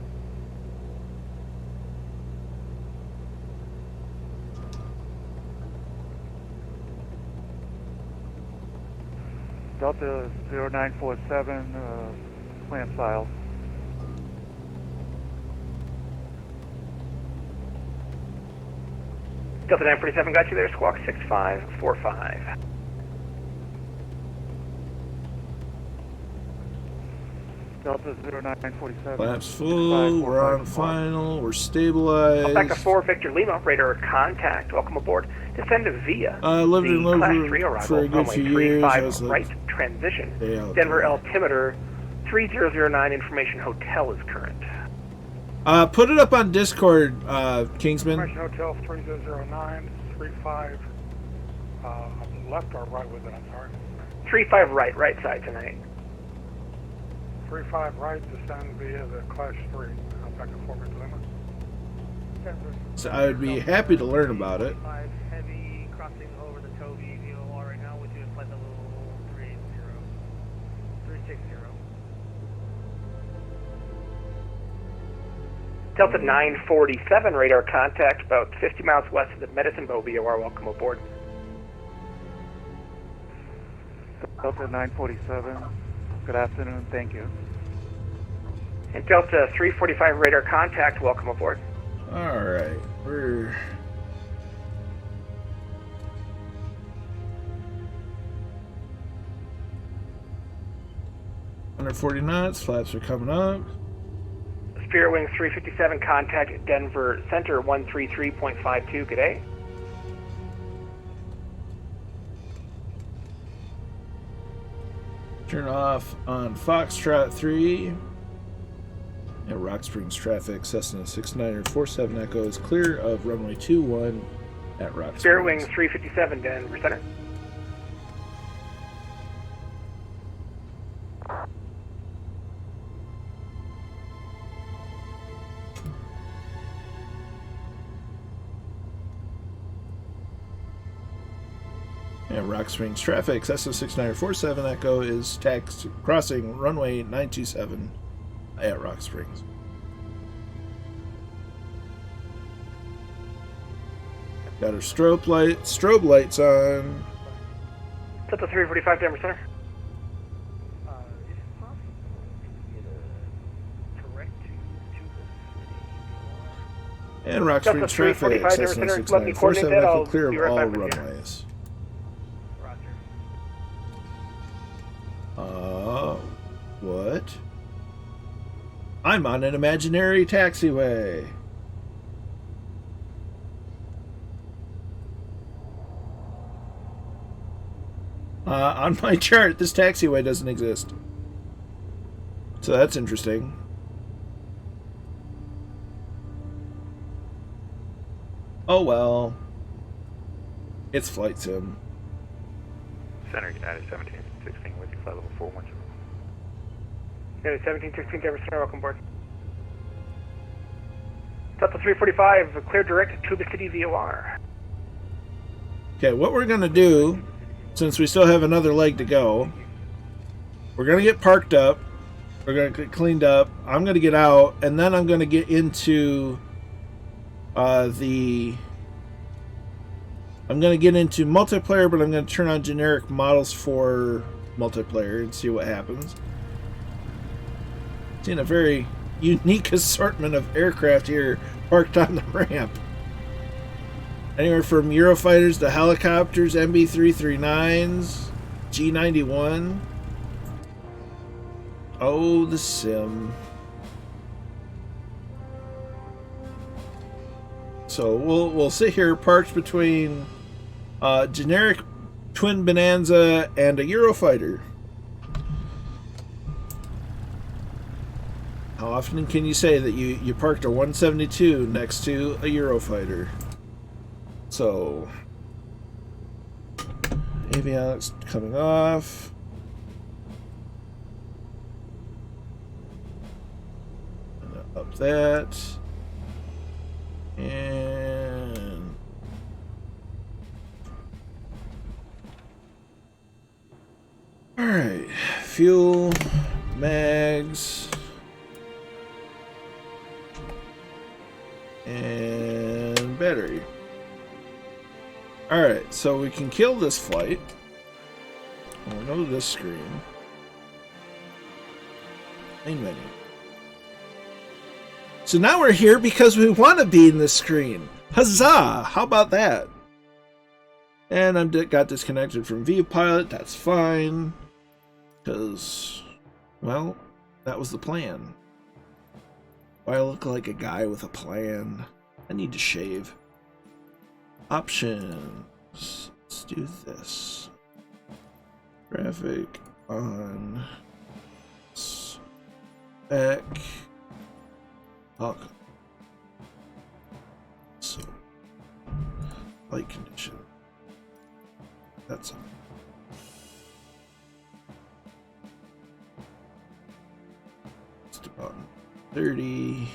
Delta 0947, plan file. Delta 947 got you there, squawk 6545. Delta 0947. Flaps full, we're on final, we're stabilized. Alpaca 4, Victor Lima, radar contact, welcome aboard. Descend via lived in the Class Lover 3 arrival, for a good runway few years. 35 right transition. Denver altimeter 3009, information hotel is current. Put it up on Discord, Kingsman. Information hotel 3009, 35, left or right with it, I'm sorry. 35 right side tonight. 35 right, descend via the Class 3, Alpaca 4, Victor Lima. So I would be happy to learn about it. Heavy crossing over the Toby VOR right now with you in flight level 360. Delta 947, radar contact about 50 miles west of the Medicine Bow VOR, welcome aboard. Delta 947, good afternoon, thank you. And Delta 345, radar contact, welcome aboard. Alright, we're... Under 40 knots, flaps are coming up. Spirit Wing 357, contact Denver Center 133.52, good day. Turn off on Foxtrot 3. At Rock Springs traffic, Cessna 6947 Echo is clear of runway 21 at Rock Springs. Spirit Wing 357, Denver Center. At Rock Springs traffic, Cessna 6947 Echo is crossing runway 927 at Rock Springs. Got our strobe lights on. Delta 345, Denver Center. And Rock Springs traffic, Cessna 6947 Echo clear of all runways. What? I'm on an imaginary taxiway. On my chart, this taxiway doesn't exist. So that's interesting. Oh well. It's flight sim. Center United 1716 with you, flight level 410. United 1716, Denver Center, welcome aboard. Delta 345, clear direct to Tuba City VOR. Okay, what we're going to do, since we still have another leg to go, we're going to get parked up, we're going to get cleaned up, I'm going to get out, and then I'm going to get into I'm going to get into multiplayer, but I'm going to turn on generic models for multiplayer and see what happens. Seeing a very unique assortment of aircraft here parked on the ramp. Anywhere from Eurofighters to helicopters, MB339s, G91. Oh, the sim. So we'll sit here parked between generic twin Bonanza and a Eurofighter. How often can you say that you parked a 172 next to a Eurofighter? So Avionics coming off. Up that. And alright. Fuel, mags, and battery. Alright, so we can kill this flight. We'll go to this screen. Main menu. So now we're here because we want to be in this screen. Huzzah! How about that? And I got disconnected from ViewPilot. That's fine. Because, well, that was the plan. I look like a guy with a plan. I need to shave. Options. Let's do this. Graphic on. Back. Talk. So, light condition. That's all. It's about 30.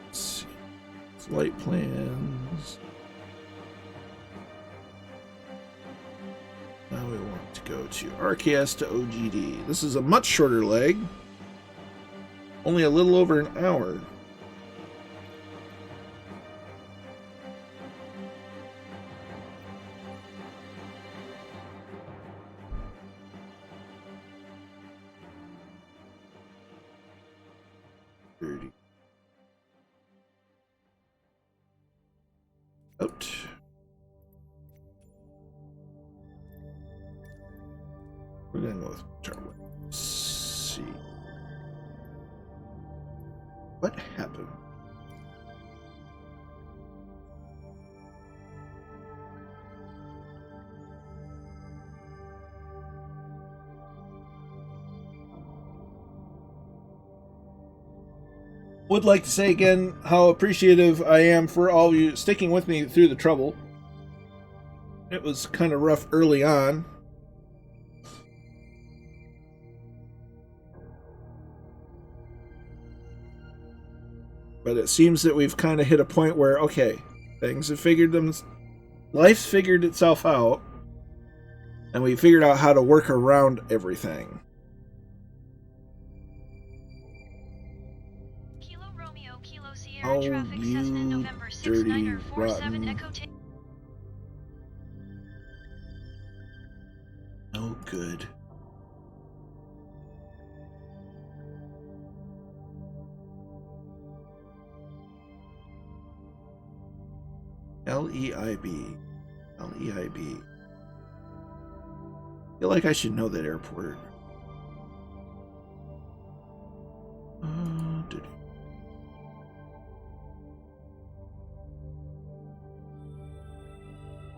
Let's see. Flight plans. Now we want to go to RKS to OGD. This is a much shorter leg. Only a little over an hour. Out. We're gonna go with Charlie. Let's see. What happened? Would like to say again how appreciative I am for all of you sticking with me through the trouble. It was kind of rough early on. But it seems that we've kind of hit a point where, okay, things have figured them, life's figured itself out, and we figured out how to work around everything. Kilo Romeo, Kilo Sierra, Oh, traffic you Cessna, November dirty, 6947 rotten. Echo No good. LEIB. LEIB. Feel like I should know that airport. Did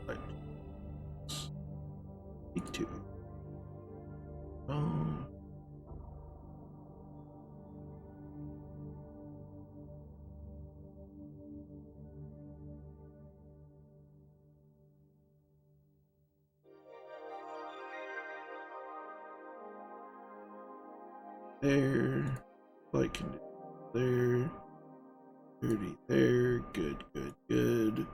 right. Speak to. There, like there, 30 there, good, good, good.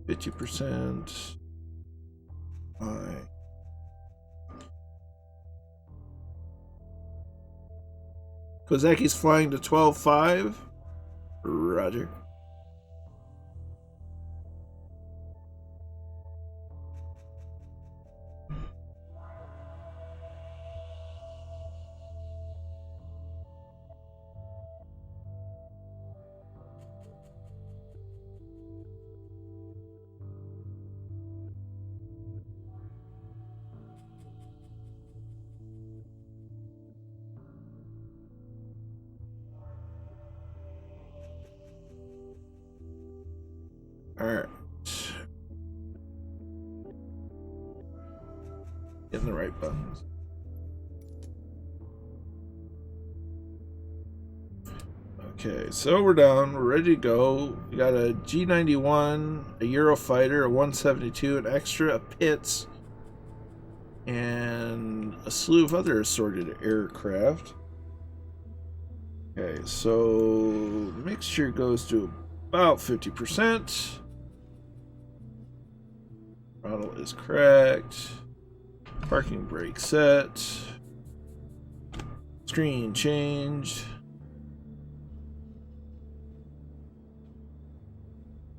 50%. Fine. Kozaki's flying to 12.5. Roger. Alright. Getting hitting the right buttons. Okay, so we're down. We're ready to go. We got a G91, a Eurofighter, a 172, an extra, a Pitts, and a slew of other assorted aircraft. Okay, so mixture goes to about 50%. Throttle is correct. Parking brake set. Screen changed.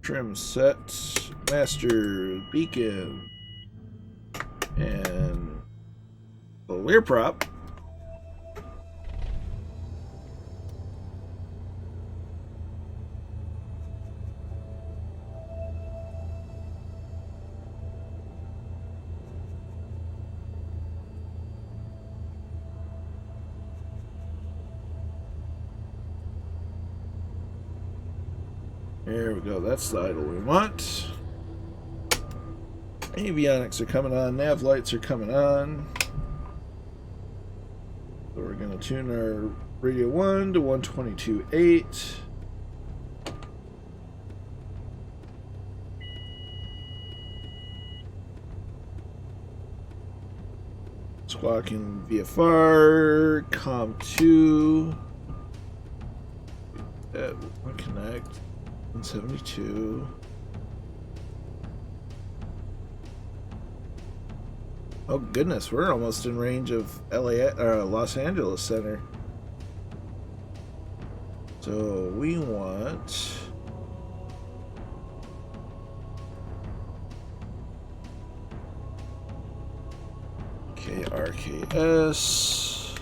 Trim set. Master beacon. And the leer prop. There we go, that's the idle we want. Avionics are coming on, nav lights are coming on. So we're going to tune our radio 1 to 122.8. Squawking VFR, COM 2. That will connect. 172. Oh goodness, we're almost in range of Los Angeles Center. So we want KRKS,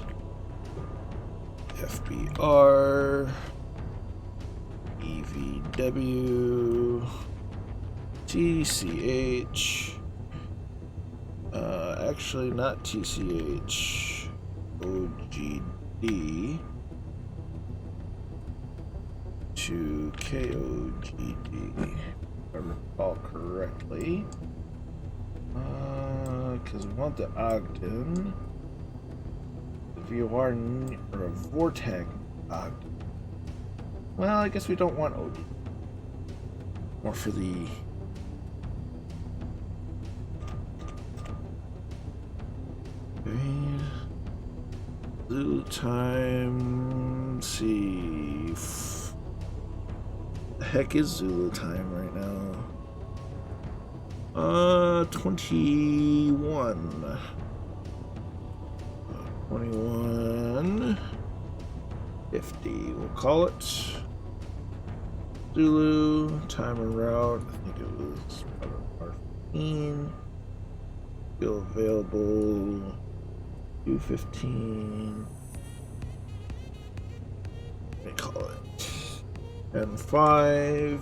FBR, EVW, TCH, actually not TCH, OGD to KOGD, if I recall correctly. Because we want the Ogden, the VOR, or a Vortec Ogden. Well, I guess we don't want OD. More for the Zulu time. Let's see. The heck is Zulu time right now? 21. 21:50. We'll call it. Zulu, time and route. I think it was R15. Still available. 215. Let me call it. N5.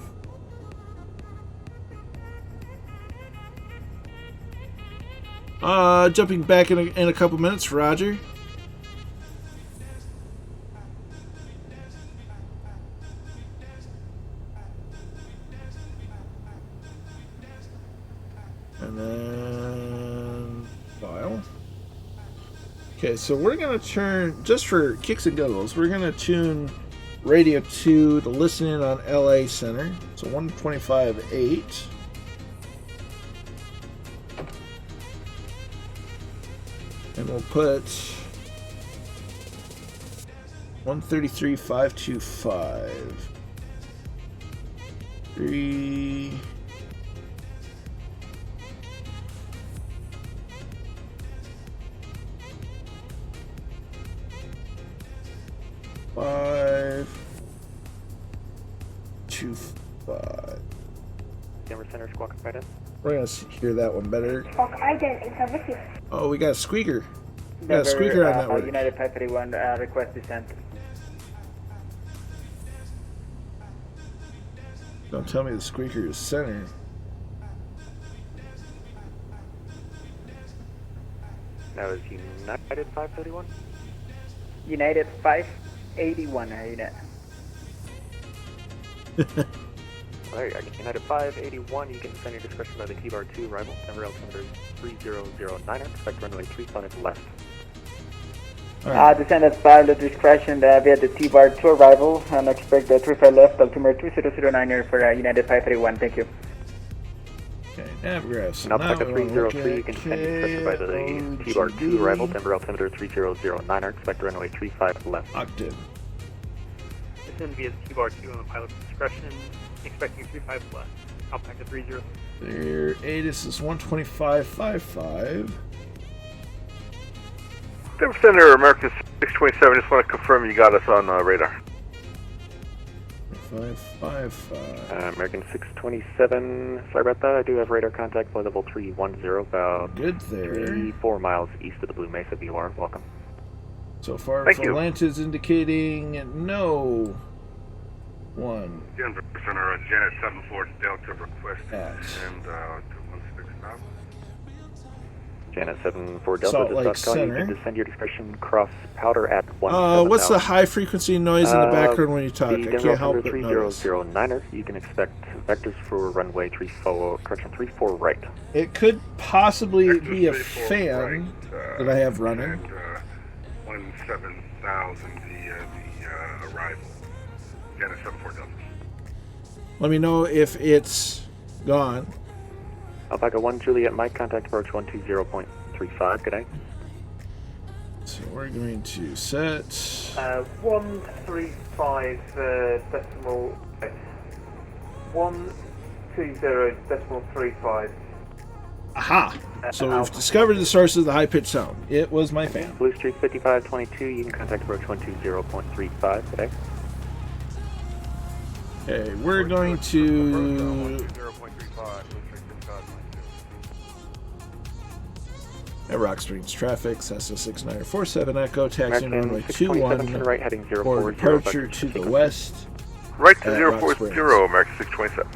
Jumping back in a couple minutes, Roger. And then file. Okay, so we're gonna turn, just for kicks and giggles, we're gonna tune radio 2 to listen in on LA Center. So 125.8. And we'll put 133.525. 3. Five. 2 5. Denver Center, squawk ident. We're gonna hear that one better. Squawk ident is with you. Oh, we got a squeaker. We got a squeaker on that one. United 531, request descent. Don't tell me the squeaker is center. That was United 531? United 581, how you doing? Alright, United 581, you can send your discretion by the T-Bar 2 arrival, number altimeter 3009, expect runway 35 left. Descend at 5 at discretion via the T-Bar 2 arrival, and expect the 35 left, altimeter 2009 for United 581, thank you. Okay, Navgraph. So and Alpaca 303, you can send your discretion by the T-Bar 2 arrival, number altimeter 3009, expect runway 35 left. Octave. Descend via the T-Bar 2 on the pilot's discretion, expecting 35 left. Alpaca 30. There, ATIS is 125.55. Denver Center, American 627, just want to confirm you got us on radar. 555. American 627, sorry about that, I do have radar contact flight level 310, about good there. 3-4 miles east of the Blue Mesa VOR, welcome. So far, Thank you. Atlanta's indicating no. 1. Denver Center, Janet 74 Delta request and 216 now. Janet 74 Delta, Salt Lake this call, you Center. can descend your discretion cross powder at 170. What's the high frequency noise in the background when you talk? I can't help but notice. 3009er, you can expect vectors for runway 34 right. It could possibly Vectors be a 34 fan right, that I have running. And 17,000 the arrival. Janet 74 Delta. Let me know if it's gone. Alpaca 1 Juliet Mike, contact approach 120.35, good day. So we're going to set 135 decimal 120.35. Aha! So we've discovered the source of the high-pitched sound. It was my fan. Blue Street 5522, you can contact approach 120.35, good day. Okay, we're going to... At Rock Springs traffic, Cessna 6947 Echo, taxi runway 21 right, heading for departure to the west. Right to 040, American 627.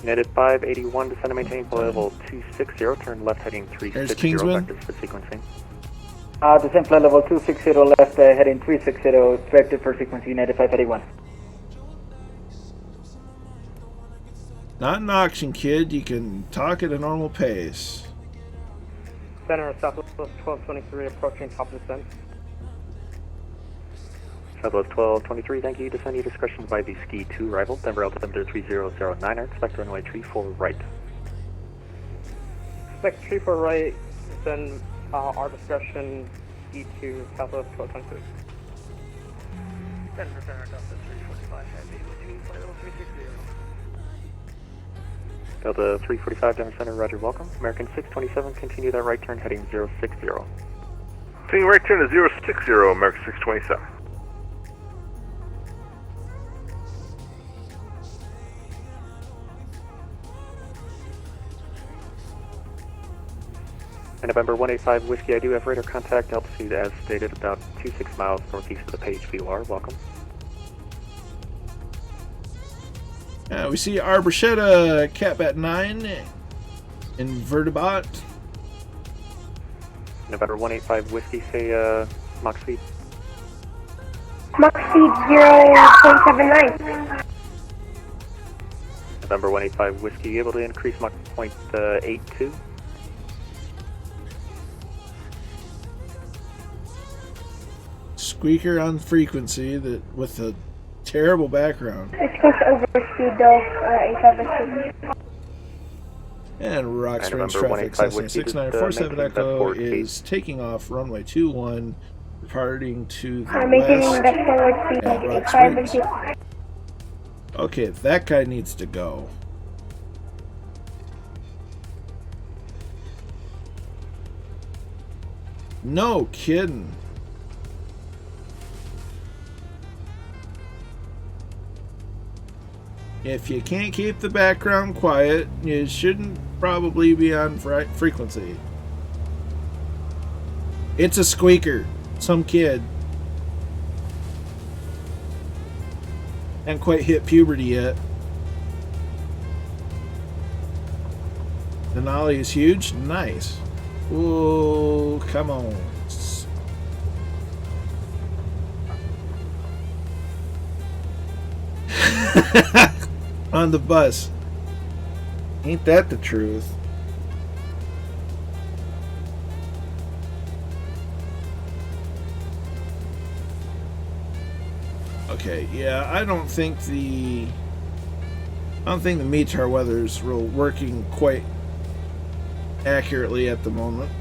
United 581, descend and maintain flight level 260, turn left heading 360, vectors for sequencing. Descend flight level 260 left, heading 360, vector for sequencing, United 581. Not an auction, kid. You can talk at a normal pace. Center Southwest 1223, approaching top descent. Southwest 1223, thank you. Descend your discretion by the Ski 2 arrival, Denver altimeter 3009, expect runway 34 right. Expect 34 right, descend our discretion E2 Southwest 1223. Denver Center Delta 345 heavy, looking flight level 360. Delta 345, Denver Center, roger, welcome. American 627, continue that right turn heading 060. Taking right turn to 060, American 627. And November 185 Whiskey, I do have radar contact, altitude as stated, about 26 miles northeast of the Page VOR, welcome. We see Arborchetta, Catbat 9, Invertibot. November 185 Whiskey, say Mach speed. Mach speed 0.79. November 185 Whiskey, able to increase Mach point 82. Squeaker on frequency that with a terrible background. It's close to overspeed though, 85. And Rock Springs traffic, Cessna 6947 Echo is taking off runway 21, departing to the west at Rock Springs. Okay, that guy needs to go. No kidding. If you can't keep the background quiet, you shouldn't probably be on frequency. It's a squeaker. Some kid. Hasn't quite hit puberty yet. Denali is huge. Nice. Oh, come on. on the bus. Ain't that the truth? Okay, yeah, I don't think the METAR weather's real working quite accurately at the moment.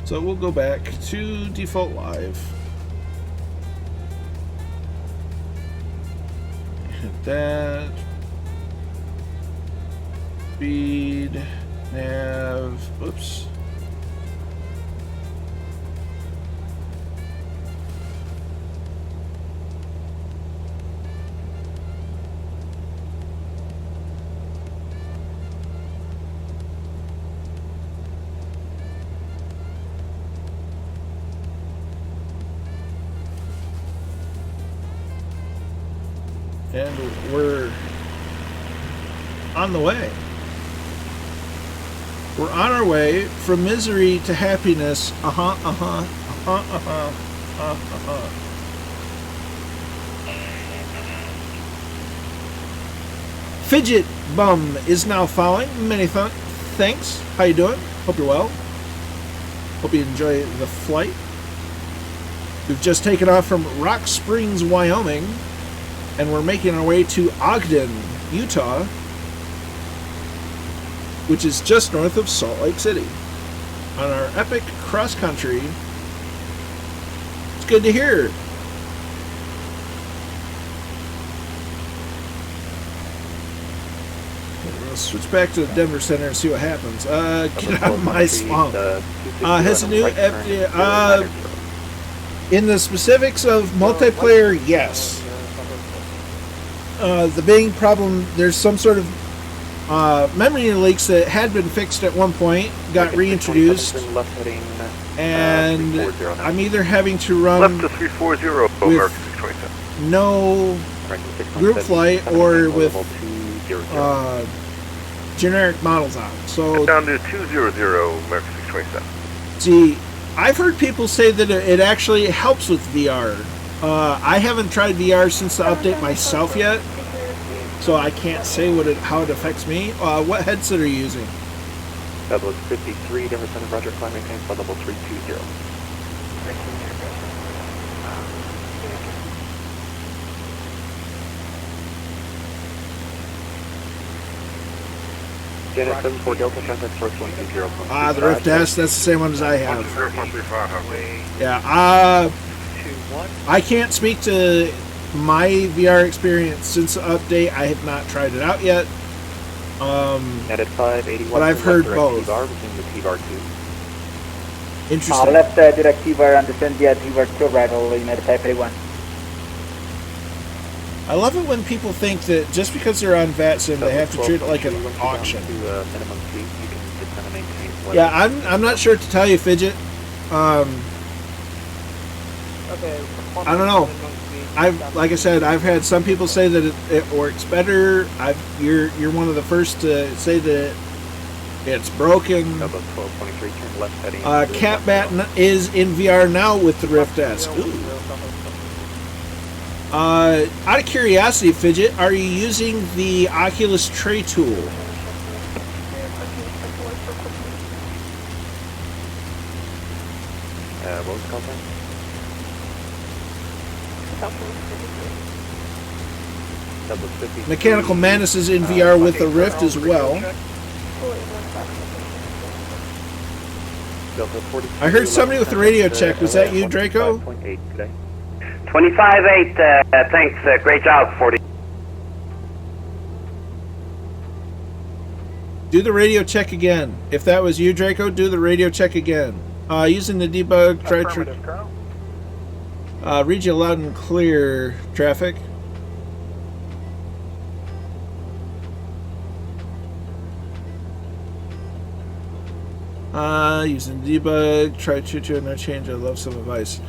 So we'll go back to default live. Hit that. Speed, nav, oops. And we're on the way. We're on our way from misery to happiness. Fidget Bum is now following. Many thanks. How you doing? Hope you're well. Hope you enjoy the flight. We've just taken off from Rock Springs, Wyoming, and we're making our way to Ogden, Utah, which is just north of Salt Lake City, on our epic cross-country. It's good to hear. Let's switch back to the Denver Center and see what happens. Get out of my swamp. Has a new FDA... in the specifics of multiplayer, yes. The big problem, there's some sort of memory leaks that had been fixed at one point, got reintroduced, and I'm either having to run Left to 340 with no group flight or with generic models on. So down to 200 American 627. See, I've heard people say that it actually helps with VR. I haven't tried VR since the update myself yet, so I can't say how it affects me. What headset are you using? That was 53, Denver Center, Roger, climb maintain, flight level 320. Janet 74 Delta, contact source 120. The Rift S, that's the same one as I have. Yeah, I can't speak to my VR experience since the update. I have not tried it out yet. But I've heard both. Interesting. Left direct TVAR on descent via TVAR 2 arrival, United 531. I love it when people think that just because they're on VATSIM, they have to treat it like an auction. Yeah, I'm not sure to tell you, Fidget. I don't know. Like I said, I've had some people say that it works better. You're one of the first to say that it's broken. Catbat is in VR now with the Rift S. Ooh. Out of curiosity, Fidget, are you using the Oculus Tray tool? What was it called then? Mechanical Madness is in VR with the Rift as well. I heard somebody with the radio check. Was that you, Draco? 25-8, thanks, great job, 40. Do the radio check again. If that was you, Draco, do the radio check again. Using the debug, read you loud and clear, traffic. Using debug, try to no change. I love some advice.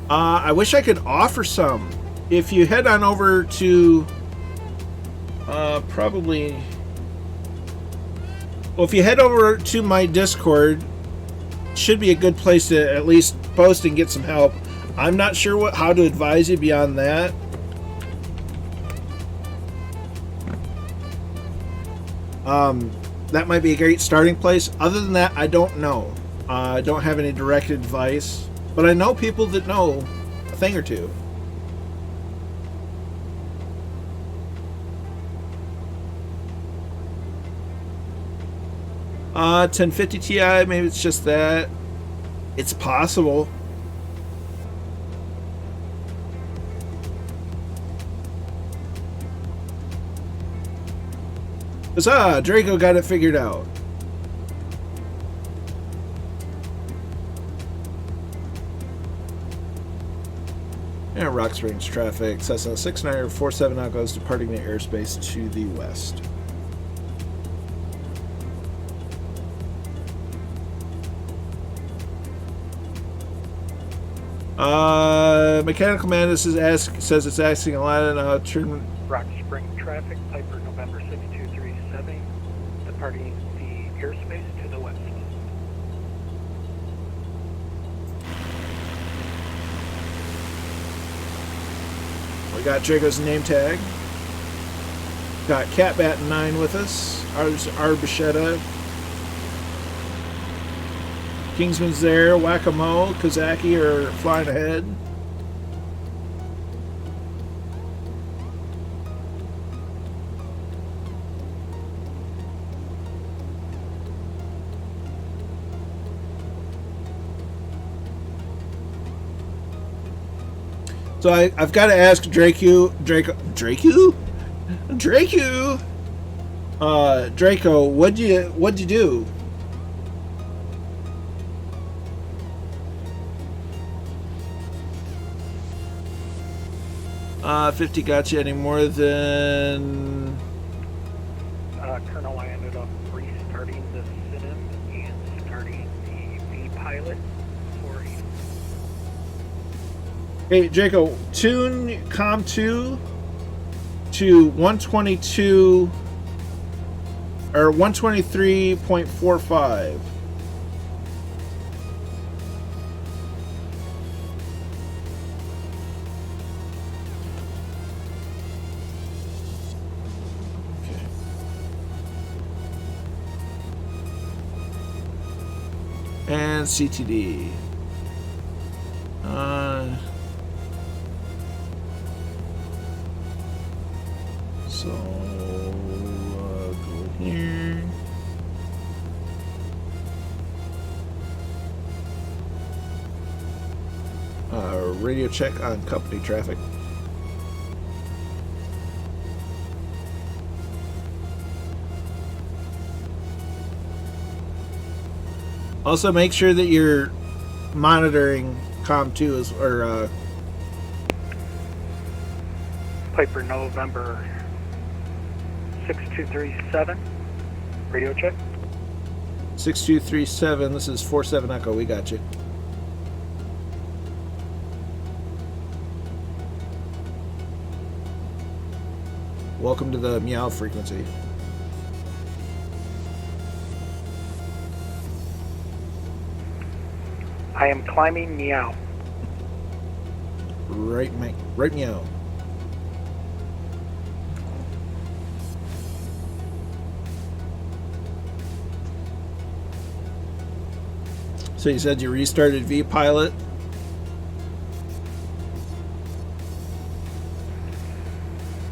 I wish I could offer some. If you head on over to if you head over to my Discord, should be a good place to at least post and get some help. I'm not sure how to advise you beyond that. That might be a great starting place. Other than that, I don't know. I don't have any direct advice, but I know people that know a thing or two. Uh, 1050 Ti, maybe it's just that. It's possible. Huzzah! Draco got it figured out. And Rock Springs traffic. Cessna 6947 now goes departing the airspace to the west. Mechanical Man, this is says it's asking a lot of turn. Rock Spring traffic, Piper November 6237, departing the airspace to the west. We got Draco's name tag. Got Catbat 9 with us. Arbachetta. Kingsman's there. Whack-A-Mo. Kozaki are flying ahead. So I've got to ask Draco, what'd you do? Uh, 50 got you any more than... Colonel, I ended up restarting the sim and starting the V-pilot for you. Hey, Draco, tune COM2 to 122 or 123.45. And CTD. So go here. Radio check on company traffic. Also, make sure that you're monitoring COM2 or Piper November 6237, radio check. 6237, this is 47 Echo, we got you. Welcome to the meow frequency. I am climbing meow. Right, Mike. Right meow. So you said you restarted V-Pilot?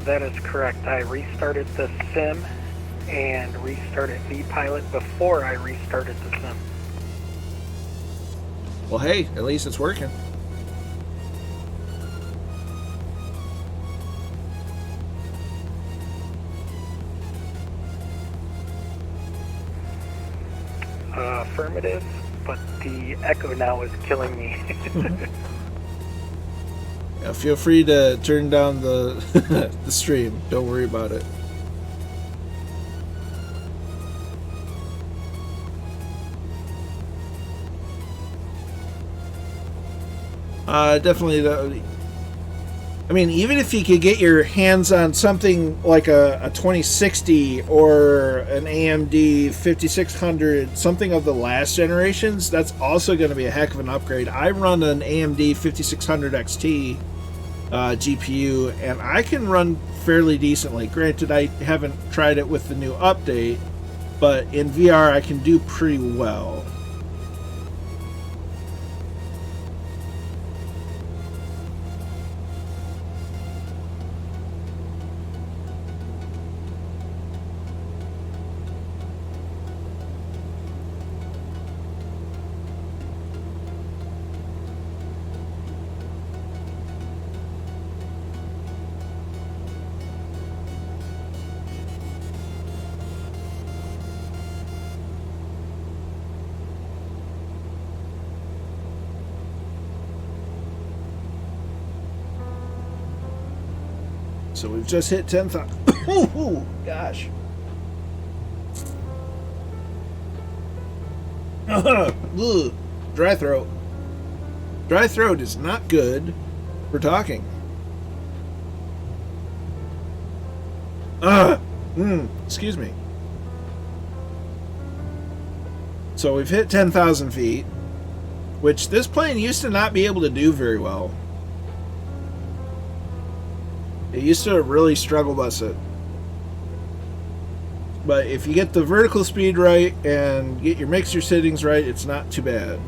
That is correct. I restarted the sim and restarted V-Pilot before I restarted the sim. Well, hey, at least it's working. Affirmative, but the echo now is killing me. Yeah, feel free to turn down the the stream. Don't worry about it. Definitely I mean, even if you could get your hands on something like a 2060 or an AMD 5600, something of the last generations, that's also going to be a heck of an upgrade. I run an AMD 5600 XT GPU, and I can run fairly decently. Granted, I haven't tried it with the new update, but in VR I can do pretty well. So we've just hit 10,000. Oh, gosh. Ugh. Dry throat. Dry throat is not good for talking. Excuse me. So we've hit 10,000 feet, which this plane used to not be able to do very well. It used to really struggle bus it. But if you get the vertical speed right and get your mixer settings right, it's not too bad.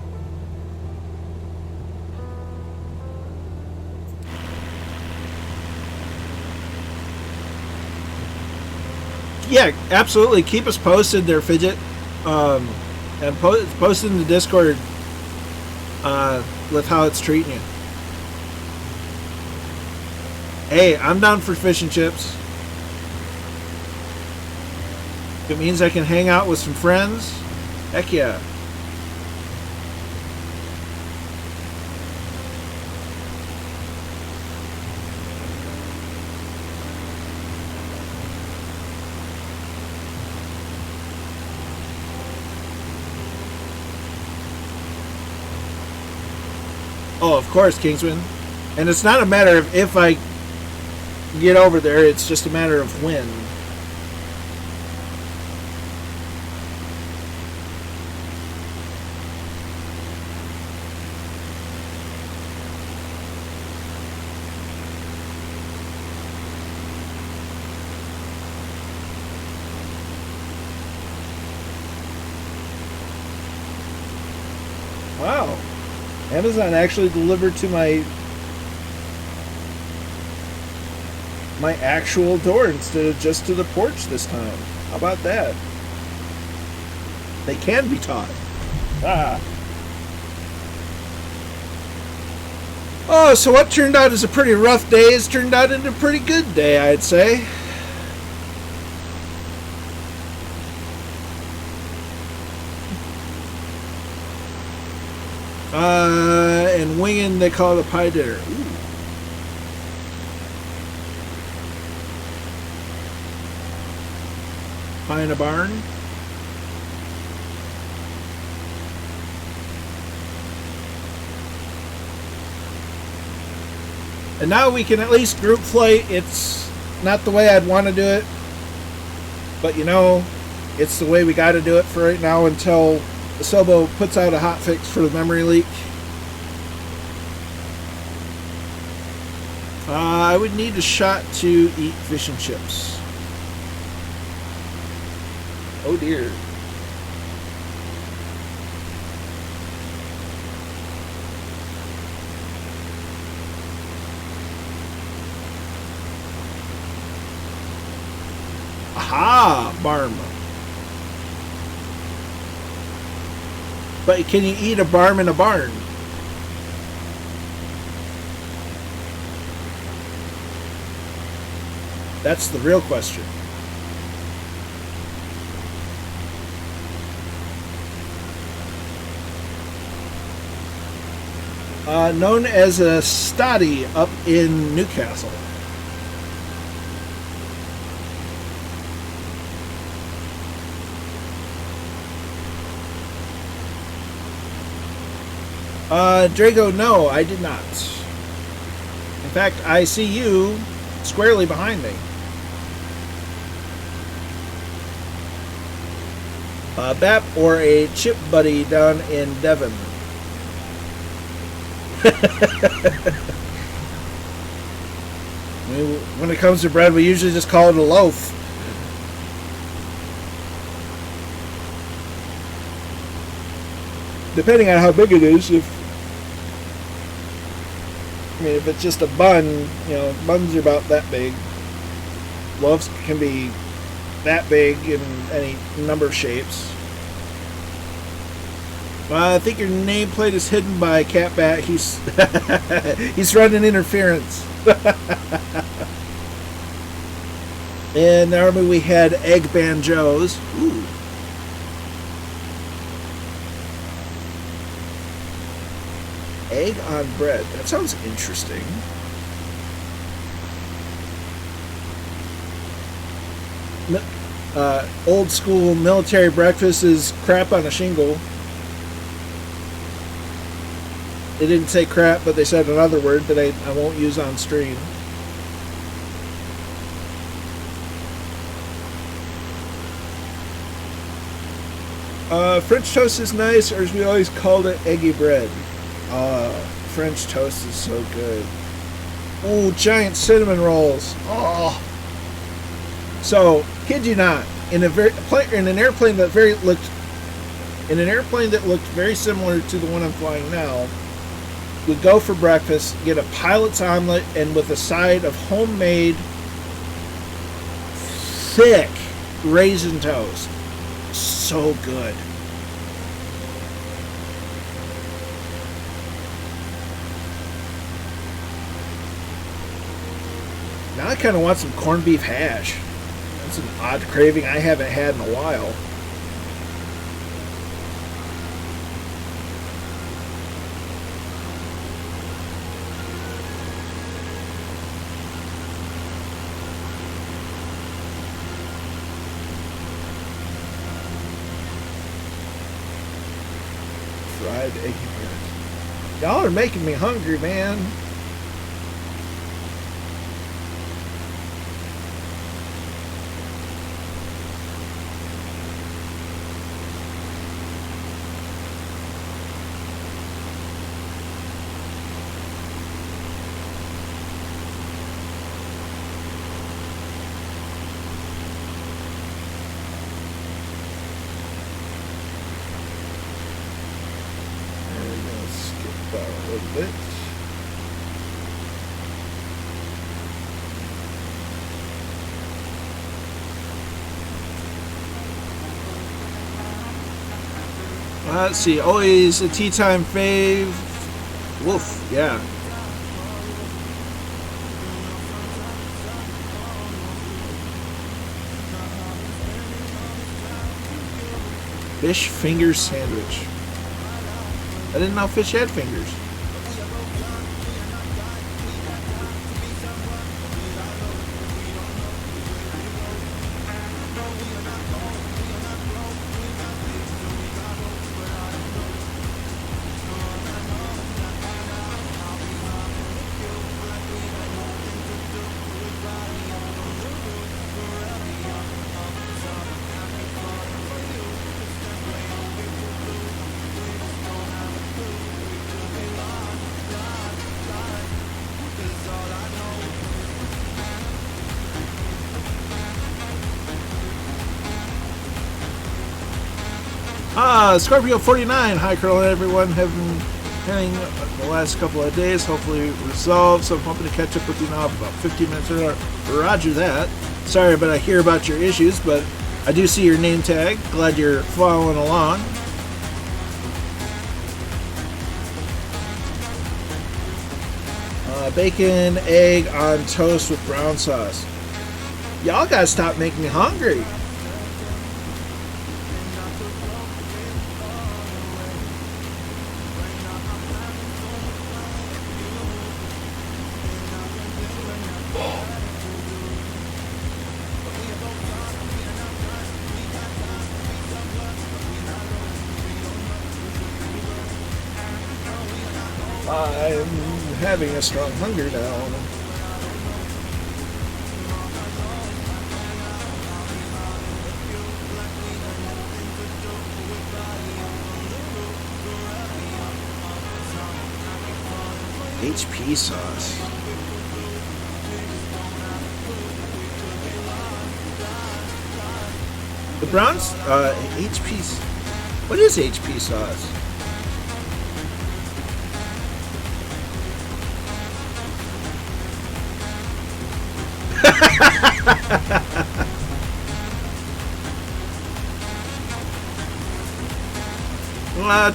Yeah, absolutely. Keep us posted there, Fidget. And post in the Discord with how it's treating you. Hey, I'm down for fish and chips. If it means I can hang out with some friends, heck yeah. Oh, of course, Kingsman. And it's not a matter of if I get over there, it's just a matter of when. Wow. Amazon actually delivered to my actual door instead of just to the porch this time. How about that? They can be taught. Oh, so what turned out as a pretty rough day has turned out into a pretty good day, I'd say. And winging, they call it a pie dinner. Ooh. Pie in a barn. And now we can at least group flight. It's not the way I'd want to do it, but you know, it's the way we got to do it for right now until Asobo puts out a hot fix for the memory leak. I would need a shot to eat fish and chips. Oh dear. Aha, barm. But can you eat a barm in a barn? That's the real question. Known as a stoddy up in Newcastle. Drago, no, I did not. In fact, I see you squarely behind me. BAP or a chip buddy down in Devon. When it comes to bread, we usually just call it a loaf. Depending on how big it is, if it's just a bun, buns are about that big. Loaves can be that big in any number of shapes. I think your nameplate is hidden by Catbat. He's running interference. In the Army we had egg banjos. Ooh. Egg on bread. That sounds interesting. Old school military breakfast is crap on a shingle. They didn't say crap, but they said another word that I won't use on stream. French toast is nice, or as we always called it, eggy bread. French toast is so good. Oh, giant cinnamon rolls. Oh. So, kid you not, in an airplane that looked very similar to the one I'm flying now, would go for breakfast, get a pilot's omelet, and with a side of homemade thick raisin toast. So good. Now I kind of want some corned beef hash. That's an odd craving I haven't had in a while. Fried eggy bread. Y'all are making me hungry, man. Let's see, always a tea time fave. Woof, yeah. Fish finger sandwich. I didn't know fish had fingers. Scorpio 49. Hi, Colonel, and everyone. Have been heading the last couple of days. Hopefully resolved. So I'm hoping to catch up with you now for about 15 minutes. Roger that. Sorry, but I hear about your issues, but I do see your name tag. Glad you're following along. Bacon, egg on toast with brown sauce. Y'all gotta stop making me hungry. I'm having a strong hunger now. HP sauce. The Browns, HP. What is HP sauce?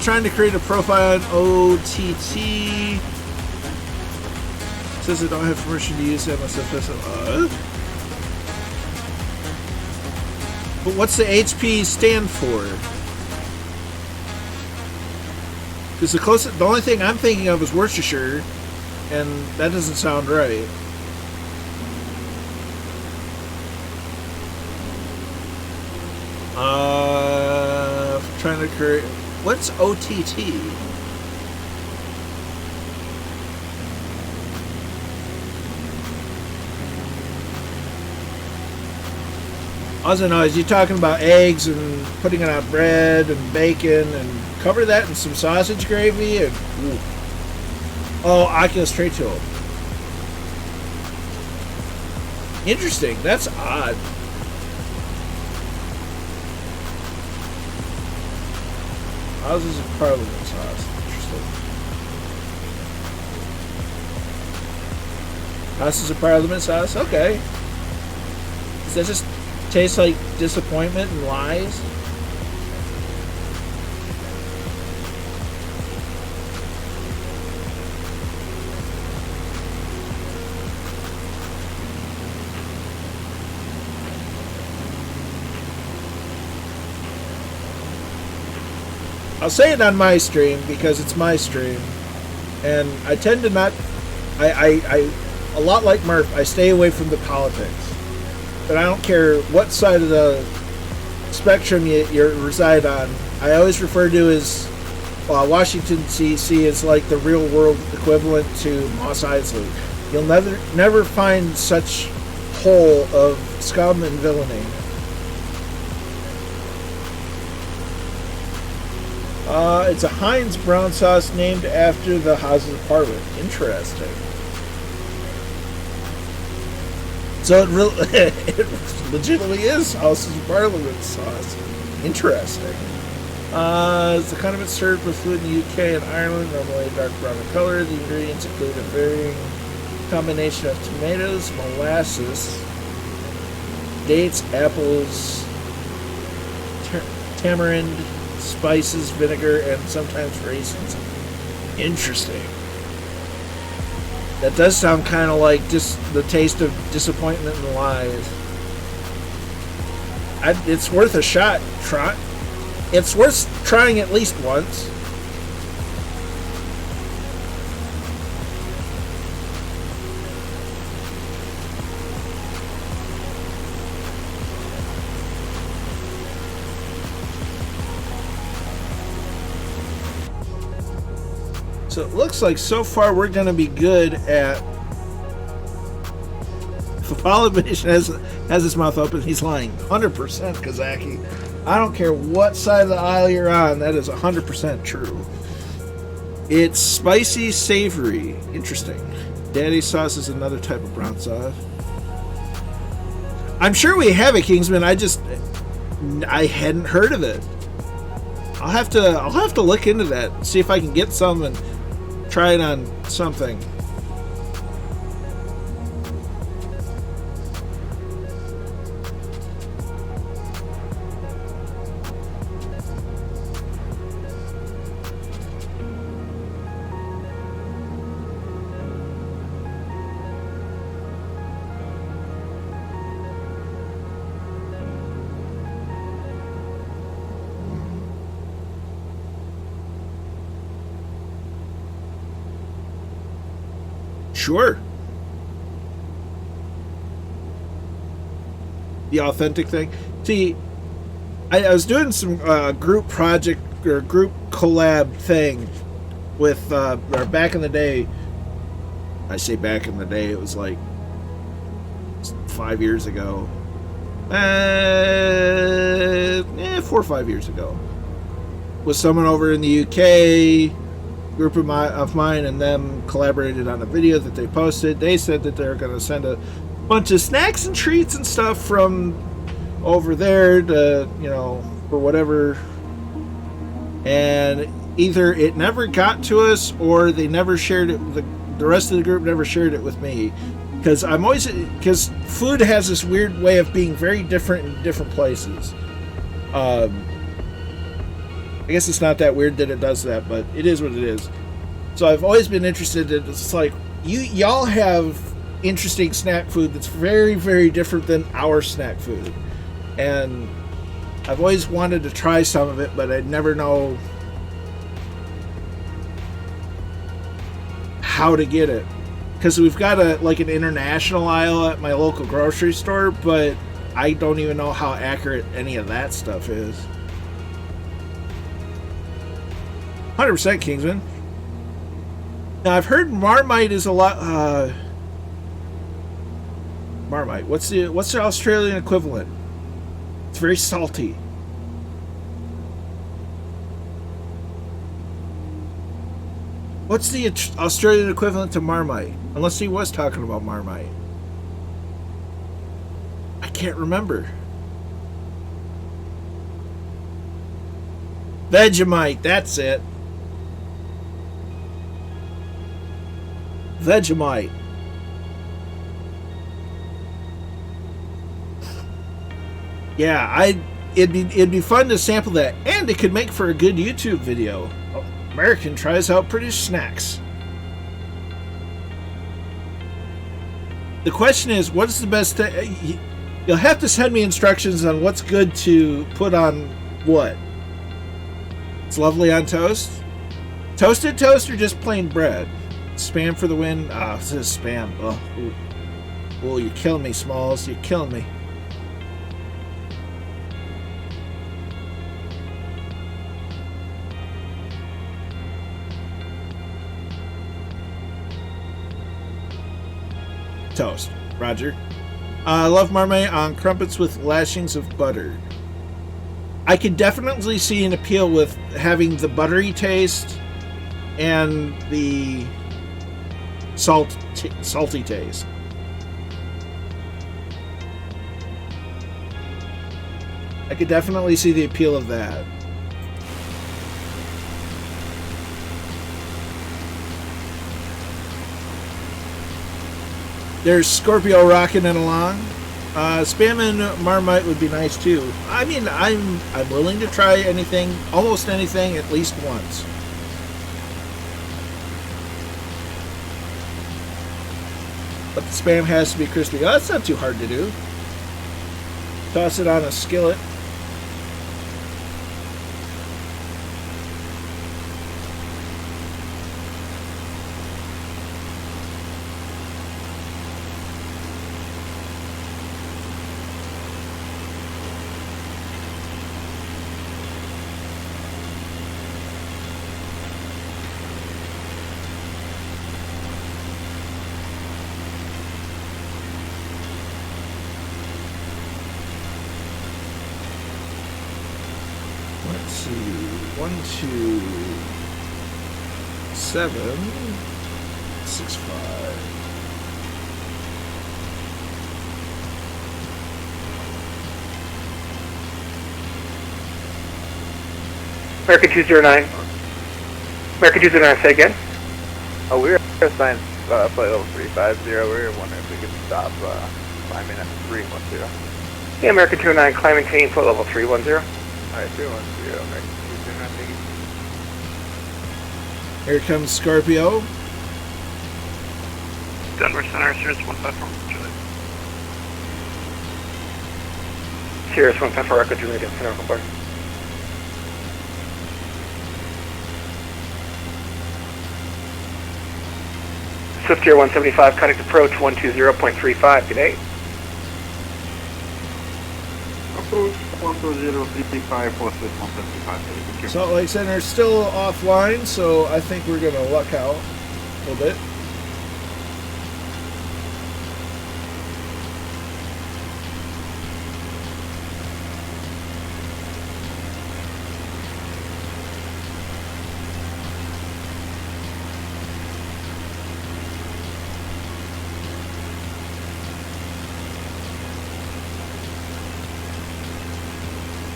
Trying to create a profile on OTT. Says I don't have permission to use MSFS. But what's the HP stand for? Because the only thing I'm thinking of is Worcestershire, and that doesn't sound right. Trying to create. What's OTT? Also, no, is you talking about eggs and putting it on bread and bacon and cover that in some sausage gravy and ooh. Oh, Oculus Tray Tool. Interesting. That's odd. Houses of Parliament sauce. Interesting. Houses of Parliament sauce. Okay. Does that just taste like disappointment and lies? I'll say it on my stream because it's my stream, and I tend to not. I a lot like Murph. I stay away from the politics, but I don't care what side of the spectrum you reside on. I always refer to as Washington D.C. as like the real world equivalent to Mos Eisley. You'll never find such hole of scum and villainy. It's a Heinz brown sauce named after the Houses of Parliament. Interesting. So it legitimately is Houses of Parliament sauce. Interesting. It's the condiment served with food in the UK and Ireland, normally dark brown in color. The ingredients include a varying combination of tomatoes, molasses, dates, apples, tamarind, spices, vinegar, and sometimes raisins. Interesting. That does sound kind of like just the taste of disappointment and lies. It's worth a shot. It's worth trying at least once. So it looks like so far we're going to be good at... If a politician has his mouth open, he's lying. 100% Kazaki. I don't care what side of the aisle you're on, that is 100% true. It's spicy, savory. Interesting. Daddy sauce is another type of brown sauce. I'm sure we have it, Kingsman. I hadn't heard of it. I'll have to look into that. See if I can get some and try it on something. Sure. The authentic thing. See, I was doing some group project or group collab thing with back in the day I say back in the day, it was like 5 years ago. 4 or 5 years ago. With someone over in the UK, group of mine and them collaborated on a video that they posted. They said that they're going to send a bunch of snacks and treats and stuff from over there to, for whatever. And either it never got to us or they never shared it. The rest of the group never shared it with me. Because food has this weird way of being very different in different places. I guess it's not that weird that it does that, but it is what it is. So I've always been interested in, it's like, y'all have interesting snack food that's very, very different than our snack food. And I've always wanted to try some of it, but I never know how to get it. Because we've got an international aisle at my local grocery store, but I don't even know how accurate any of that stuff is. 100% Kingsman. Now I've heard Marmite is a lot. Marmite. What's the Australian equivalent? It's very salty. What's the Australian equivalent to Marmite? Unless he was talking about Marmite. I can't remember. Vegemite, that's it. Vegemite. Yeah, it'd be fun to sample that, and it could make for a good YouTube video. American tries out British snacks. The question is, what's the best thing? You'll have to send me instructions on what's good to put on what. It's lovely on toast. Toasted toast or just plain bread? Spam for the win. Ah, this is spam. Oh, ooh, you're killing me, Smalls. You're killing me. Toast. Roger. I love Marmite on crumpets with lashings of butter. I could definitely see an appeal with having the buttery taste and the salty taste. I could definitely see the appeal of that. There's Scorpio rocking it along. Spam and Marmite would be nice too. I mean, I'm willing to try anything, almost anything, at least once. But the spam has to be crispy. Oh, that's not too hard to do. Toss it on a skillet. Let's see. 1, 2, 7, 6, 5. American 209. American 209, say again. Oh, we were assigned flight level 350. We were wondering if we could stop climbing at 310. Yeah, American 209, climb and maintain flight level 310. Alright, 310, American 209, thank you. Here comes Scorpio. Denver Center, Sirius 154, Juliet. Sirius 154, Echo Juliet, Center of Bar. Swift Air 175, contact approach 120.35, good day. Approach 120.35 for Swift 175, thank you. Salt Lake Center is still offline, so I think we're going to luck out a little bit.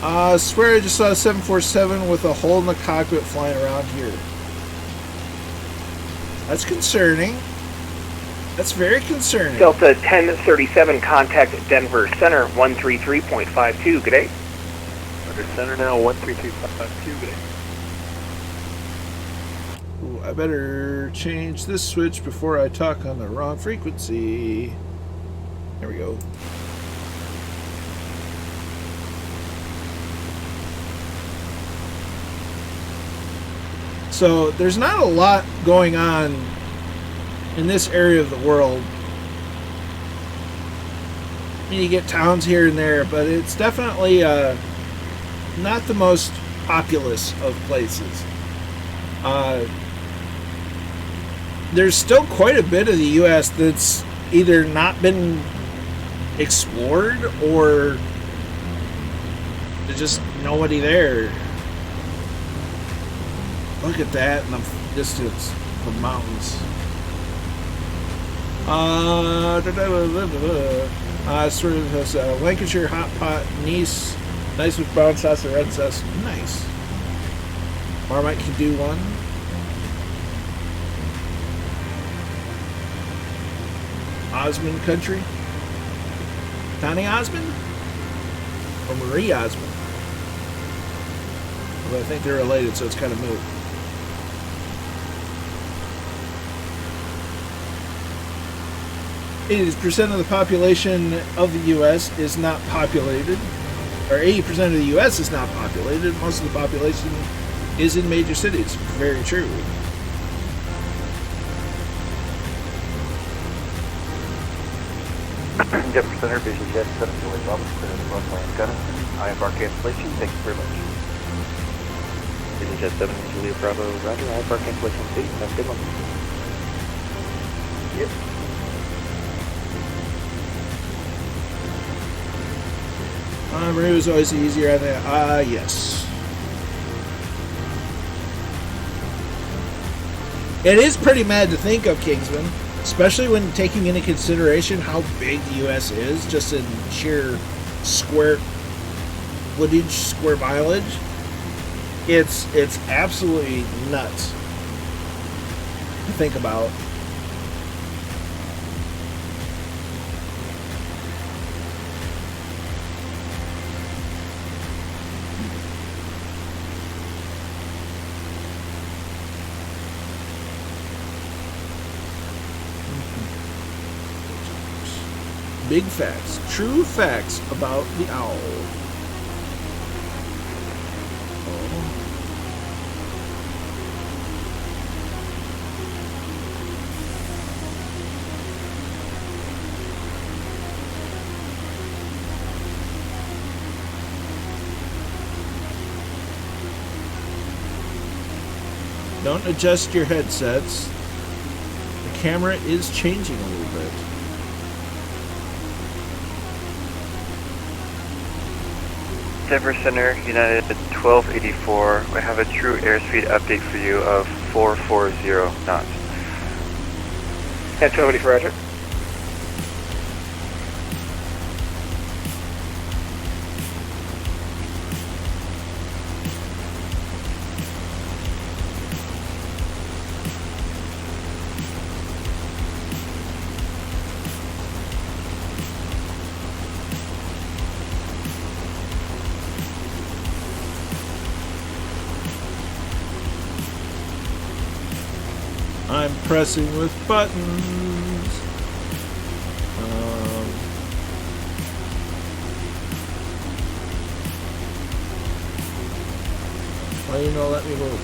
I swear I just saw a 747 with a hole in the cockpit flying around here. That's concerning. That's very concerning. Delta 1037, contact Denver Center 133.52. Good day. Under center now, 133.52. Good day. Ooh, I better change this switch before I talk on the wrong frequency. There we go. So there's not a lot going on in this area of the world. I mean, you get towns here and there, but it's definitely not the most populous of places. There's still quite a bit of the U.S. that's either not been explored or there's just nobody there. Look at that in the distance from mountains. Sort of has Lancashire hot pot, Nice, nice with brown sauce and red sauce. Nice. Marmite can do one. Osmond country. Connie Osmond? Or Marie Osmond? Well, I think they're related, so it's kind of moot. 80% of the population of the U.S. is not populated, or 80% of the U.S. is not populated. Most of the population is in major cities. Very true. Denver Center, Vision Jet 7 Juliet Bravo, clear the Northland Gunner. IFR cancellation, thank you very much. Vision Jet 7 Juliet Bravo, roger, IFR cancellation, see, have a good one. Yep. Marie was always easier, I think. Yes. It is pretty mad to think of, Kingsman, especially when taking into consideration how big the U.S. is, just in sheer square footage, square mileage. It's absolutely nuts to think about. Big facts, true facts about the owl. Don't adjust your headsets. The camera is changing a little bit. Denver Center, United 1284. We have a true airspeed update for you of 440 knots. At 1280 for Roger. I'm pressing with buttons. Why you not let me move?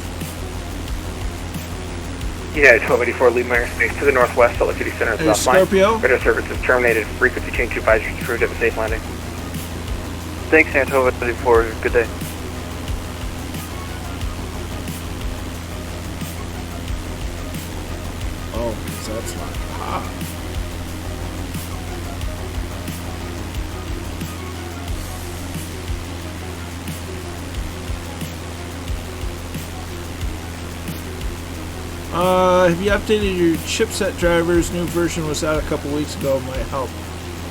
United 1284, leave my airspace to the northwest, Salt Lake City Center. Hey, Scorpio. Radio service is terminated. Frequency change to advisory approved. Have a safe landing. Thanks, United 1284. Good day. Oh, because that's not hot. Have you updated your chipset drivers? New version was out a couple weeks ago. Might help.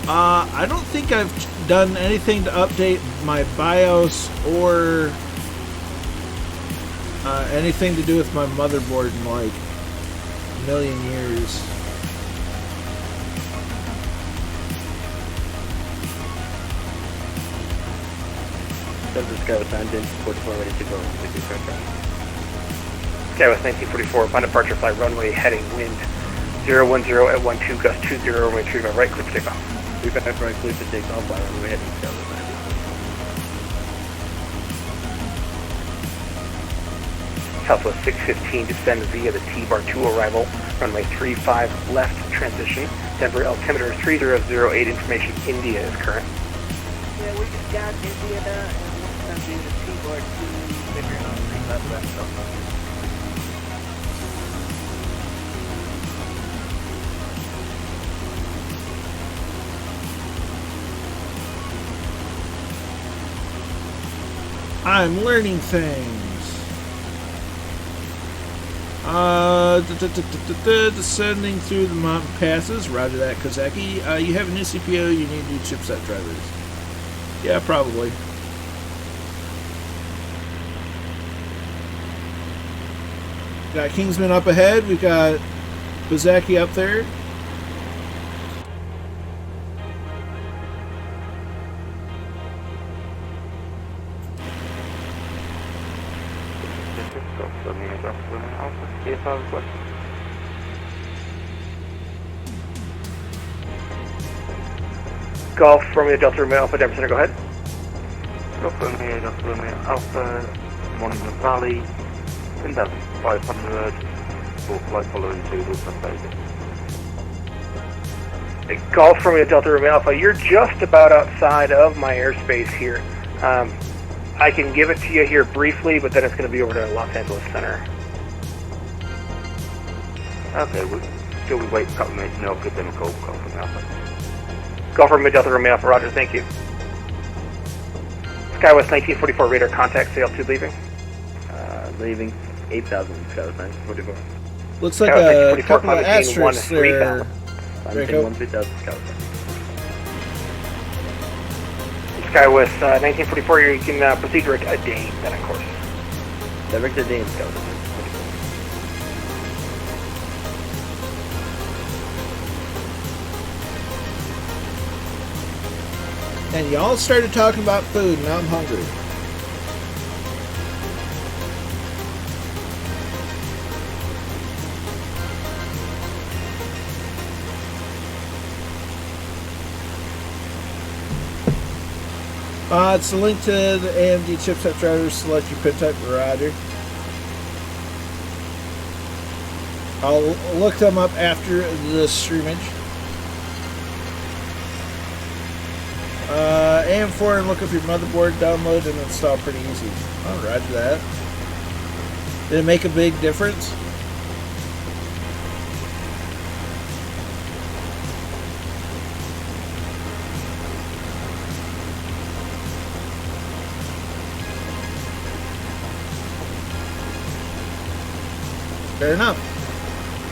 I don't think I've done anything to update my BIOS or anything to do with my motherboard in like a million years. KCYS 1944 ready to go. KCYS 1944, upon departure, fly runway heading wind 010 at 12, gust 20, runway 3 by right, clear for takeoff. 35 right, clear for takeoff, fly runway heading KCYS 19. Southwest 615, descend via the T-bar 2 arrival, runway 35 left transition, Denver altimeter 3008, information India is current. Yeah, we just got India and we'll send you the T-bar 2, figuring on 35 left. I'm learning things. Descending through the mountain passes. Roger that, Kozaki. You have a new CPU. You need new chipset drivers. Yeah, probably. Got Kingsman up ahead. We've got Kozaki up there. Golf, Romeo, Delta, Romeo, Alpha, Denver Center, go ahead. Golf, Romeo, Delta, Romeo, Alpha, Monument Valley, 10,500, for flight following to Wilson Bay. Golf, Romeo, Delta, Romeo, Alpha, you're just about outside of my airspace here. I can give it to you here briefly, but then it's going to be over to Los Angeles Center. Okay, shall we wait a couple minutes and I'll give them a call, Golf Romeo Alpha. Golf, Romeo, Delta, Romeo, Alpha, roger, thank you. SkyWest 1944, radar contact, sail 2 leaving. Leaving 8,000, SkyWest 1944. Looks like a couple of asterisks there. Climbing 3,000, SkyWest. SkyWest 1944, you can proceed direct a Dane, then of course. Direct a Dane, SkyWest. And y'all started talking about food, and now I'm hungry. It's a link to the AMD chipset drivers. Select your pin type, roger. I'll look them up after the streamage. AM4 and look up your motherboard, download and install pretty easy. Oh, roger that. Did it make a big difference? Fair enough.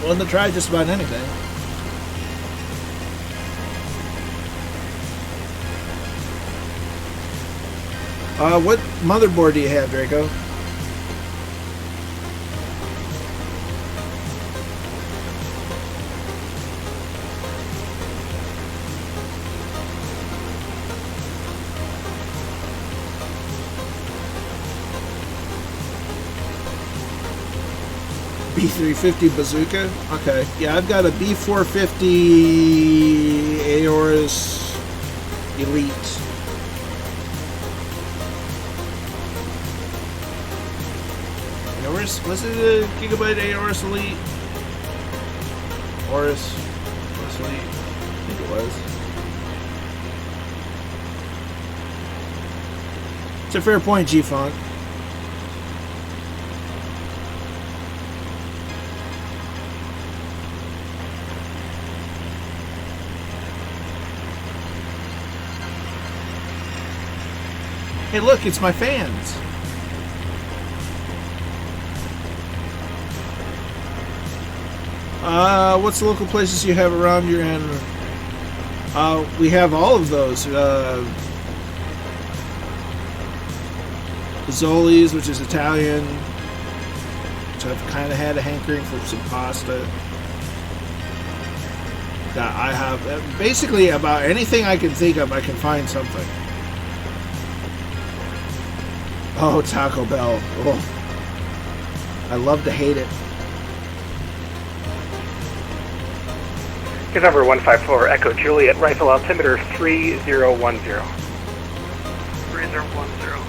Willing to try just about anything. What motherboard do you have, Draco? B350 Bazooka? Okay. Yeah, I've got a B450 Aorus Elite. Was it a Gigabyte Aorus Elite? Aorus Elite? I think it was. It's a fair point, G-Funk. Hey, look, it's my fans. What's the local places you have around your end? We have all of those. Zoli's, which is Italian, which I've kind of had a hankering for some pasta. Got IHOP. Basically, about anything I can think of, I can find something. Oh, Taco Bell. Oh. I love to hate it. Good number 154, Echo Juliet, rifle altimeter 3010. 3010.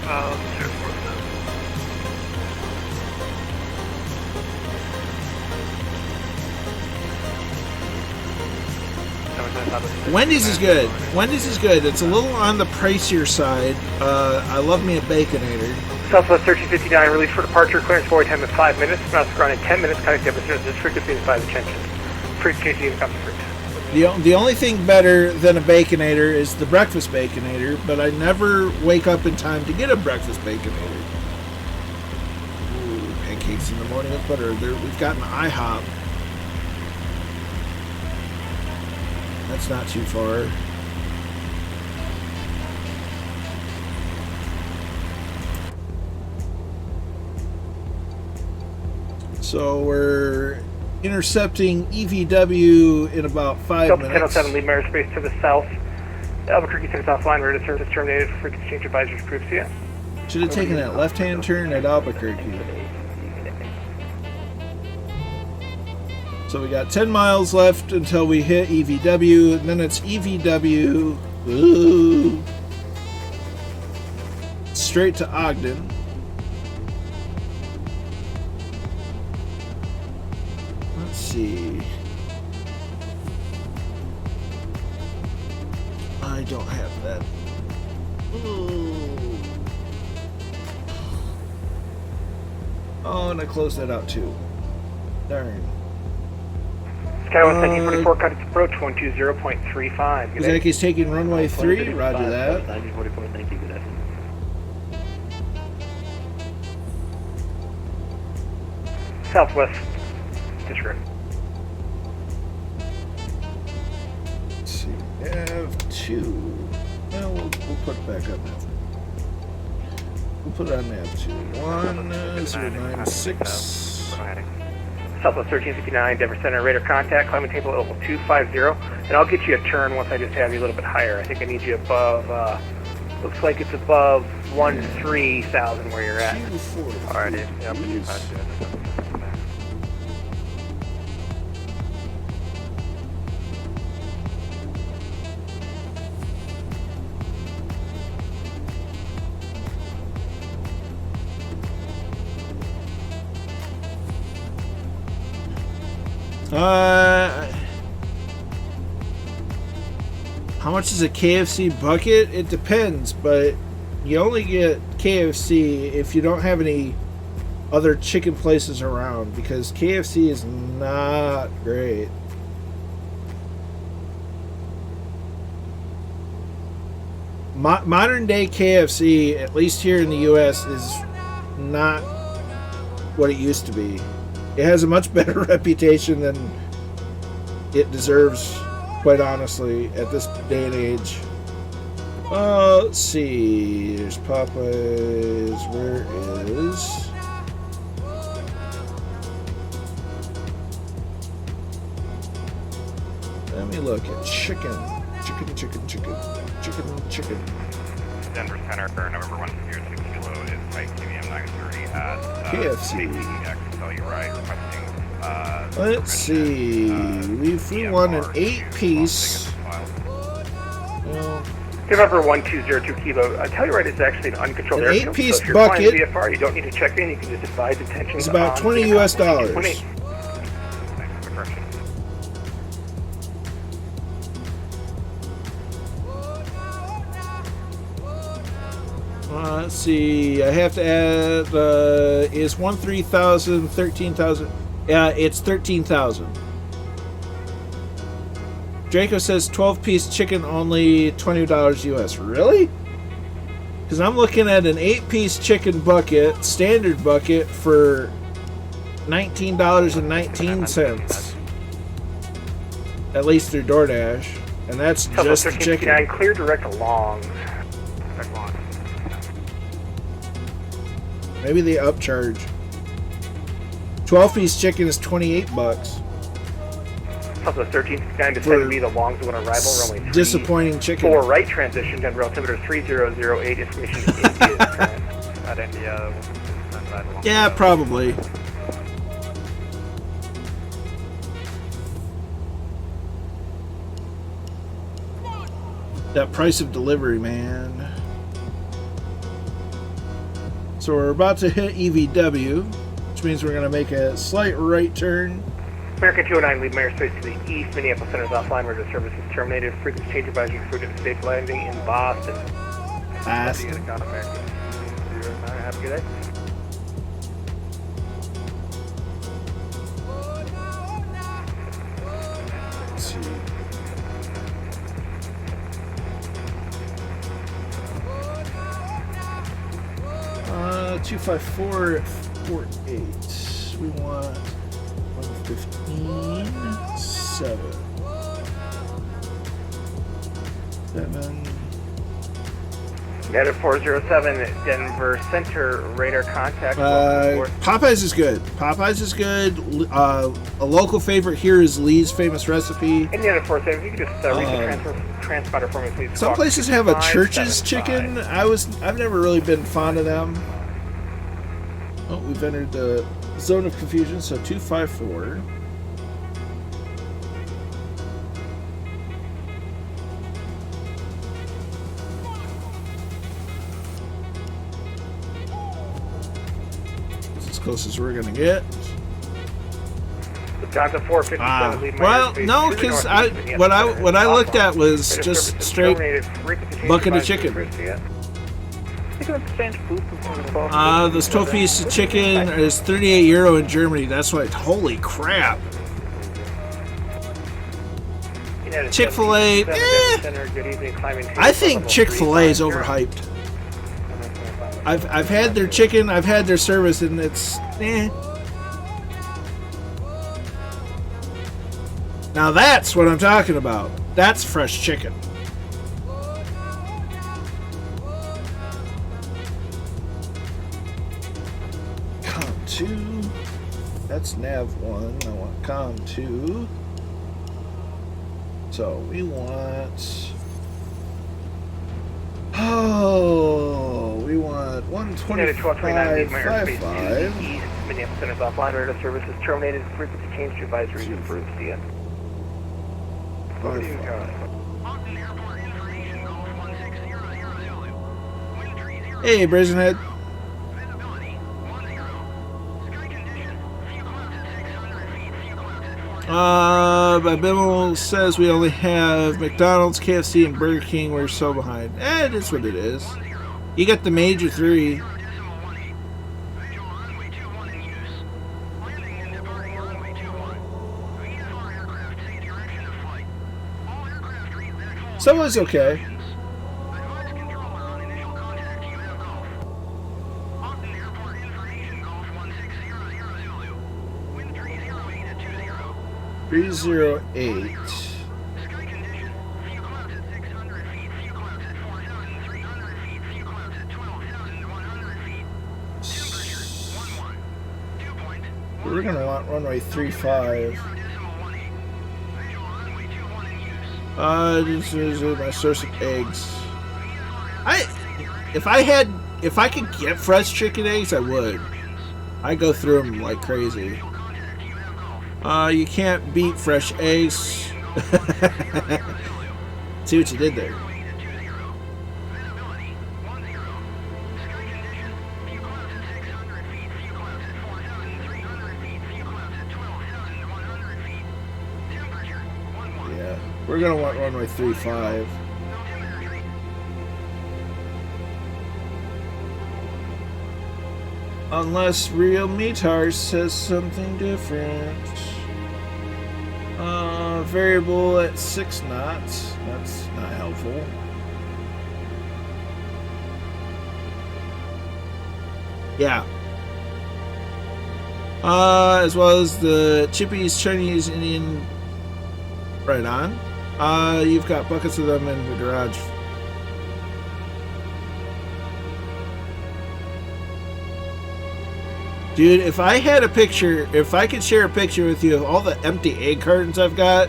047. Wendy's is good. Wendy's is good. It's a little on the pricier side. I love me a Baconator. Southwest 1359, release for departure, clearance forward time of 5 minutes. Mouse ground in 10 minutes, contact demonstrators, district of 5 attention. Frequency of comfort. The only thing better than a Baconator is the breakfast Baconator, but I never wake up in time to get a breakfast Baconator. Ooh, pancakes in the morning with butter. We've got an IHOP. That's not too far. So we're intercepting EVW in about 5 Delta minutes. 1007, leave airspace to the south. Albuquerque 6 offline, ready to service terminated. Frequency change advisors approved. See ya. Should have taken that left-hand turn at Albuquerque. So we got 10 miles left until we hit EVW, and then it's EVW straight to Ogden. Let's see. I don't have that. Ooh. Oh, and I closed that out too. Darn. Skywest 1944, cut its approach 120.35. Kozaki's taking runway 3, roger that. 1944, thank you, good afternoon. Southwest district. Let's see, Nav2. Well, we'll put it back up now. We'll put it on Nav2. 1096. Southwest 1359, Denver Center, radar contact, climbing table level 250, and I'll get you a turn once I just have you a little bit higher. I think I need you above, looks like it's above 13,000 where you're at. Alrighty, yeah, 250. How much is a KFC bucket? It depends, but you only get KFC if you don't have any other chicken places around, because KFC is not great. Modern day KFC, at least here in the US, is not what it used to be. It has a much better reputation than it deserves, quite honestly, at this day and age. Let's see. There's Popeyes. Where is... Let me look at chicken. Chicken. Denver Center for November 106 Kilo is Mike TVM 930 at KFC. Telluride requesting. Let's see. We flew one an 8-piece. Well, November 1202 Kilo. Telluride is actually an uncontrolled an airfield. 8-piece So if you're bucket. flying VFR, you don't need to check in. You can just advise attention. It's about $20 US. Let's see. I have to add. Is 13,000, 13,000? Yeah, it's 13,000. Draco says 12-piece chicken only $20 US. Really? Because I'm looking at an 8-piece chicken bucket, standard bucket, for $19.19. At least through DoorDash. And that's Delta just the 1359, chicken. clear direct along. Direct along. Maybe they upcharge. 12-piece chicken is $28. Delta 1359, descend to be the longs on arrival. Runway 3, disappointing chicken. 4 right transition, Denver altimeter 3008, information India is current. At India, Yeah, probably. That price of delivery, man. So we're about to hit EVW, which means we're going to make a slight right turn. American 209, lead Mayor Space to the east. Minneapolis Center is offline. Radar service is terminated. Frequency change advisory for to safe landing in Boston. Boston. American 209, have a good day. Let's see. Uh, 254 at 48. We want 115, 7. 7. United 407, Denver Center, radar contact. Popeyes is good. Popeyes is good. A local favorite here is Lee's Famous Recipe. Indiana 407, if you could just read the transponder for me, please. Some places have a Church's chicken. I've never really been fond of them. Oh, we've entered the zone of confusion, so 254. As close as we're gonna get. Johnson 457, lead well, no, because what I looked at was just straight bucket of chicken. This 12-piece chicken is €38 in Germany. That's why. Holy crap! Chick-fil-A. I think Chick-fil-A is overhyped. I've had their chicken, I've had their service, and it's Now that's what I'm talking about. That's fresh chicken. Com 2. That's nav 1. I want com 2. So we want. Oh, we want 125.55. Minneapolis Center's offline. Radar service is terminated. Frequency change to advisory approved. See ya. Hey, Brazenhead. Bimmel says we only have McDonald's, KFC, and Burger King. We're so behind. It is what it is. You got the major three. Subway's okay. .308. We're gonna want runway 35. This is my source of eggs. If I could get fresh chicken eggs, I would. I go through them like crazy. You can't beat fresh eggs. See what you did there. Yeah, we're gonna want runway 35. Unless Real Metar says something different. Variable at 6 knots. That's not helpful. Yeah. As well as the Chippies Chinese Indian. Right on. You've got buckets of them in the garage. Dude, if I had a picture, if I could share a picture with you of all the empty egg cartons I've got,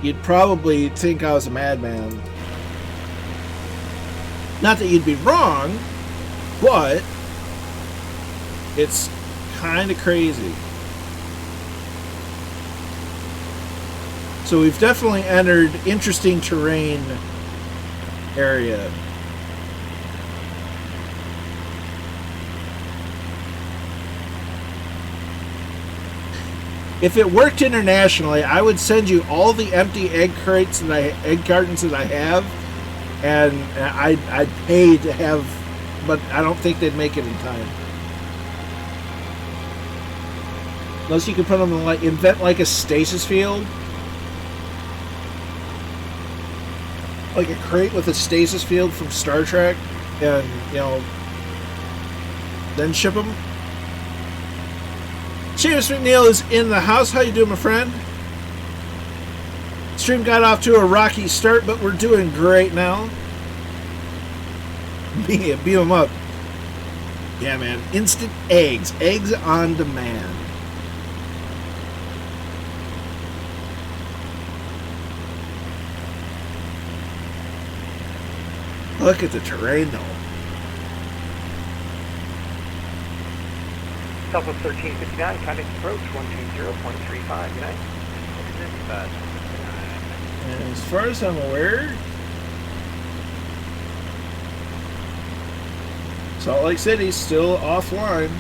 you'd probably think I was a madman. Not that you'd be wrong, but it's kind of crazy. So we've definitely entered interesting terrain area. If it worked internationally, I would send you all the empty egg cartons that I have, and I'd pay to have, but I don't think they'd make it in time. Unless you could put them in, like, invent like a stasis field. Like a crate with a stasis field from Star Trek, and, you know, then ship them. Seamus McNeil is in the house. How you doing, my friend? Stream got off to a rocky start, but we're doing great now. Beat them up. Yeah, man. Instant eggs. Eggs on demand. Look at the terrain, though. Southwest 1359, contact approach 120.35, good night. And as far as I'm aware, Salt Lake City's still offline.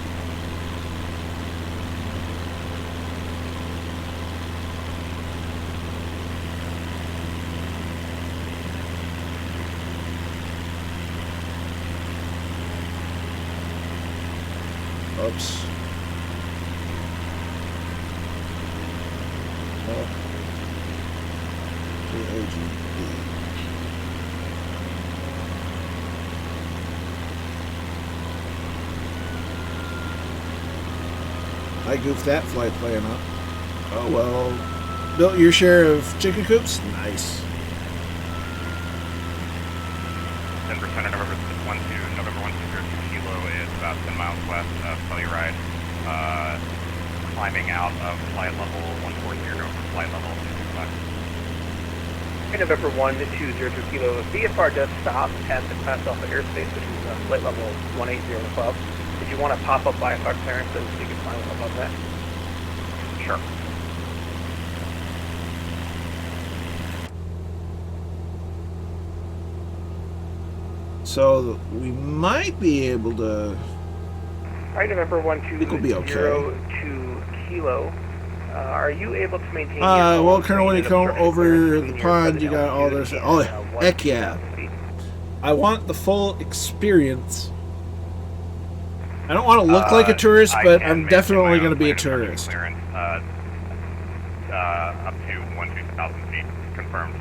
Oops. I goofed that flight plan up. Oh well. Built your share of chicken coops? Nice. 10% of November 1202 Kilo is about 10 miles west of Telluride. Climbing out of flight level 140 for flight level 225. November 1202 Kilo, VFR does stop at the Class Alpha airspace, which is flight level 180 above. Did you want to pop up VFR clearance so you can climb above that? Sure. So we might be able to. Alright, November 1202 Kilo. Are you able to maintain well, Colonel, when you come over the pond, you got all this. Oh, heck yeah. I want the full experience. I don't want to look like a tourist, but I'm definitely going to be a tourist. Clearance, up to 12,000 feet, confirmed.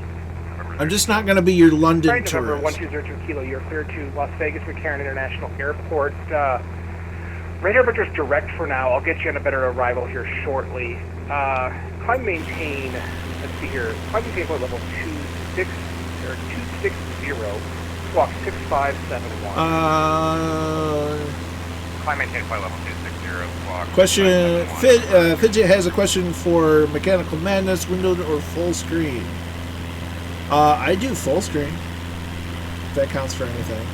I'm just not going to be your London tourist. November tourist. 1202 Kilo, you're clear to Las Vegas McCarran International Airport. Radar vector's direct for now. I'll get you on a better arrival here shortly. Climb maintain, let's see here, climb maintain flight level 260, squawk 6571. Climb maintain flight level 260, squawk. Question, Fidget has a question for Mechanical Madness, windowed or full screen? I do full screen, if that counts for anything.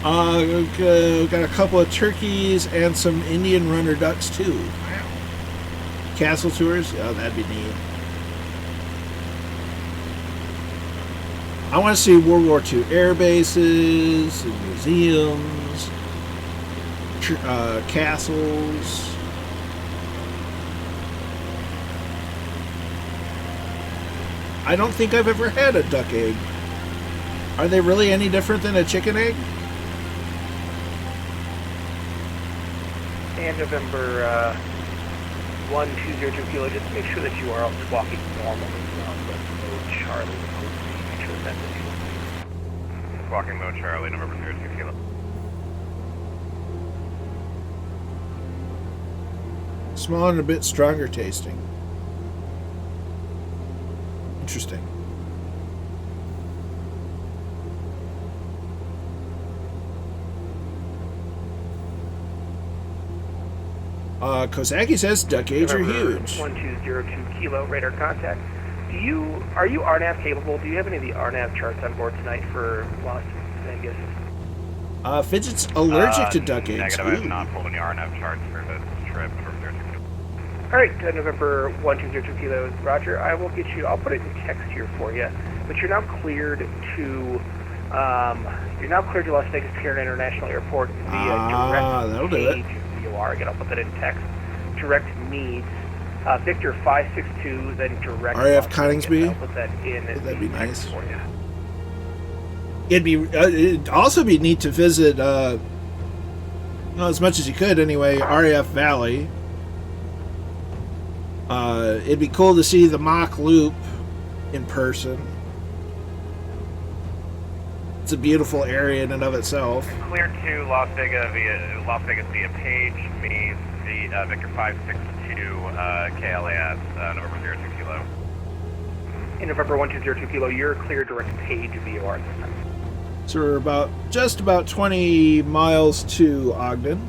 Got a couple of turkeys and some Indian runner ducks too. Wow. Castle tours? Oh, that'd be neat. I want to see World War II air bases, and museums, castles. I don't think I've ever had a duck egg. Are they really any different than a chicken egg? And November 1202 Kilo, just make sure that you are all squawking normally. But no Charlie, make sure that's it. Squawking mode Charlie, November 02 Kilo. Smaller and a bit stronger tasting. Interesting. Kozaki says duck age are huge. 1202 Kilo radar contact. Are you RNAV capable? Do you have any of the RNAV charts on board tonight for Las Vegas? Fidget's allergic to duck eggs. Negative, I have not pulled any RNF charts for this trip. Alright, November 1202 Kilo, Roger. I'll put it in text here for you. But you're now cleared to Las Vegas Karen International Airport via direct page VOR. Again, I'll put that in text. Direct needs. Victor 562, then direct. RAF Coningsby? I'll put that in. That'd be nice. For you. It'd also be neat to visit, as much as you could anyway, RAF Valley. It'd be cool to see the mock loop in person. It's a beautiful area in and of itself. Cleared to Las Vegas via page, me, the Victor 562 KLAS, November 02 Kilo. In November 1202 Kilo, you're clear direct page VOR. So we're just about 20 miles to Ogden.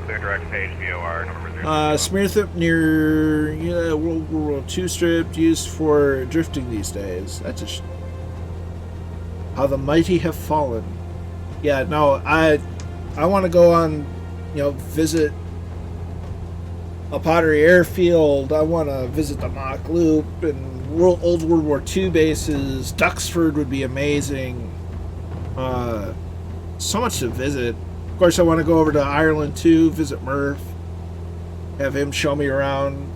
Clear direct page VOR, November 02 Smearthip near World War II strip used for drifting these days. That's how the mighty have fallen. Yeah, no, I want to go on, visit a Pottery Airfield. I want to visit the Mock Loop and old World War II bases. Duxford would be amazing. So much to visit. Of course, I want to go over to Ireland too, visit Murph, have him show me around.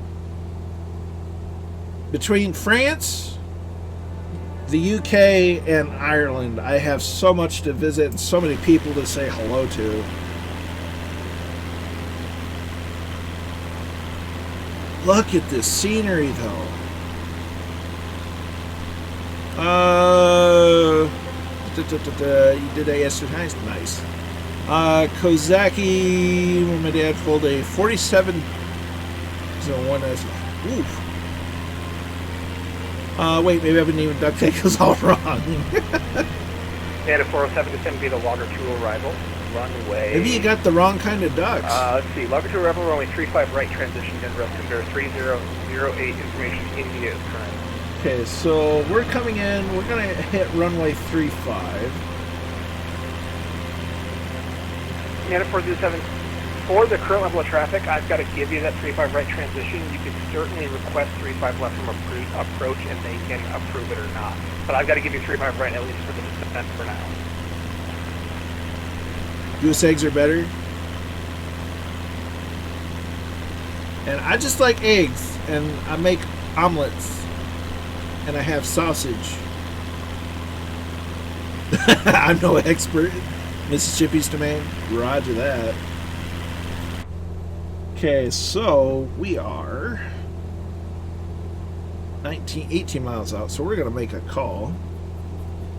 Between France, the UK, and Ireland, I have so much to visit and so many people to say hello to. Look at this scenery, though. You did that yesterday? Nice. Kozaki, when my dad pulled a 47. So one as. Oof. Wait, maybe I've been even duct tape was all wrong. And a 407 descend via the Logger 2 arrival. Runway. Maybe you got the wrong kind of ducks. Let's see. Logger 2 arrival, runway 35 right transition, then rail conveyor 3008 information India is current. Okay, so we're coming in. We're going to hit runway 35. And 407. For the current level of traffic, I've got to give you that 35 right transition. You can certainly request 35 left from approach, and they can approve it or not. But I've got to give you 35 right, at least for the descent for now. Goose eggs are better. And I just like eggs, and I make omelets, and I have sausage. I'm no expert. Mississippi's domain. Roger that. Okay, so we are 18 miles out, so we're going to make a call.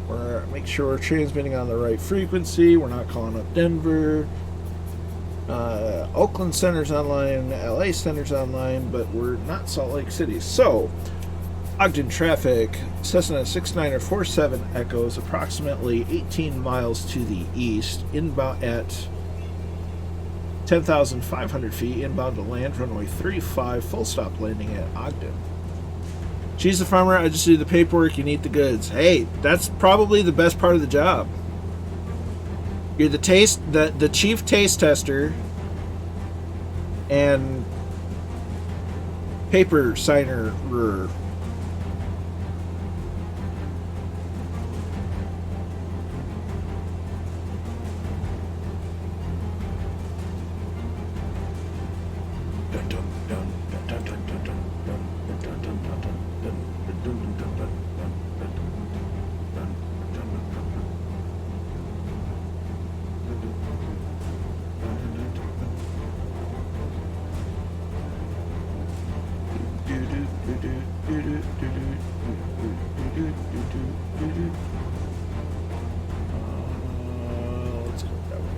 We're make sure we're transmitting on the right frequency. We're not calling up Denver. Oakland Center's online, LA Center's online, but we're not Salt Lake City. So, Ogden traffic, Cessna 6947 Echoes, approximately 18 miles to the east, inbound at 10,500 feet, inbound to land, runway 35, full stop landing at Ogden. She's the farmer, I just do the paperwork, you need the goods. Hey, that's probably the best part of the job. You're the chief taste tester and paper signer. Let's go that way.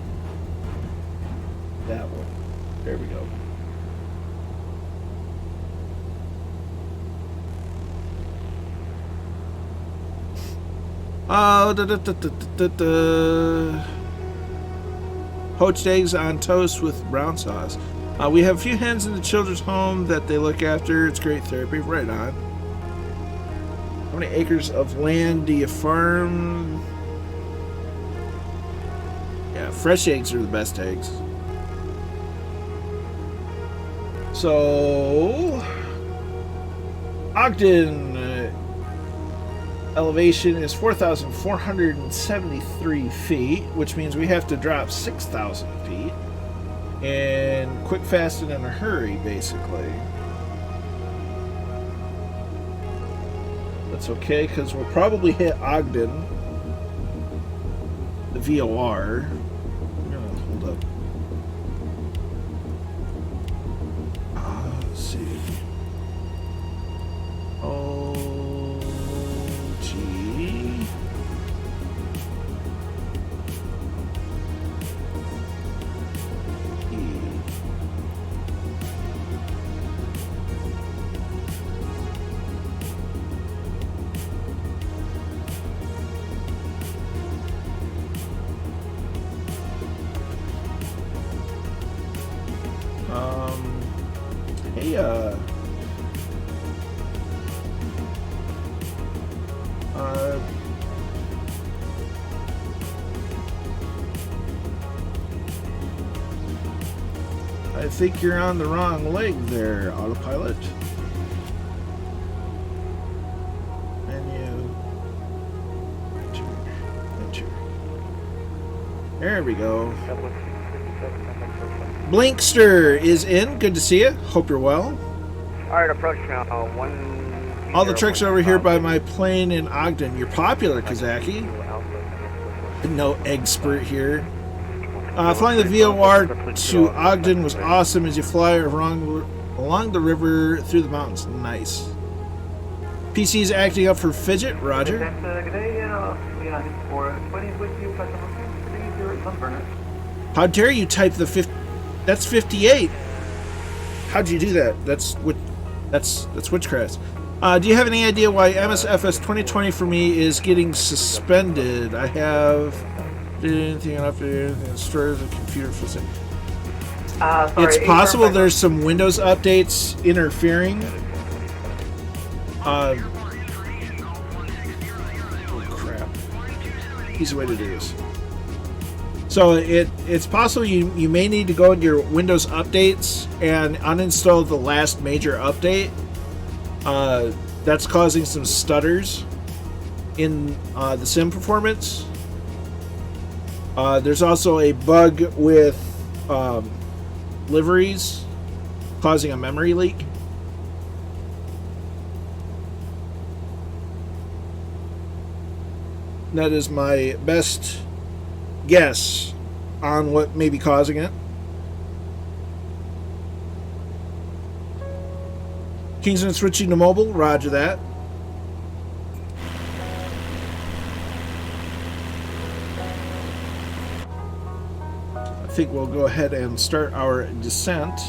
That one. There we go. Poached eggs on toast with brown sauce. We have a few hens in the children's home that they look after. It's great therapy. Right on. How many acres of land do you farm? Yeah, fresh eggs are the best eggs. So, Ogden elevation is 4,473 feet, which means we have to drop 6,000 feet. And quick, fast, and in a hurry, basically. That's okay, because we'll probably hit Ogden, the VOR. Hold up. Let's see. I think you're on the wrong leg there, autopilot. Menu. Enter. There we go. Blinkster is in. Good to see you. Hope you're well. Alright, approach now. All the trucks are over here by my plane in Ogden. You're popular, Kazaki. No expert here. Flying the VOR to Ogden was awesome as you fly along the river through the mountains. Nice. PC's acting up for fidget. Roger. How dare you type the 50? That's 58. How'd you do that? That's witchcraft. Do you have any idea why MSFS 2020 for me is getting suspended? I have did anything enough to do anything destroys the computer for a second. It's possible there's some Windows updates interfering. Oh crap! Easy way to do this. So it's possible you may need to go into your Windows updates and uninstall the last major update. That's causing some stutters in the sim performance. There's also a bug with liveries causing a memory leak. That is my best guess on what may be causing it. Kingston switching to mobile, roger that. I think we'll go ahead and start our descent.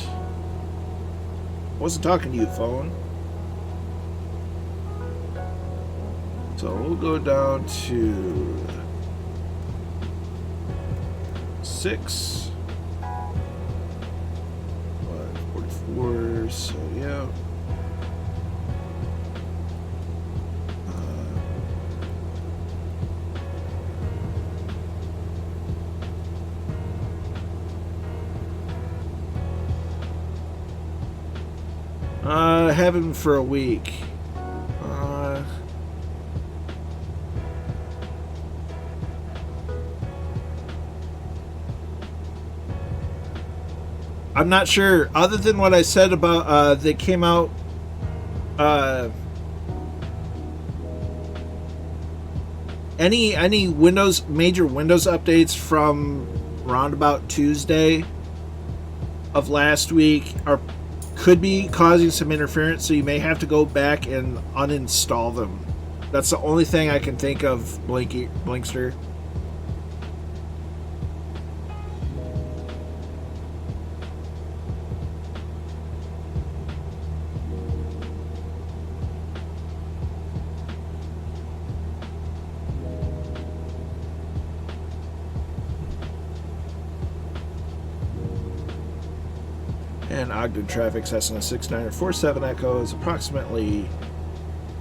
Wasn't talking to you, phone. So we'll go down to 6. 544, so yeah. Have him for a week. I'm not sure. Other than what I said about they came out. Any major Windows updates from around about Tuesday of last week could be causing some interference, so you may have to go back and uninstall them. That's the only thing I can think of, Blinkster. And Ogden traffic, Cessna 6947 Echo is approximately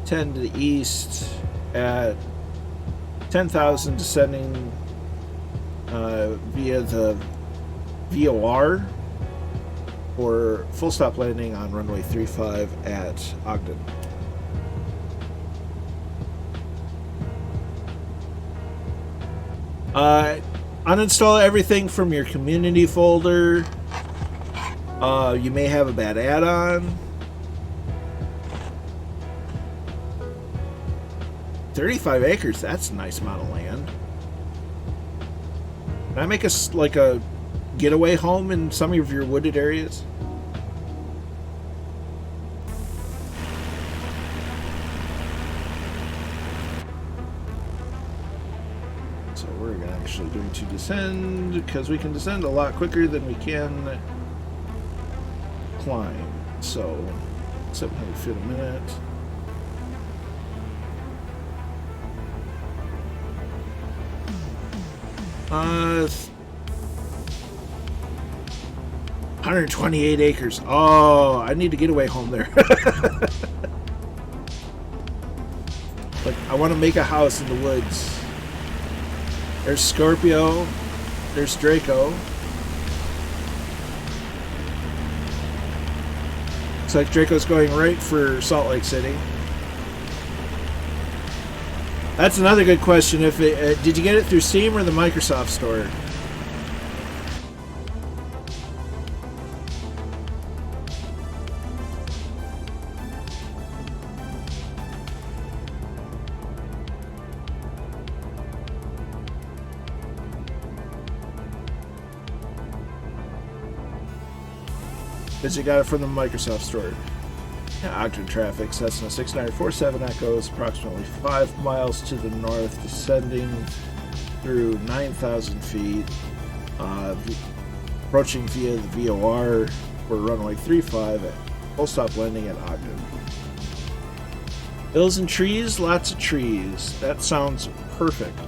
10 to the east at 10,000, descending via the VOR for full stop landing on runway 35 at Ogden. Uninstall everything from your community folder. You may have a bad add-on. 35 acres, that's a nice amount of land. Can I make us like a getaway home in some of your wooded areas? So we're actually going to descend because we can descend a lot quicker than we can climb. So 700 feet a minute. Uh, 128 acres. Oh, I need to get away home there. Like, I want to make a house in the woods. There's Scorpio. There's Draco. Looks like Draco's going right for Salt Lake City. That's another good question. If it, did you get it through Steam or the Microsoft Store? Because you got it from the Microsoft Store. Yeah, Ogden traffic, Cessna 6947 Echo is approximately 5 miles to the north, descending through 9,000 feet, approaching via the VOR for runway 35 at full stop landing at Ogden. Hills and trees, lots of trees. That sounds perfect.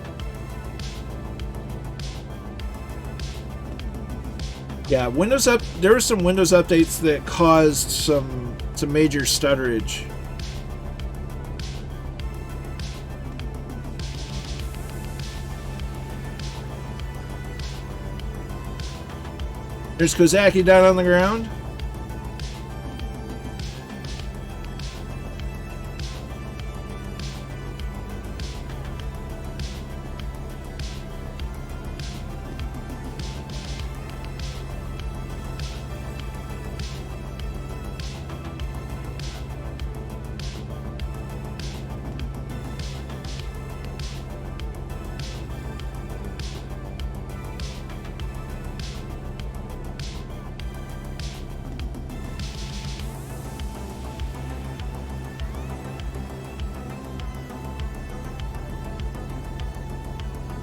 Yeah, Windows up. There were some Windows updates that caused some major stutterage. There's Kozaki down on the ground.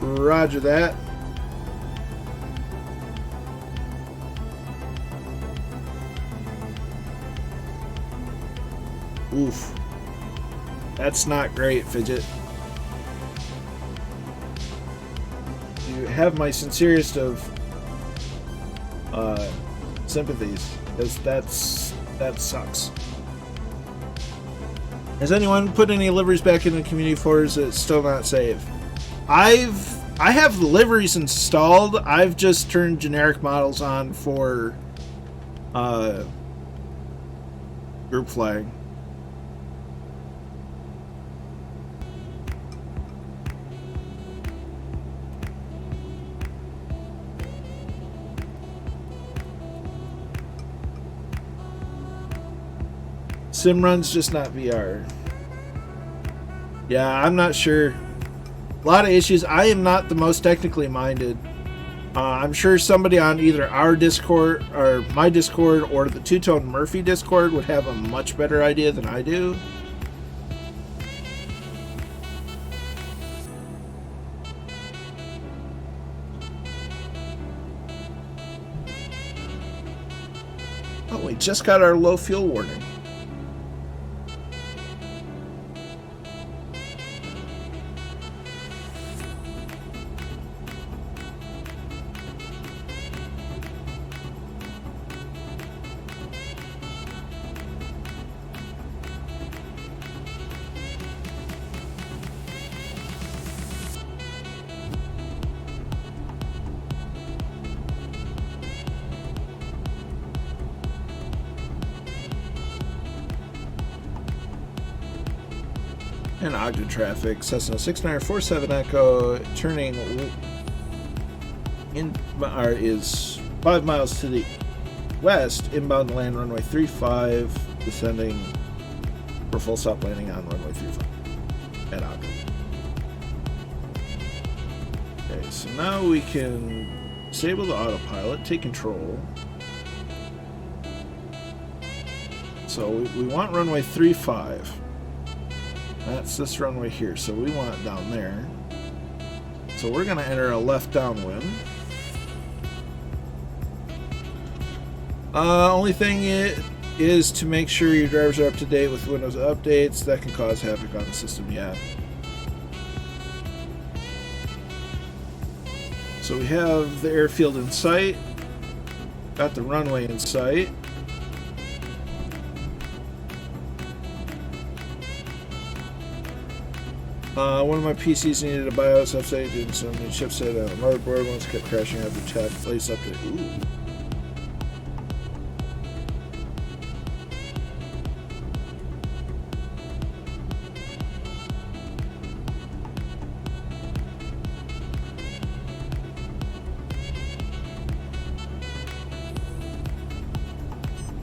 Roger that. Oof. That's not great, Fidget. You have my sincerest of sympathies, because that sucks. Has anyone put any liveries back in the community folders that's still not saved? I have the liveries installed. I've just turned generic models on for group flag. Sim run's just not VR. Yeah, I'm not sure. A lot of issues. I am not the most technically minded. I'm sure somebody on either our Discord or my Discord or the Two-Tone Murphy Discord would have a much better idea than I do. Oh, we just got our low fuel warning. And Ogden traffic, Cessna 6947 Echo, turning in is 5 miles to the west, inbound to land runway 35, descending for full stop landing on runway 35 at Ogden. Okay, so now we can disable the autopilot, take control. So we want runway 35. That's this runway here, so we want it down there. So we're going to enter a left downwind. Only thing is to make sure your drivers are up to date with Windows updates. That can cause havoc on the system, yeah. So we have the airfield in sight. Got the runway in sight. One of my PCs needed a BIOS update and some new chipset on the motherboard. Once kept crashing after tap place update. Ooh.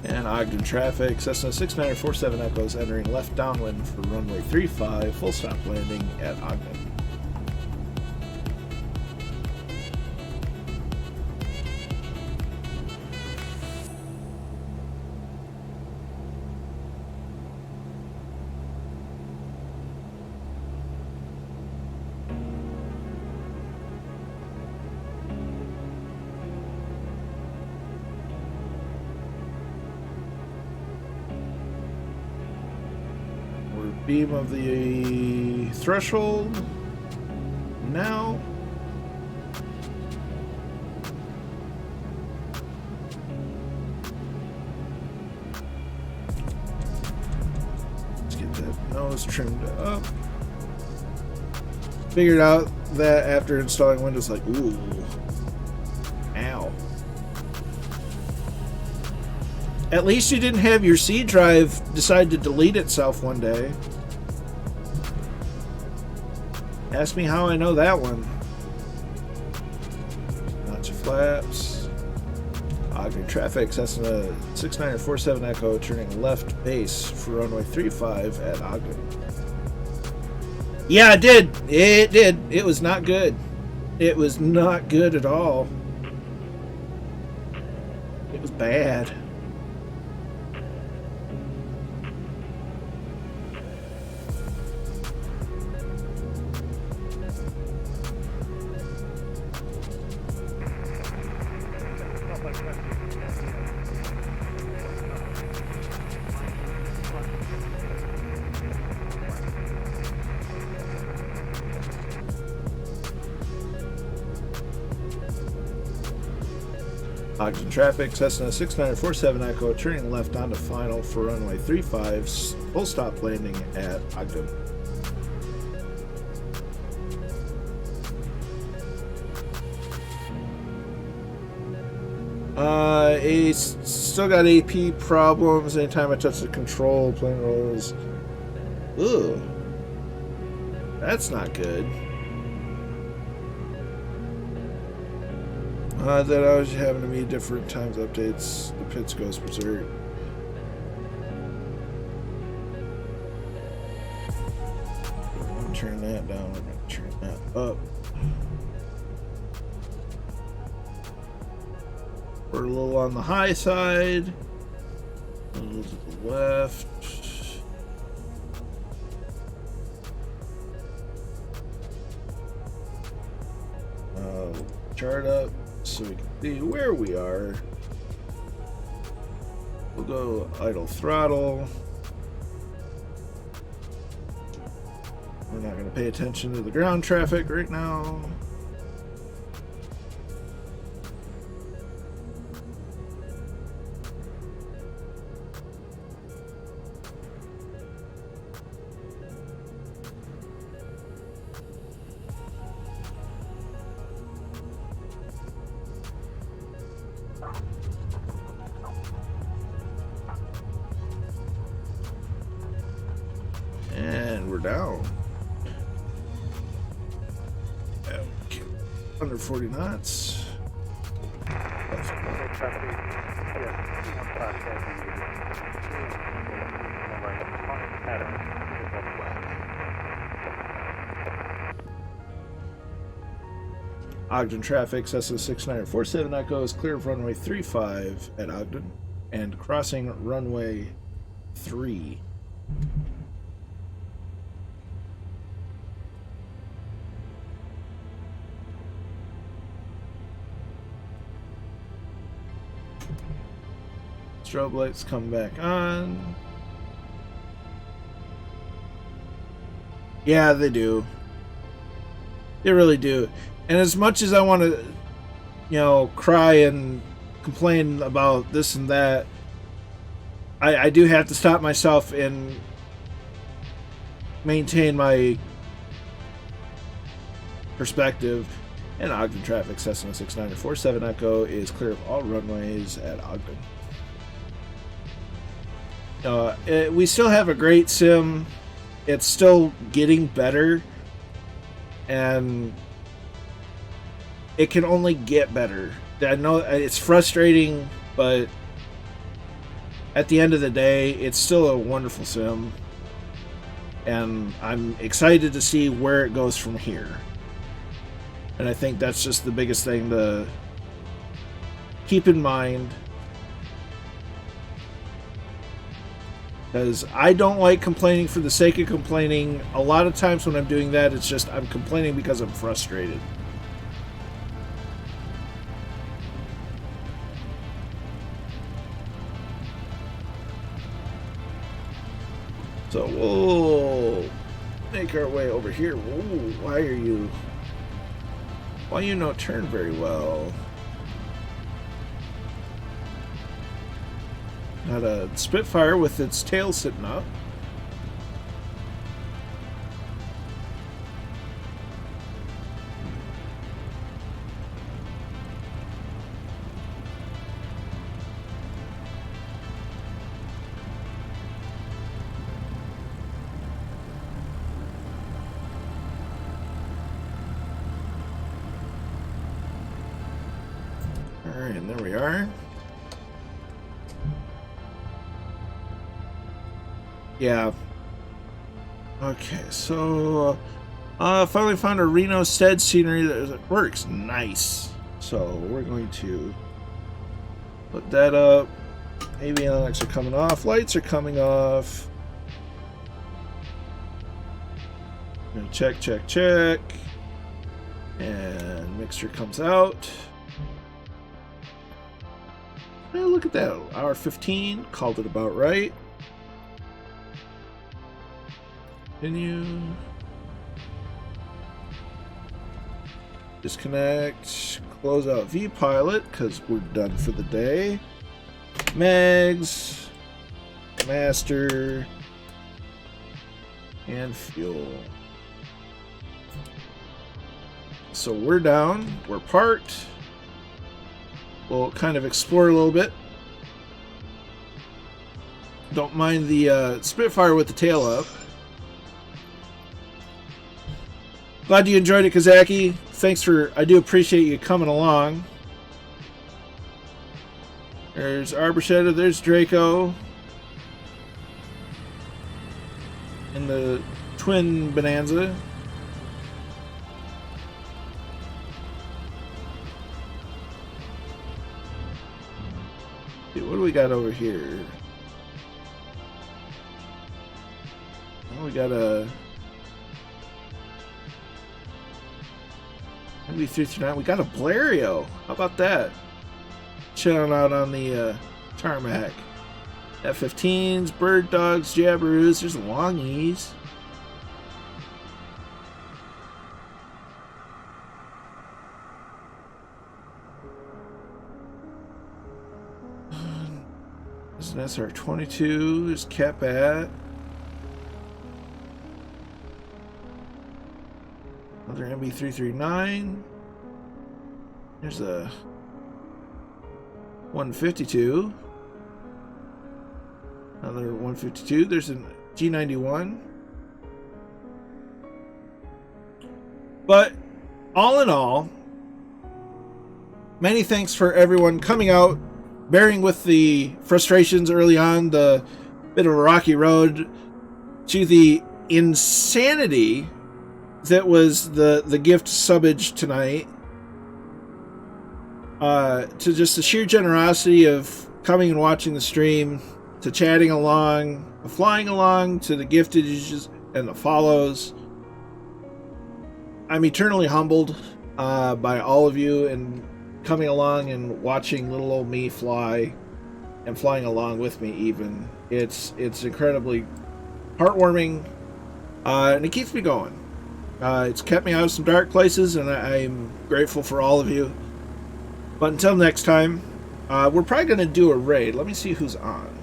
And Ogden traffic, Cessna 6947 Echoes entering left downwind for runway 35, full stop landing at Ogden. Beam of the threshold now. Let's get that nose trimmed up. Figured out that after installing Windows, like, ooh, ow. At least you didn't have your C drive decide to delete itself one day. Ask me how I know that one. Notch flaps. Ogden traffic, Cessna 6947 Echo, turning left base for runway 35 at Ogden. Yeah, it did. It did. It was not good. It was not good at all. It was bad. Ogden traffic, Cessna 6947 Echo, turning left onto final for runway 35, full stop landing at Ogden. Still got AP problems. Anytime I touch the control, plane rolls. Ugh. That's not good. That I was having to be different times updates. The pits goes berserk. Turn that down. We're going to turn that up. We're a little on the high side. A little to the left. Chart up so we can see where we are. We'll go idle throttle. We're not going to pay attention to the ground traffic right now. we're down. Okay. Under 40 knots. Ogden traffic, Cessna 6947 Echo is clear of runway 35 at Ogden and crossing runway 3. Strobe lights come back on. Yeah, they do. They really do. And as much as I want to, you know, cry and complain about this and that, I do have to stop myself and maintain my perspective. And Ogden traffic, Cessna 6947 Echo is clear of all runways at Ogden. We still have a great sim. It's still getting better, and it can only get better. I know it's frustrating, but at the end of the day, it's still a wonderful sim, and I'm excited to see where it goes from here. And I think that's just the biggest thing to keep in mind, because I don't like complaining for the sake of complaining. A lot of times when I'm doing that, it's just I'm complaining because I'm frustrated. So we'll make our way over here. Whoa, why you not turn very well? Got a Spitfire with its tail sitting up. Alright, and there we are. Yeah. Okay, so finally found a Reno Stead scenery that works. Nice. So we're going to put that up. Avionics are coming off. Lights are coming off. Gonna check, check, check. And mixture comes out. Oh, look at that. Hour 15. Called it about right. Continue. Disconnect. Close out VPilot because we're done for the day. Mags. Master. And fuel. So we're down. We're parked. We'll kind of explore a little bit. Don't mind the Spitfire with the tail up. Glad you enjoyed it, Kazaki. Thanks for... I do appreciate you coming along. There's Arbor there's Draco. And the twin Bonanza. Okay, what do we got over here? Oh, we got a... MB339. We got a Blériot. How about that? Chilling out on the tarmac. F-15s, Bird Dogs, Jabberoos. There's Longies. There's an SR-22. There's Cat-Bat. Another MB339. There's a 152. Another 152. There's a G91. But all in all, many thanks for everyone coming out, bearing with the frustrations early on, the bit of a rocky road, to the insanity that was the gift subbage tonight, to just the sheer generosity of coming and watching the stream, to chatting along, flying along, to the giftages and the follows. I'm eternally humbled by all of you and coming along and watching little old me fly and flying along with me even. It's incredibly heartwarming, and it keeps me going. It's kept me out of some dark places, and I'm grateful for all of you. But until next time, we're probably going to do a raid. Let me see who's on.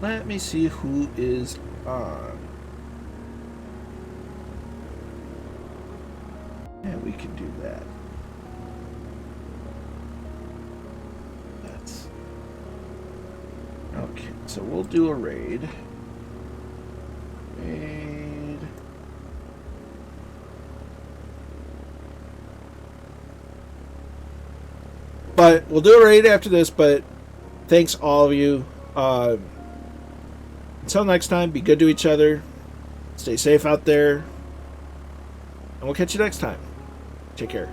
Let me see who is on. Yeah, we can do that. That's okay. So we'll do a raid. Raid. But we'll do a raid after this. But thanks all of you. Until next time, be good to each other. Stay safe out there. And we'll catch you next time. Take care.